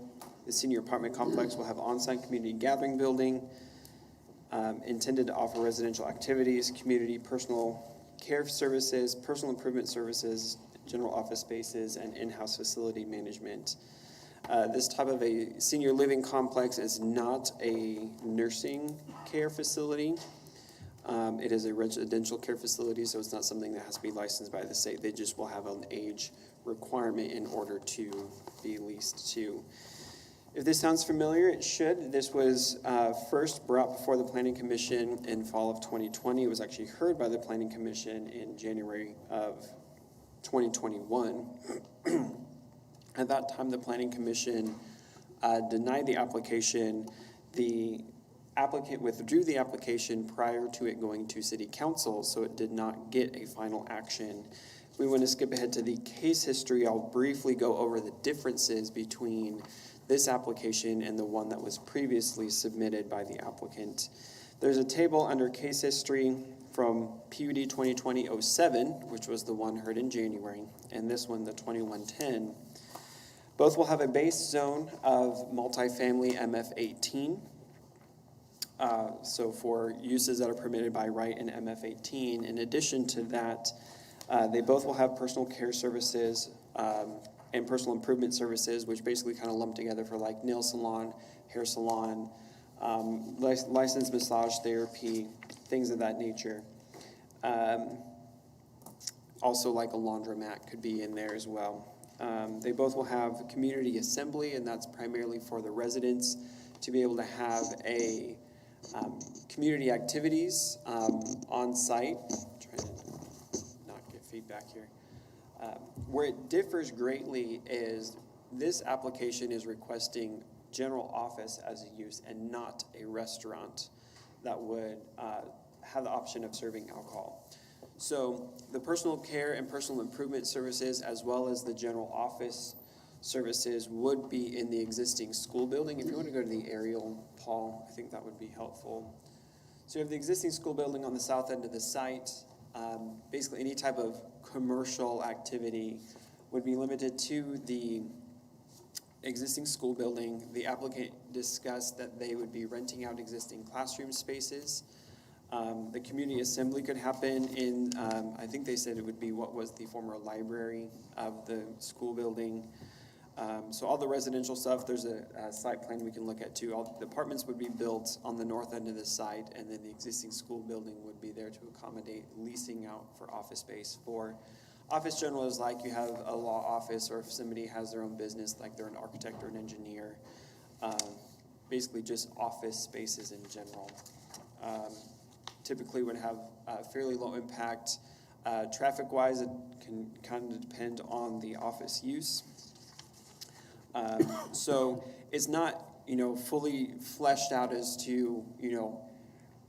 The senior apartment complex will have on-site community gathering building intended to offer residential activities, community personal care services, personal improvement services, general office spaces, and in-house facility management. This type of a senior living complex is not a nursing care facility. It is a residential care facility, so it's not something that has to be licensed by the state. They just will have an age requirement in order to be leased to. If this sounds familiar, it should. This was first brought before the Planning Commission in fall of 2020. It was actually heard by the Planning Commission in January of 2021. At that time, the Planning Commission denied the application. The applicant withdrew the application prior to it going to City Council, so it did not get a final action. If we want to skip ahead to the case history, I'll briefly go over the differences between this application and the one that was previously submitted by the applicant. There's a table under case history from PUD 2020-07, which was the one heard in January, and this one, the 2110. Both will have a base zone of multifamily MF18. So for uses that are permitted by right in MF18, in addition to that, they both will have personal care services and personal improvement services, which basically kind of lump together for like nail salon, hair salon, licensed massage therapy, things of that nature. Also like a laundromat could be in there as well. They both will have community assembly, and that's primarily for the residents to be able to have a community activities on site. Trying to not get feedback here. Where it differs greatly is this application is requesting general office as a use and not a restaurant that would have the option of serving alcohol. So the personal care and personal improvement services, as well as the general office services, would be in the existing school building. If you want to go to the aerial, Paul, I think that would be helpful. So you have the existing school building on the south end of the site. Basically any type of commercial activity would be limited to the existing school building. The applicant discussed that they would be renting out existing classroom spaces. The community assembly could happen in, I think they said it would be what was the former library of the school building. So all the residential stuff, there's a site plan we can look at too. All the apartments would be built on the north end of the site, and then the existing school building would be there to accommodate leasing out for office space. For office general is like you have a law office, or if somebody has their own business, like they're an architect or an engineer. Basically just office spaces in general. Typically would have fairly low impact. Traffic-wise, it can kind of depend on the office use. So it's not, fully fleshed out as to,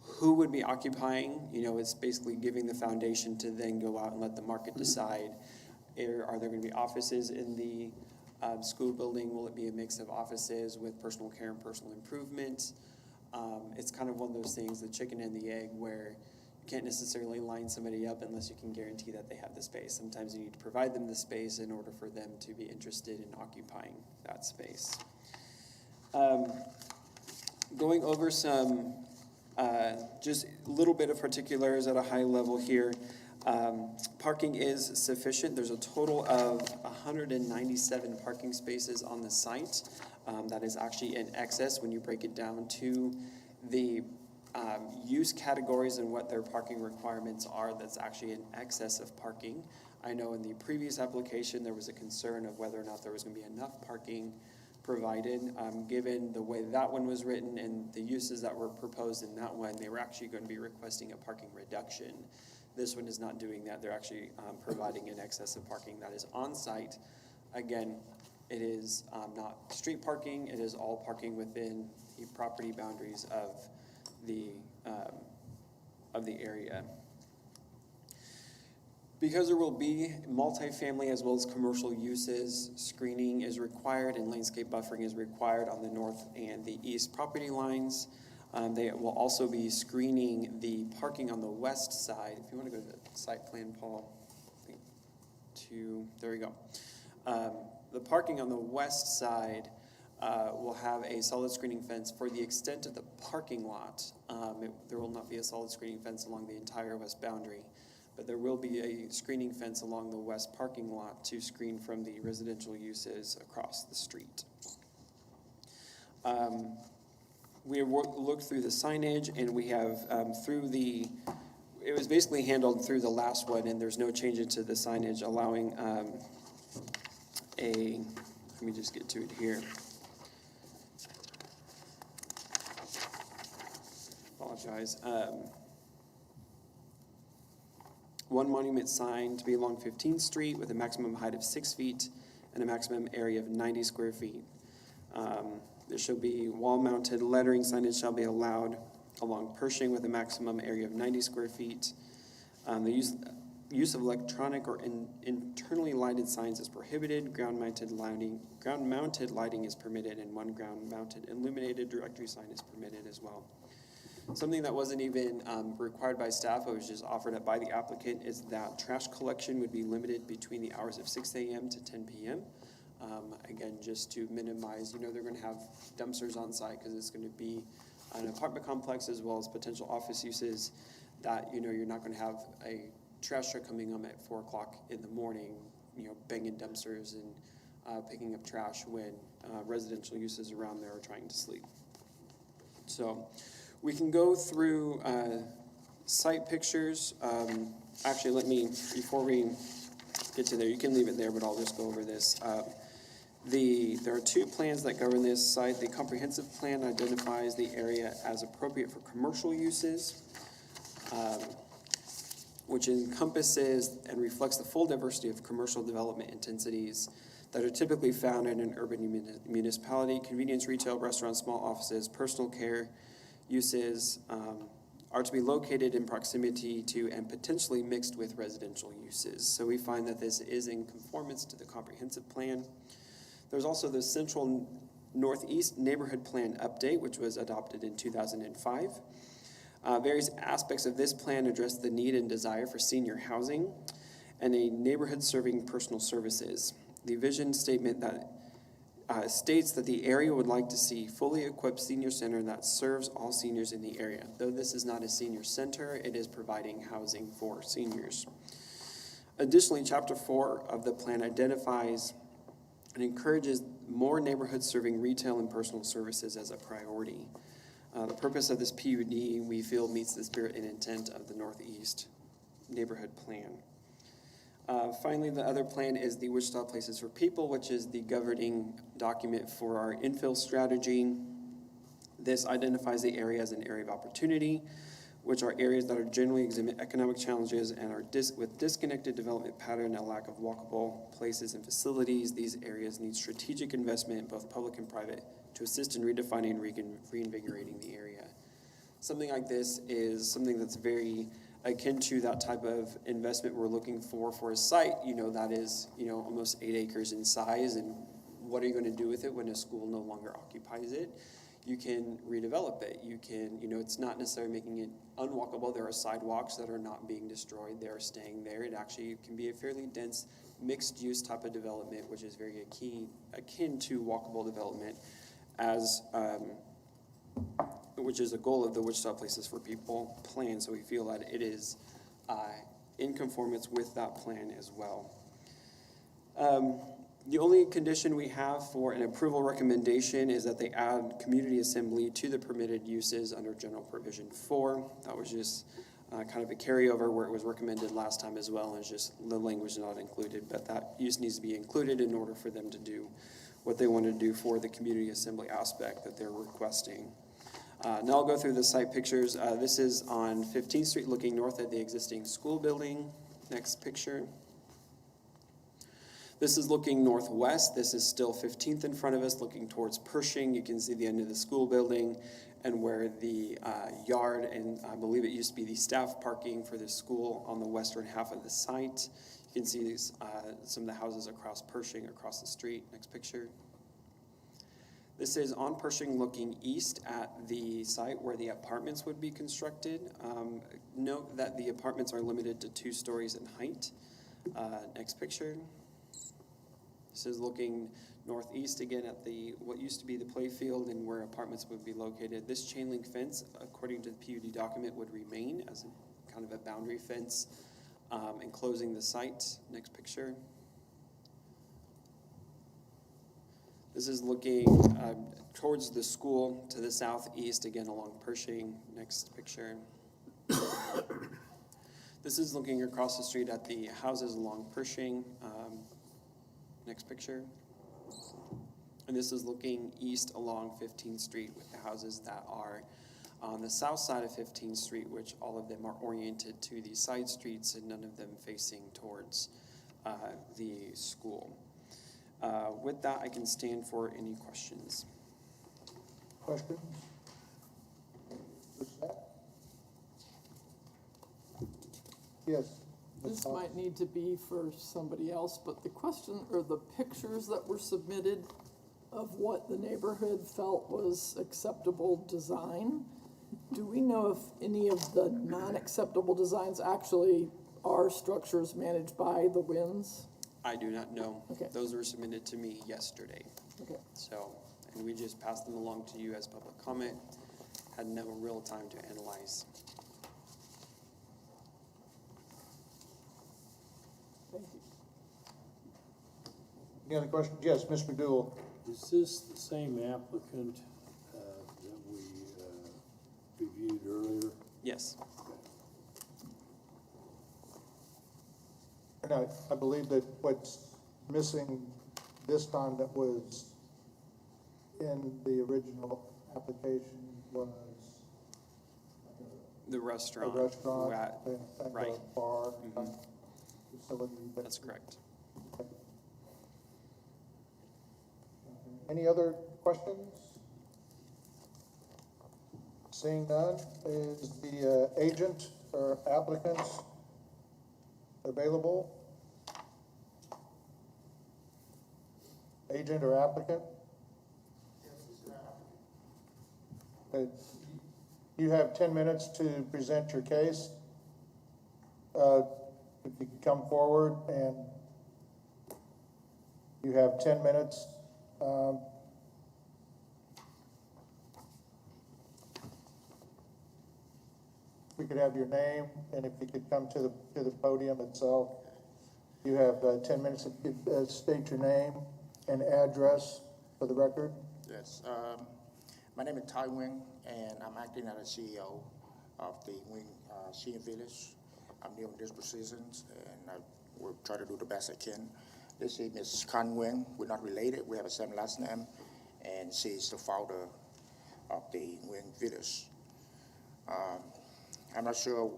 who would be occupying. It's basically giving the foundation to then go out and let the market decide. Are there going to be offices in the school building? Will it be a mix of offices with personal care and personal improvement? It's kind of one of those things, the chicken and the egg, where you can't necessarily line somebody up unless you can guarantee that they have the space. Sometimes you need to provide them the space in order for them to be interested in occupying that space. Going over some just a little bit of particulars at a high level here. Parking is sufficient. There's a total of 197 parking spaces on the site. That is actually in excess when you break it down to the use categories and what their parking requirements are. That's actually in excess of parking. I know in the previous application there was a concern of whether or not there was going to be enough parking provided. Given the way that one was written and the uses that were proposed in that one, they were actually going to be requesting a parking reduction. This one is not doing that. They're actually providing an excess of parking that is on site. Again, it is not street parking. It is all parking within the property boundaries of the area. Because there will be multifamily as well as commercial uses, screening is required and landscape buffering is required on the north and the east property lines. They will also be screening the parking on the west side. If you want to go to the site plan, Paul, there we go. The parking on the west side will have a solid screening fence for the extent of the parking lot. There will not be a solid screening fence along the entire west boundary, but there will be a screening fence along the west parking lot to screen from the residential uses across the street. We have looked through the signage, and we have it was basically handled through the last one, and there's no change to the signage, allowing let me just get to it here. Apologize. One monument sign to be along 15th Street with a maximum height of 6 feet and a maximum area of 90 square feet. There shall be wall-mounted lettering signage shall be allowed along Pershing with a maximum area of 90 square feet. The use of electronic or internally lighted signs is prohibited. Ground-mounted lighting is permitted, and one ground-mounted illuminated directory sign is permitted as well. Something that wasn't even required by staff, but was just offered up by the applicant, is that trash collection would be limited between the hours of 6 a.m. to 10 p.m. Again, just to minimize, they're going to have dumpsters on site because it's going to be an apartment complex as well as potential office uses that, you're not going to have a trash truck coming up at 4 o'clock in the morning, banging dumpsters and picking up trash when residential uses around there are trying to sleep. So we can go through site pictures. Actually, before we get to there, you can leave it there, but I'll just go over this. There are two plans that govern this site. The comprehensive plan identifies the area as appropriate for commercial uses, which encompasses and reflects the full diversity of commercial development intensities that are typically found in an urban municipality. Convenience retail, restaurants, small offices, personal care uses are to be located in proximity to and potentially mixed with residential uses. So we find that this is in conformance to the comprehensive plan. There's also the Central Northeast Neighborhood Plan Update, which was adopted in 2005. Various aspects of this plan address the need and desire for senior housing and a neighborhood serving personal services. The vision statement that states that the area would like to see fully equipped senior center that serves all seniors in the area. Though this is not a senior center, it is providing housing for seniors. Additionally, Chapter 4 of the plan identifies and encourages more neighborhood serving retail and personal services as a priority. The purpose of this PUD, we feel, meets the spirit and intent of the Northeast Neighborhood Plan. Finally, the other plan is the Wichita Places for People, which is the governing document for our infill strategy. This identifies the area as an area of opportunity, which are areas that are generally exhibit economic challenges and are with disconnected development pattern and lack of walkable places and facilities. These areas need strategic investment, both public and private, to assist in redefining and reinvigorating the area. Something like this is something that's very akin to that type of investment we're looking for a site, that is, almost 8 acres in size, and what are you going to do with it when a school no longer occupies it? You can redevelop it. You can, it's not necessarily making it unwalkable. There are sidewalks that are not being destroyed. They're staying there. It actually can be a fairly dense, mixed-use type of development, which is very akin to walkable development, which is a goal of the Wichita Places for People plan. So we feel that it is in conformance with that plan as well. The only condition we have for an approval recommendation is that they add community assembly to the permitted uses under General Provision 4. That was just kind of a carryover where it was recommended last time as well, and it's just the language not included, but that use needs to be included in order for them to do what they want to do for the community assembly aspect that they're requesting. Now I'll go through the site pictures. This is on 15th Street looking north at the existing school building. Next picture. This is looking northwest. This is still 15th in front of us, looking towards Pershing. You can see the end of the school building and where the yard and I believe it used to be the staff parking for the school on the western half of the site. You can see these, some of the houses across Pershing, across the street. Next picture. This is on Pershing looking east at the site where the apartments would be constructed. Note that the apartments are limited to 2 stories in height. Next picture. This is looking northeast again at what used to be the play field and where apartments would be located. This chain link fence, according to the PUD document, would remain as a kind of a boundary fence enclosing the site. Next picture. This is looking towards the school to the southeast, again along Pershing. Next picture. This is looking across the street at the houses along Pershing. Next picture. And this is looking east along 15th Street with the houses that are on the south side of 15th Street, which all of them are oriented to the side streets and none of them facing towards the school. With that, I can stand for any questions. Questions? Yes. This might need to be for somebody else, but the question or the pictures that were submitted of what the neighborhood felt was acceptable design, do we know if any of the non-acceptable designs actually are structures managed by the Winds? I do not know. Okay. Those were submitted to me yesterday. Okay. So, and we just passed them along to you as public comment. Had no real time to analyze. Thank you. Any other questions? Yes, Ms. McDougal. Is this the same applicant that we reviewed earlier? Yes. And I believe that what's missing this time that was in the original application was The a restaurant. restaurant and Right. a bar Mhm. facility. That's correct. Any other questions? Seeing none, is the agent or applicants available? Agent or applicant? Okay. You have 10 minutes to present your case. If you could come forward, and you have 10 minutes. We could have your name, and if you could come to the podium itself. You have 10 minutes. If you could state your name and address for the record. Yes, my name is Tai Nguyen, and I'm acting as the CEO of the Nguyen Senior Village. I'm new in this position, and I will try to do the best I can. This is Ms. Kan Nguyen. We're not related. We have the same last name, and she's the founder of the Nguyen Village. I'm not sure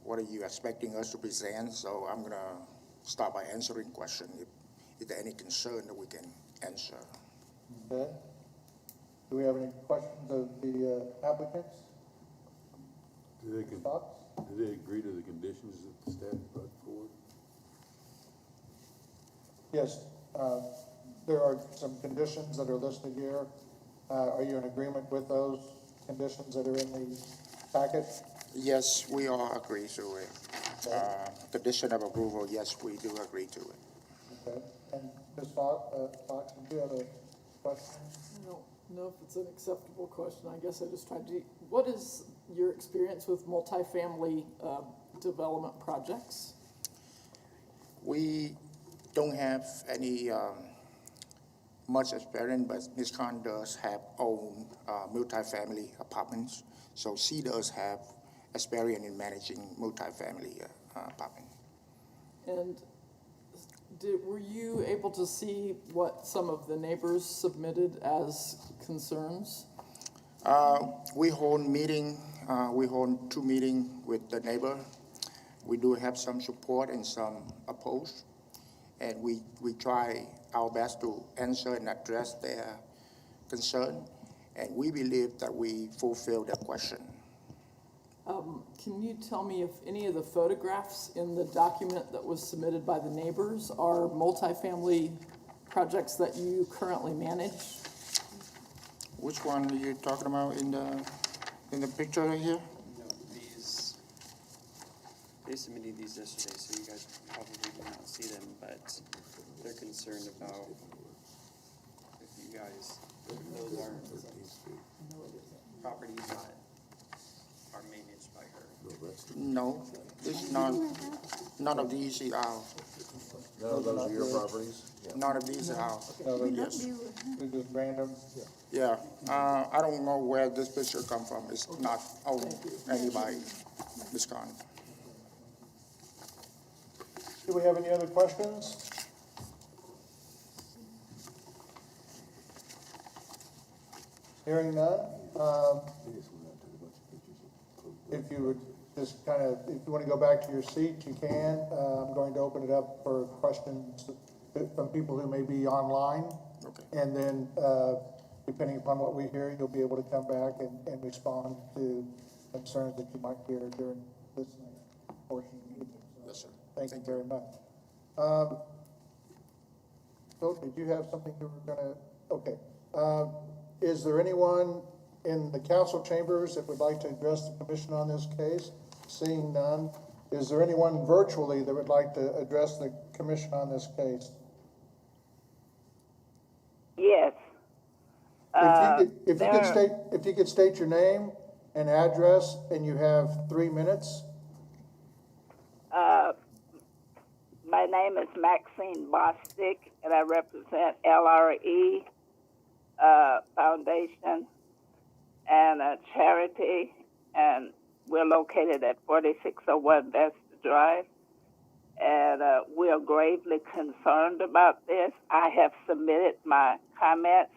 what are you expecting us to present, so I'm gonna start by answering questions. If there any concern that we can answer. Okay. Do we have any questions of the applicants? Do they agree to the conditions that the staff brought forward? Yes, there are some conditions that are listed here. Are you in agreement with those conditions that are in the packet? Yes, we all agree to it. Condition of approval, yes, we do agree to it. Okay. And Ms. Fox, did you have a question? I don't know if it's an acceptable question. I guess I just tried to, what is your experience with multifamily development projects? We don't have any much experience, but Ms. Khan does have own multifamily apartments, so she does have experience in managing multifamily apartments. And were you able to see what some of the neighbors submitted as concerns? We hold two meetings with the neighbor. We do have some support and some opposed, and we try our best to answer and address their concern, and we believe that we fulfill their question. Can you tell me if any of the photographs in the document that was submitted by the neighbors are multifamily projects that you currently manage? Which one are you talking about in the picture right here? No, they submitted these yesterday, so you guys probably did not see them, but they're concerned about if you guys, those are properties that are managed by her. No, it's not. None of these are ours. None of those are your properties? None of these are ours. Yes. They're just random? Yeah, I don't know where this picture come from. It's not owned anybody, Ms. Khan. Do we have any other questions? Hearing none, if you would just if you want to go back to your seat, you can. I'm going to open it up for questions from people who may be online. Okay. And then, depending upon what we hear, you'll be able to come back and respond to concerns that you might hear during listening portion of the meeting. So, Yes, sir. Thank you very much. Phil, did you have something you were gonna, okay. Is there anyone in the council chambers that would like to address the commission on this case? Seeing none, is there anyone virtually that would like to address the commission on this case? Yes. If you could state your name and address, and you have 3 minutes. My name is Maxine Bostic, and I represent LRE Foundation and a charity, and we're located at 4601 Vesta Drive. we are gravely concerned about this. I have submitted my comments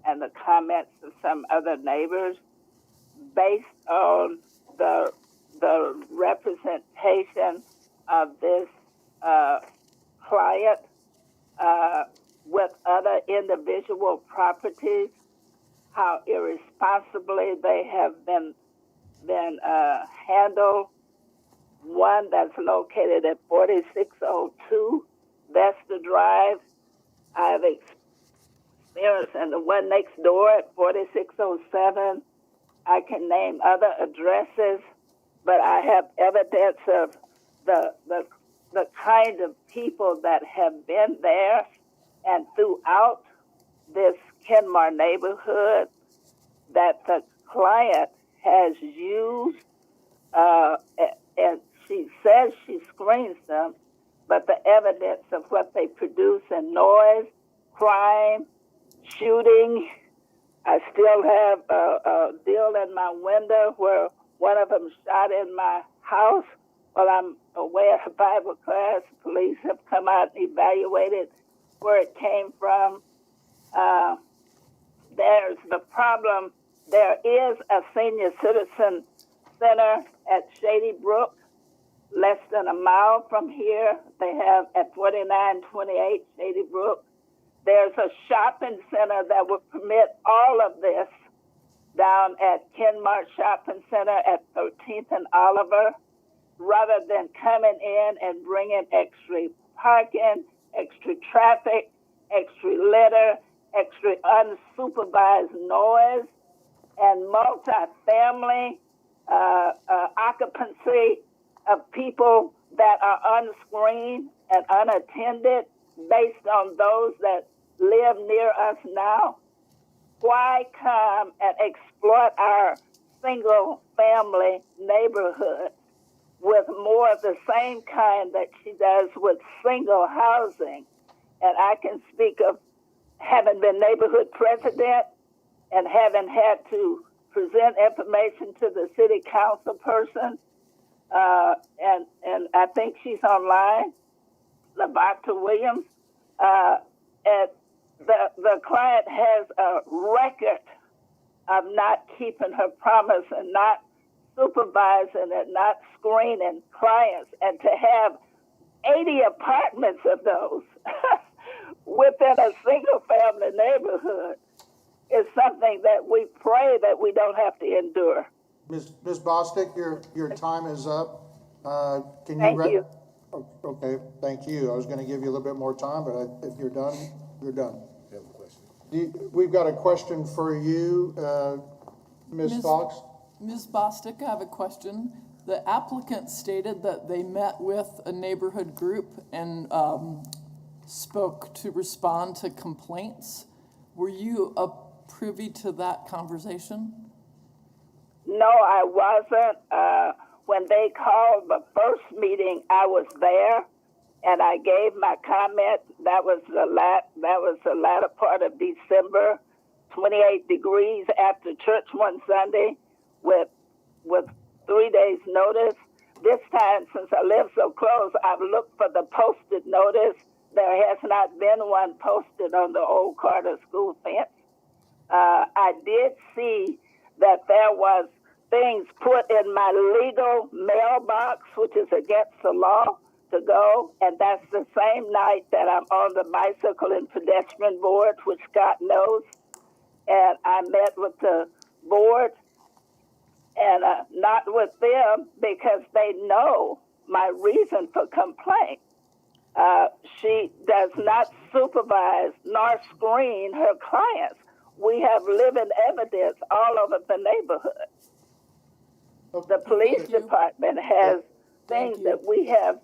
and the comments of some other neighbors based on the representation of this client with other individual properties, how irresponsibly they have been handled. One that's located at 4602 Vesta Drive, I've experienced, and the one next door at 4607. I can name other addresses, but I have evidence of the kind of people that have been there and throughout this Kenmar neighborhood that the client has used, and she says she screens them, but the evidence of what they produce in noise, crime, shooting. I still have a deal in my window where one of them shot in my house while I'm away at a Bible class. Police have come out and evaluated where it came from. There's the problem. There is a senior citizen center at Shady Brook, less than a mile from here. They have at 4928 Shady Brook. There's a shopping center that would permit all of this down at Kenmar Shopping Center at 13th and Oliver, rather than coming in and bringing extra parking, extra traffic, extra litter, extra unsupervised noise, and multi-family occupancy of people that are unscreened and unattended based on those that live near us now. Why come and exploit our single family neighborhood with more of the same kind that she does with single housing? And I can speak of having been neighborhood president and having had to present information to the city council person, and I think she's online, Lavata Williams, and the client has a record of not keeping her promise and not supervising and not screening clients, and to have 80 apartments of those within a single family neighborhood is something that we pray that we don't have to endure. Ms. Bostic, your time is up. Can you? Thank you. Okay, thank you. I was going to give you a little bit more time, but if you're done, you're done. You have a question? We've got a question for you, Ms. Fox. Ms. Bostic, I have a question. The applicant stated that they met with a neighborhood group and spoke to respond to complaints. Were you privy to that conversation? No, I wasn't. When they called the first meeting, I was there, and I gave my comment. That was the latter part of December, 28 degrees after church one Sunday, with 3 days notice. This time, since I live so close, I've looked for the posted notice. There has not been one posted on the old Carter School fence. I did see that there was things put in my legal mailbox, which is against the law to go, and that's the same night that I'm on the bicycle and pedestrian board, which Scott knows, and I met with the board, and not with them because they know my reason for complaint. She does not supervise nor screen her clients. We have living evidence all over the neighborhood. The police department has things that we have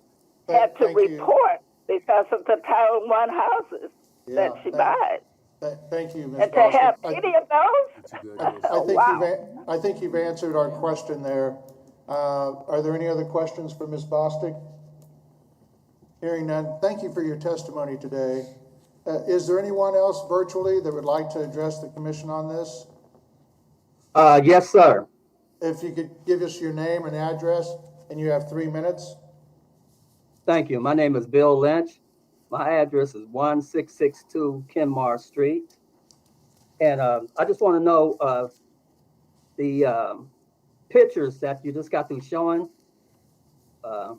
had to report because of the Title I houses that she buys. Thank you, Ms. And to have any of those? I think you've answered our question there. Are there any other questions for Ms. Bostic? Hearing none, thank you for your testimony today. Is there anyone else virtually that would like to address the commission on this? Yes, sir. If you could give us your name and address, and you have 3 minutes. Thank you. My name is Bill Lynch. My address is 1662 Kenmar Street. And I just want to know the pictures that you just got through showing to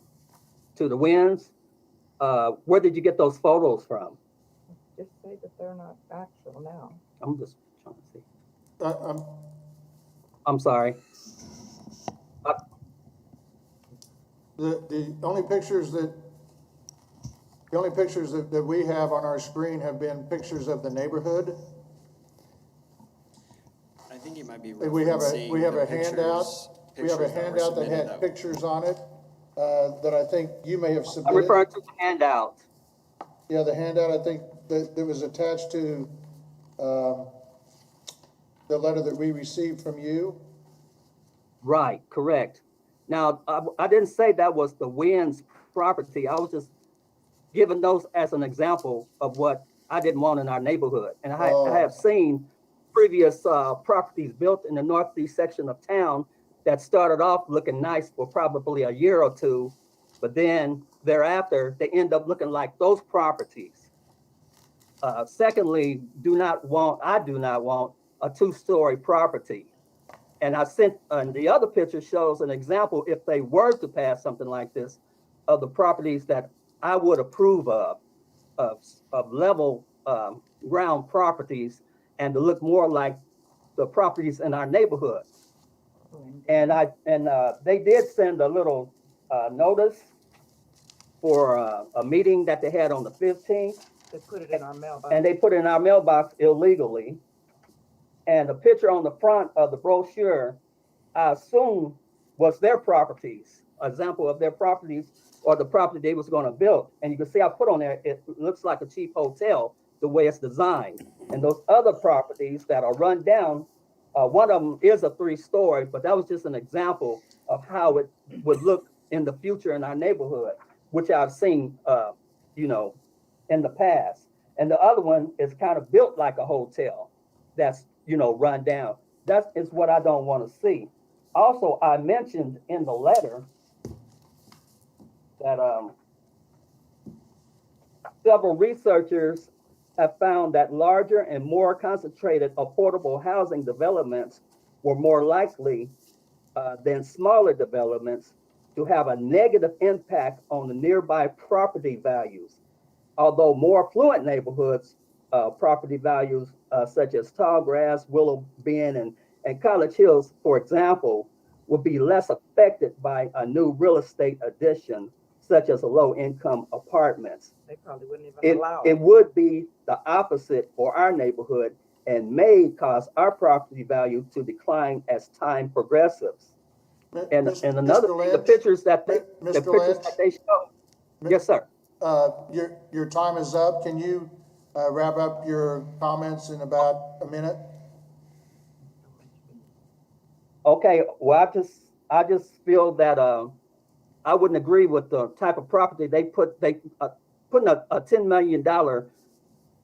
the winds. Where did you get those photos from? Just say that they're not actual now. I'm just trying to see. I'm sorry. The only pictures that we have on our screen have been pictures of the neighborhood. I think you might be We have referencing a the handout. We have a pictures that were handout that submitted had pictures on it that I think you may have I'm submitted. referring to the handout. Yeah, the handout, I think that was attached to the letter that we received from you. Right, correct. Now, I didn't say that was the Wynn's property. I was just giving those as an example of what I didn't want in our neighborhood. And I have seen previous properties built in the northeast section of town that started off looking nice for probably a year or two, but then thereafter, they end up looking like those properties. Secondly, I do not want a two-story property. And I sent, and the other picture shows an example, if they were to pass something like this, of the properties that I would approve of level ground properties and to look more like the properties in our neighborhood. And they did send a little notice for a meeting that they had on the 15th. They put it in our mailbox. And they put it in our mailbox illegally. And the picture on the front of the brochure, I assume, was their properties, example of their properties or the property they was going to build. And you can see I put on there, it looks like a cheap hotel, the way it's designed. And those other properties that are run down, one of them is a 3-story, but that was just an example of how it would look in the future in our neighborhood, which I've seen, in the past. And the other one is kind of built like a hotel that's, run down. That is what I don't want to see. Also, I mentioned in the letter that several researchers have found that larger and more concentrated affordable housing developments were more likely than smaller developments to have a negative impact on the nearby property values. Although more affluent neighborhoods, property values such as Tallgrass, Willow Bend, and College Hills, for example, would be less affected by a new real estate addition, such as a low-income apartments. They probably wouldn't even allow it. It would be the opposite for our neighborhood and may cause our property value to decline as time progresses. And another thing, the pictures that they show. Yes, sir. Your time is up. Can you wrap up your comments in about a minute? Okay, well, I just feel that I wouldn't agree with the type of property they putting a $10 million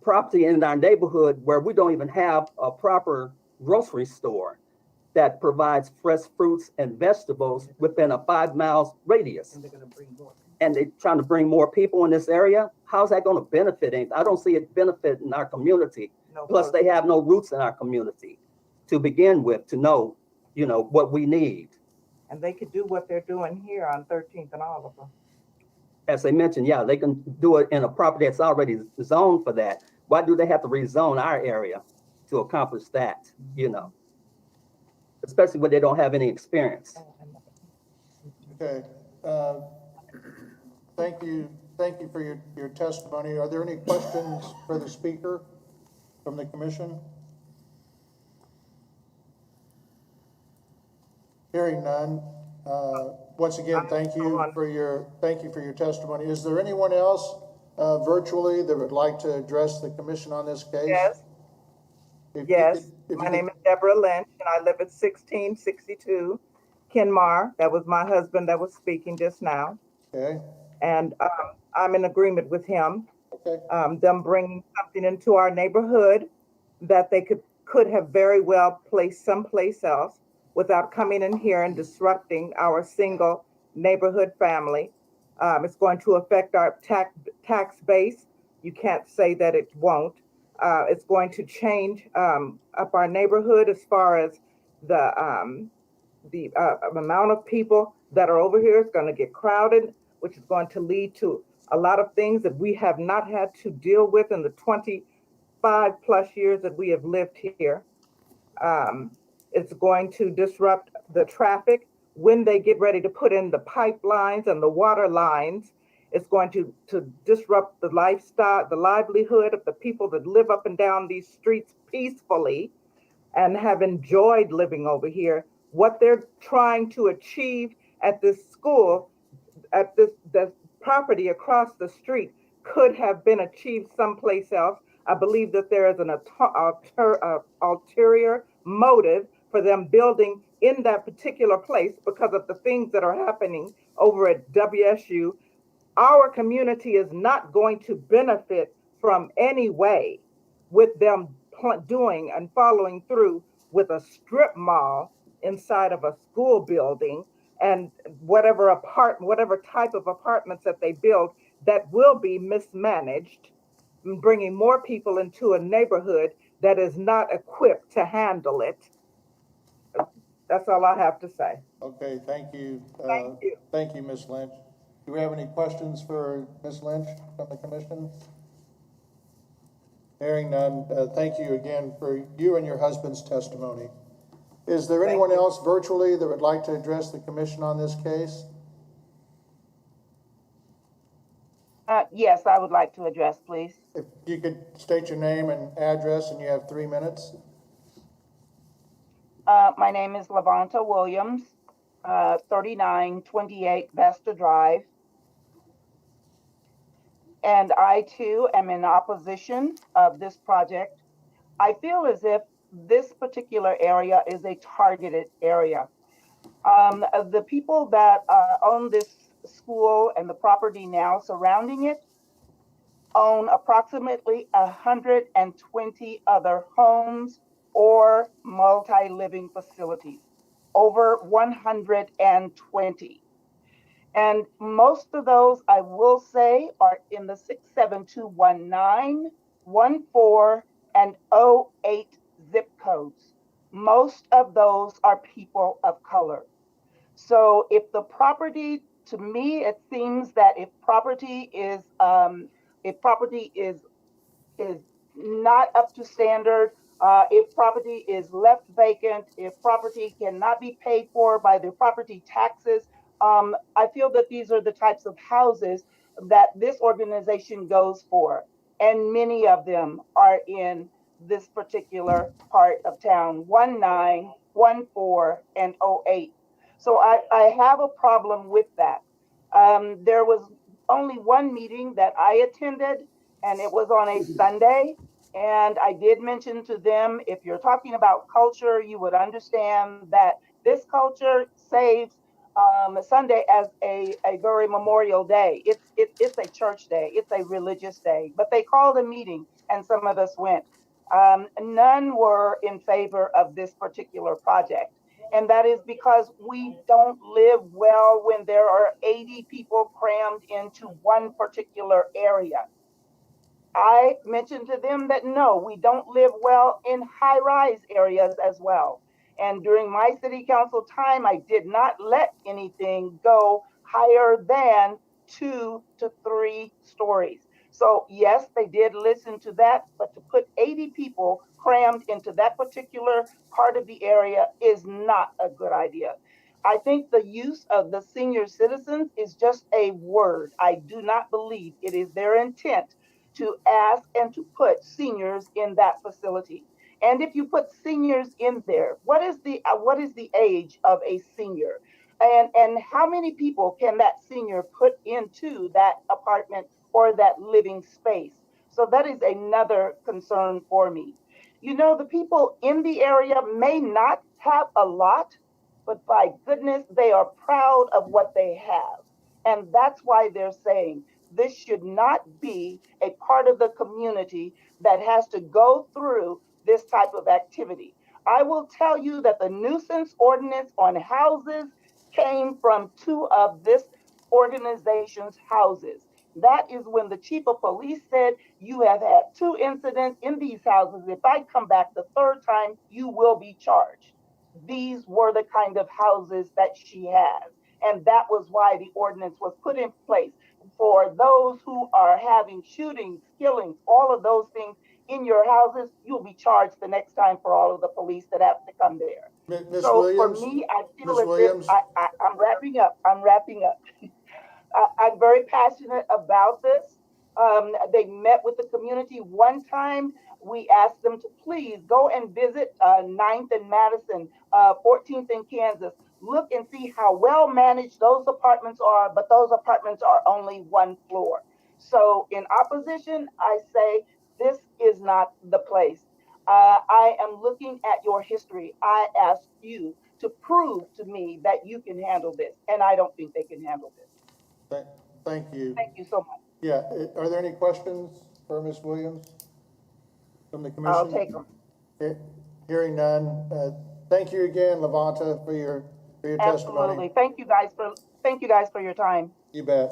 property in our neighborhood where we don't even have a proper grocery store that provides fresh fruits and vegetables within a 5 miles radius. And they're going to bring more. And they're trying to bring more people in this area. How's that going to benefit anything? I don't see it benefiting our community. No, Plus, they have no roots in our community to begin with to know, what we need. And they could do what they're doing here on 13th and Oliver. As they mentioned, yeah, they can do it in a property that's already zoned for that. Why do they have to rezone our area to accomplish that, Especially when they don't have any experience. Okay. Thank you for your testimony. Are there any questions for the speaker from the commission? Hearing none. Once again, thank you for your testimony. Is there anyone else virtually that would like to address the commission on this case? Yes. My name is Deborah Lynch, and I live at 1662 Kenmar. That was my husband that was speaking just now. Okay. And I'm in agreement with him. Okay. Them bringing something into our neighborhood that they could have very well placed someplace else without coming in here and disrupting our single neighborhood family. It's going to affect our tax base. You can't say that it won't. It's going to change up our neighborhood as far as the amount of people that are over here is going to get crowded, which is going to lead to a lot of things that we have not had to deal with in the 25 plus years that we have lived here. It's going to disrupt the traffic when they get ready to put in the pipelines and the water lines. It's going to disrupt the lifestyle, the livelihood of the people that live up and down these streets peacefully and have enjoyed living over here. What they're trying to achieve at this school, at this property across the street, could have been achieved someplace else. I believe that there is an ulterior motive for them building in that particular place because of the things that are happening over at WSU. Our community is not going to benefit from any way with them doing and following through with a strip mall inside of a school building and whatever type of apartments that they build that will be mismanaged, bringing more people into a neighborhood that is not equipped to handle it. That's all I have to say. Okay, thank you. Thank you. Thank you, Ms. Lynch. Do we have any questions for Ms. Lynch from the commission? Hearing none, thank you again for you and your husband's testimony. Is there anyone else virtually that would like to address the commission on this case? Yes, I would like to address, please. If you could state your name and address, and you have 3 minutes. My name is Lavonta Williams, 3928 Vesta Drive. And I too am in opposition of this project. I feel as if this particular area is a targeted area. The people that own this school and the property now surrounding it own approximately 120 other homes or multi-living facilities, over 120. And most of those, I will say, are in the 67219, 14, and 08 zip codes. Most of those are people of color. So if the property, to me, it seems that if property is not up to standard, if property is left vacant, if property cannot be paid for by the property taxes, I feel that these are the types of houses that this organization goes for. And many of them are in this particular part of town, 19, 14, and 08. So I have a problem with that. There was only one meeting that I attended, and it was on a Sunday. And I did mention to them, if you're talking about culture, you would understand that this culture saves Sunday as a very memorial day. It's a church day. It's a religious day. But they called a meeting, and some of us went. None were in favor of this particular project. And that is because we don't live well when there are 80 people crammed into one particular area. I mentioned to them that no, we don't live well in high-rise areas as well. And during my city council time, I did not let anything go higher than 2 to 3 stories. So yes, they did listen to that, but to put 80 people crammed into that particular part of the area is not a good idea. I think the use of the senior citizens is just a word. I do not believe it is their intent to ask and to put seniors in that facility. And if you put seniors in there, what is the age of a senior? And how many people can that senior put into that apartment or that living space? So that is another concern for me. You know, the people in the area may not have a lot, but by goodness, they are proud of what they have. And that's why they're saying this should not be a part of the community that has to go through this type of activity. I will tell you that the nuisance ordinance on houses came from 2 of this organization's houses. That is when the chief of police said, you have had 2 incidents in these houses. If I come back the 3rd time, you will be charged. These were the kind of houses that she has. And that was why the ordinance was put in place for those who are having shootings, killings, all of those things in your houses. You'll be charged the next time for all of the police that have to come there. Ms. So Williams, for me, I feel Ms. as if Williams, I'm wrapping up. I'm very passionate about this. They met with the community one time. We asked them to please go and visit 9th and Madison, 14th and Kansas. Look and see how well managed those apartments are, but those apartments are only 1 floor. So in opposition, I say this is not the place. I am looking at your history. I ask you to prove to me that you can handle this, and I don't think they can handle this. thank you. Thank you so much. Yeah, are there any questions for Ms. Williams from the commission? I'll take them. Hearing none. Thank you again, Levanta, for your testimony. Absolutely. Thank you guys for your time. You bet.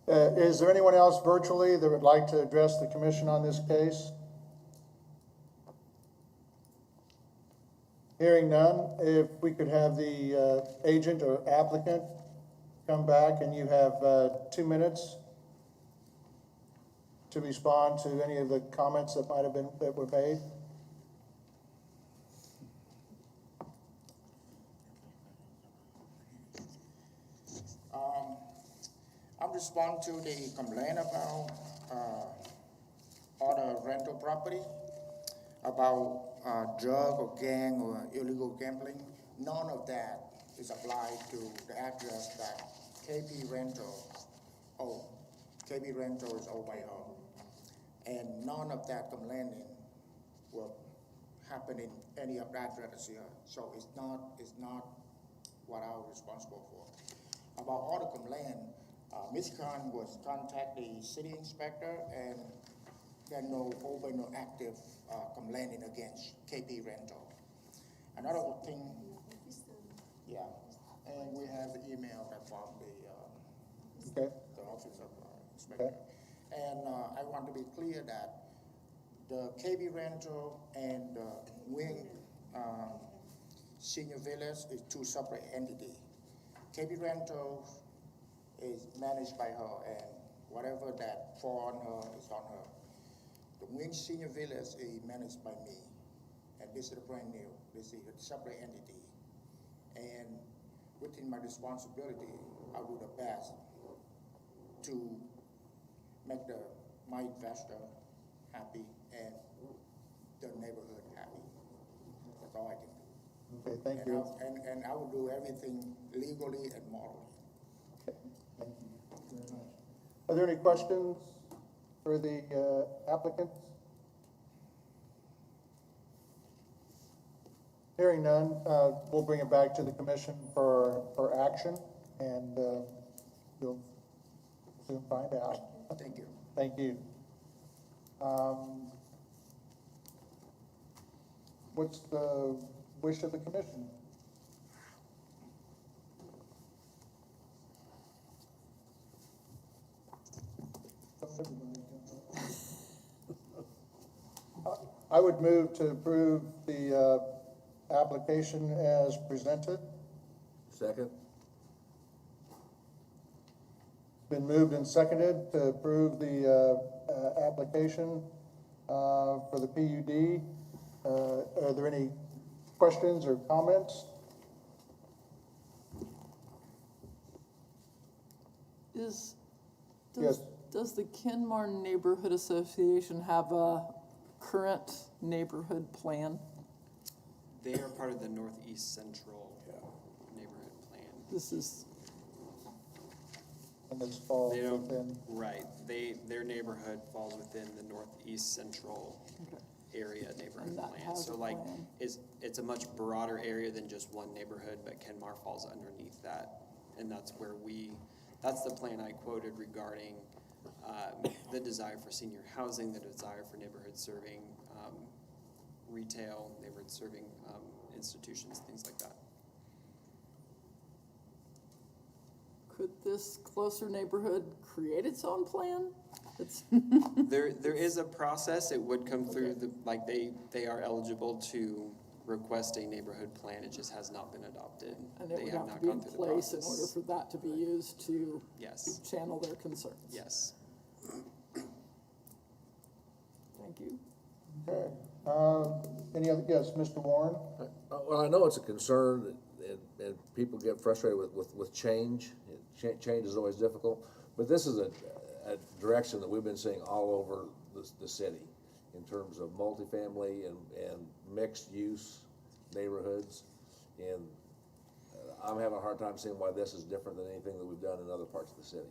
Is there anyone else virtually that would like to address the commission on this case? Hearing none, if we could have the agent or applicant come back, and you have 2 minutes to respond to any of the comments that were made. I'm responding to the complaint about other rental property, about drug or gang or illegal gambling. None of that is applied to the address that KB Rental is owned by her. And none of that complaining will happen in any of that address here. So it's not what I was responsible for. About all the complaint, Ms. Khan was contact the city inspector, and there are no active complaining against KP Rental. Another thing, yeah, and we have the email that from the office of inspector. Okay. And I want to be clear that the KB Rental and the Wing Senior Village is 2 separate entities. KB Rental is managed by her, and whatever that fall on her is on her. The Wing Senior Village is managed by me, and this is brand new. This is a separate entity. And within my responsibility, I do the best to make my investor happy and the neighborhood happy. That's all I can do. Okay, thank you. And I will do everything legally and morally. Thank you very much. Are there any questions for the applicants? Hearing none, we'll bring it back to the commission for action, and you'll soon find out. Thank you. Thank you. What's the wish of the commission? I would move to approve the application as presented. Second? Been moved and seconded to approve the application for the PUD. Are there any questions or comments? Does the Kenmar Neighborhood Association have a current neighborhood plan? They are part of the Northeast Central neighborhood plan. This is. And this falls within. Right. Their neighborhood falls within the Northeast Central area neighborhood plan. So like, it's a much broader area than just one neighborhood, but Kenmar falls underneath that. And that's where that's the plan I quoted regarding the desire for senior housing, the desire for neighborhood serving retail, neighborhood serving institutions, things like that. Could this closer neighborhood create its own plan? It's There is a process. It would come through they are eligible to request a neighborhood plan. It just has not been adopted. And it They would have have to not be in gone through the place in process. order for that to be used to Yes. channel their concerns. Yes. Thank you. Okay. Any other, yes, Mr. Warren? Well, I know it's a concern, and people get frustrated with change. Change is always difficult, but this is a direction that we've been seeing all over the city in terms of multifamily and mixed-use neighborhoods. And I'm having a hard time seeing why this is different than anything that we've done in other parts of the city.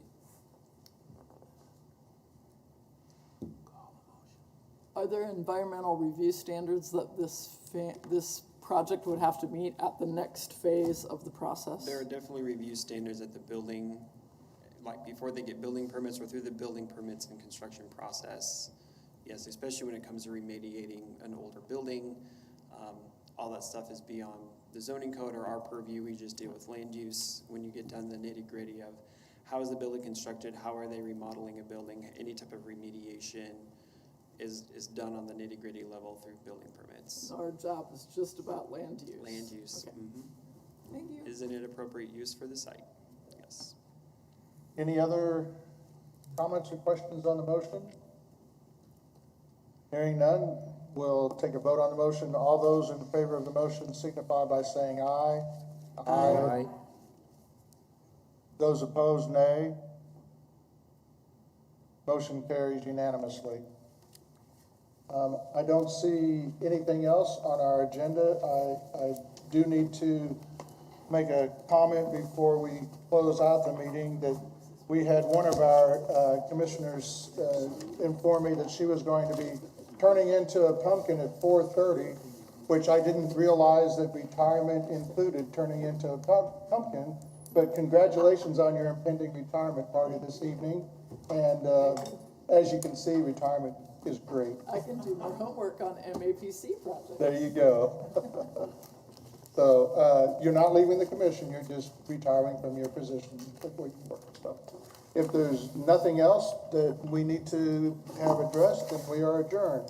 Are there environmental review standards that this project would have to meet at the next phase of the process? There are definitely review standards at the building, like before they get building permits or through the building permits and construction process. Yes, especially when it comes to remediating an older building. All that stuff is beyond the zoning code or our purview. We just deal with land use. When you get down to the nitty-gritty of how is the building constructed, how are they remodeling a building, any type of remediation is done on the nitty-gritty level through building permits. Our job is just about land use. Land use. Okay. Mhm. Thank you. Is it an appropriate use for the site? Yes. Any other comments or questions on the motion? Hearing none, we'll take a vote on the motion. All those in favor of the motion signify by saying aye. Aye. Those opposed, nay. Motion carries unanimously. I don't see anything else on our agenda. I do need to make a comment before we close out the meeting that we had one of our commissioners inform me that she was going to be turning into a pumpkin at 4:30, which I didn't realize that retirement included turning into a pumpkin. But congratulations on your impending retirement party this evening. And as you can see, retirement is great. I can do more homework on MAPC project. There you go. So you're not leaving the commission, you're just retiring from your position. So if there's nothing else that we need to have addressed, then we are adjourned.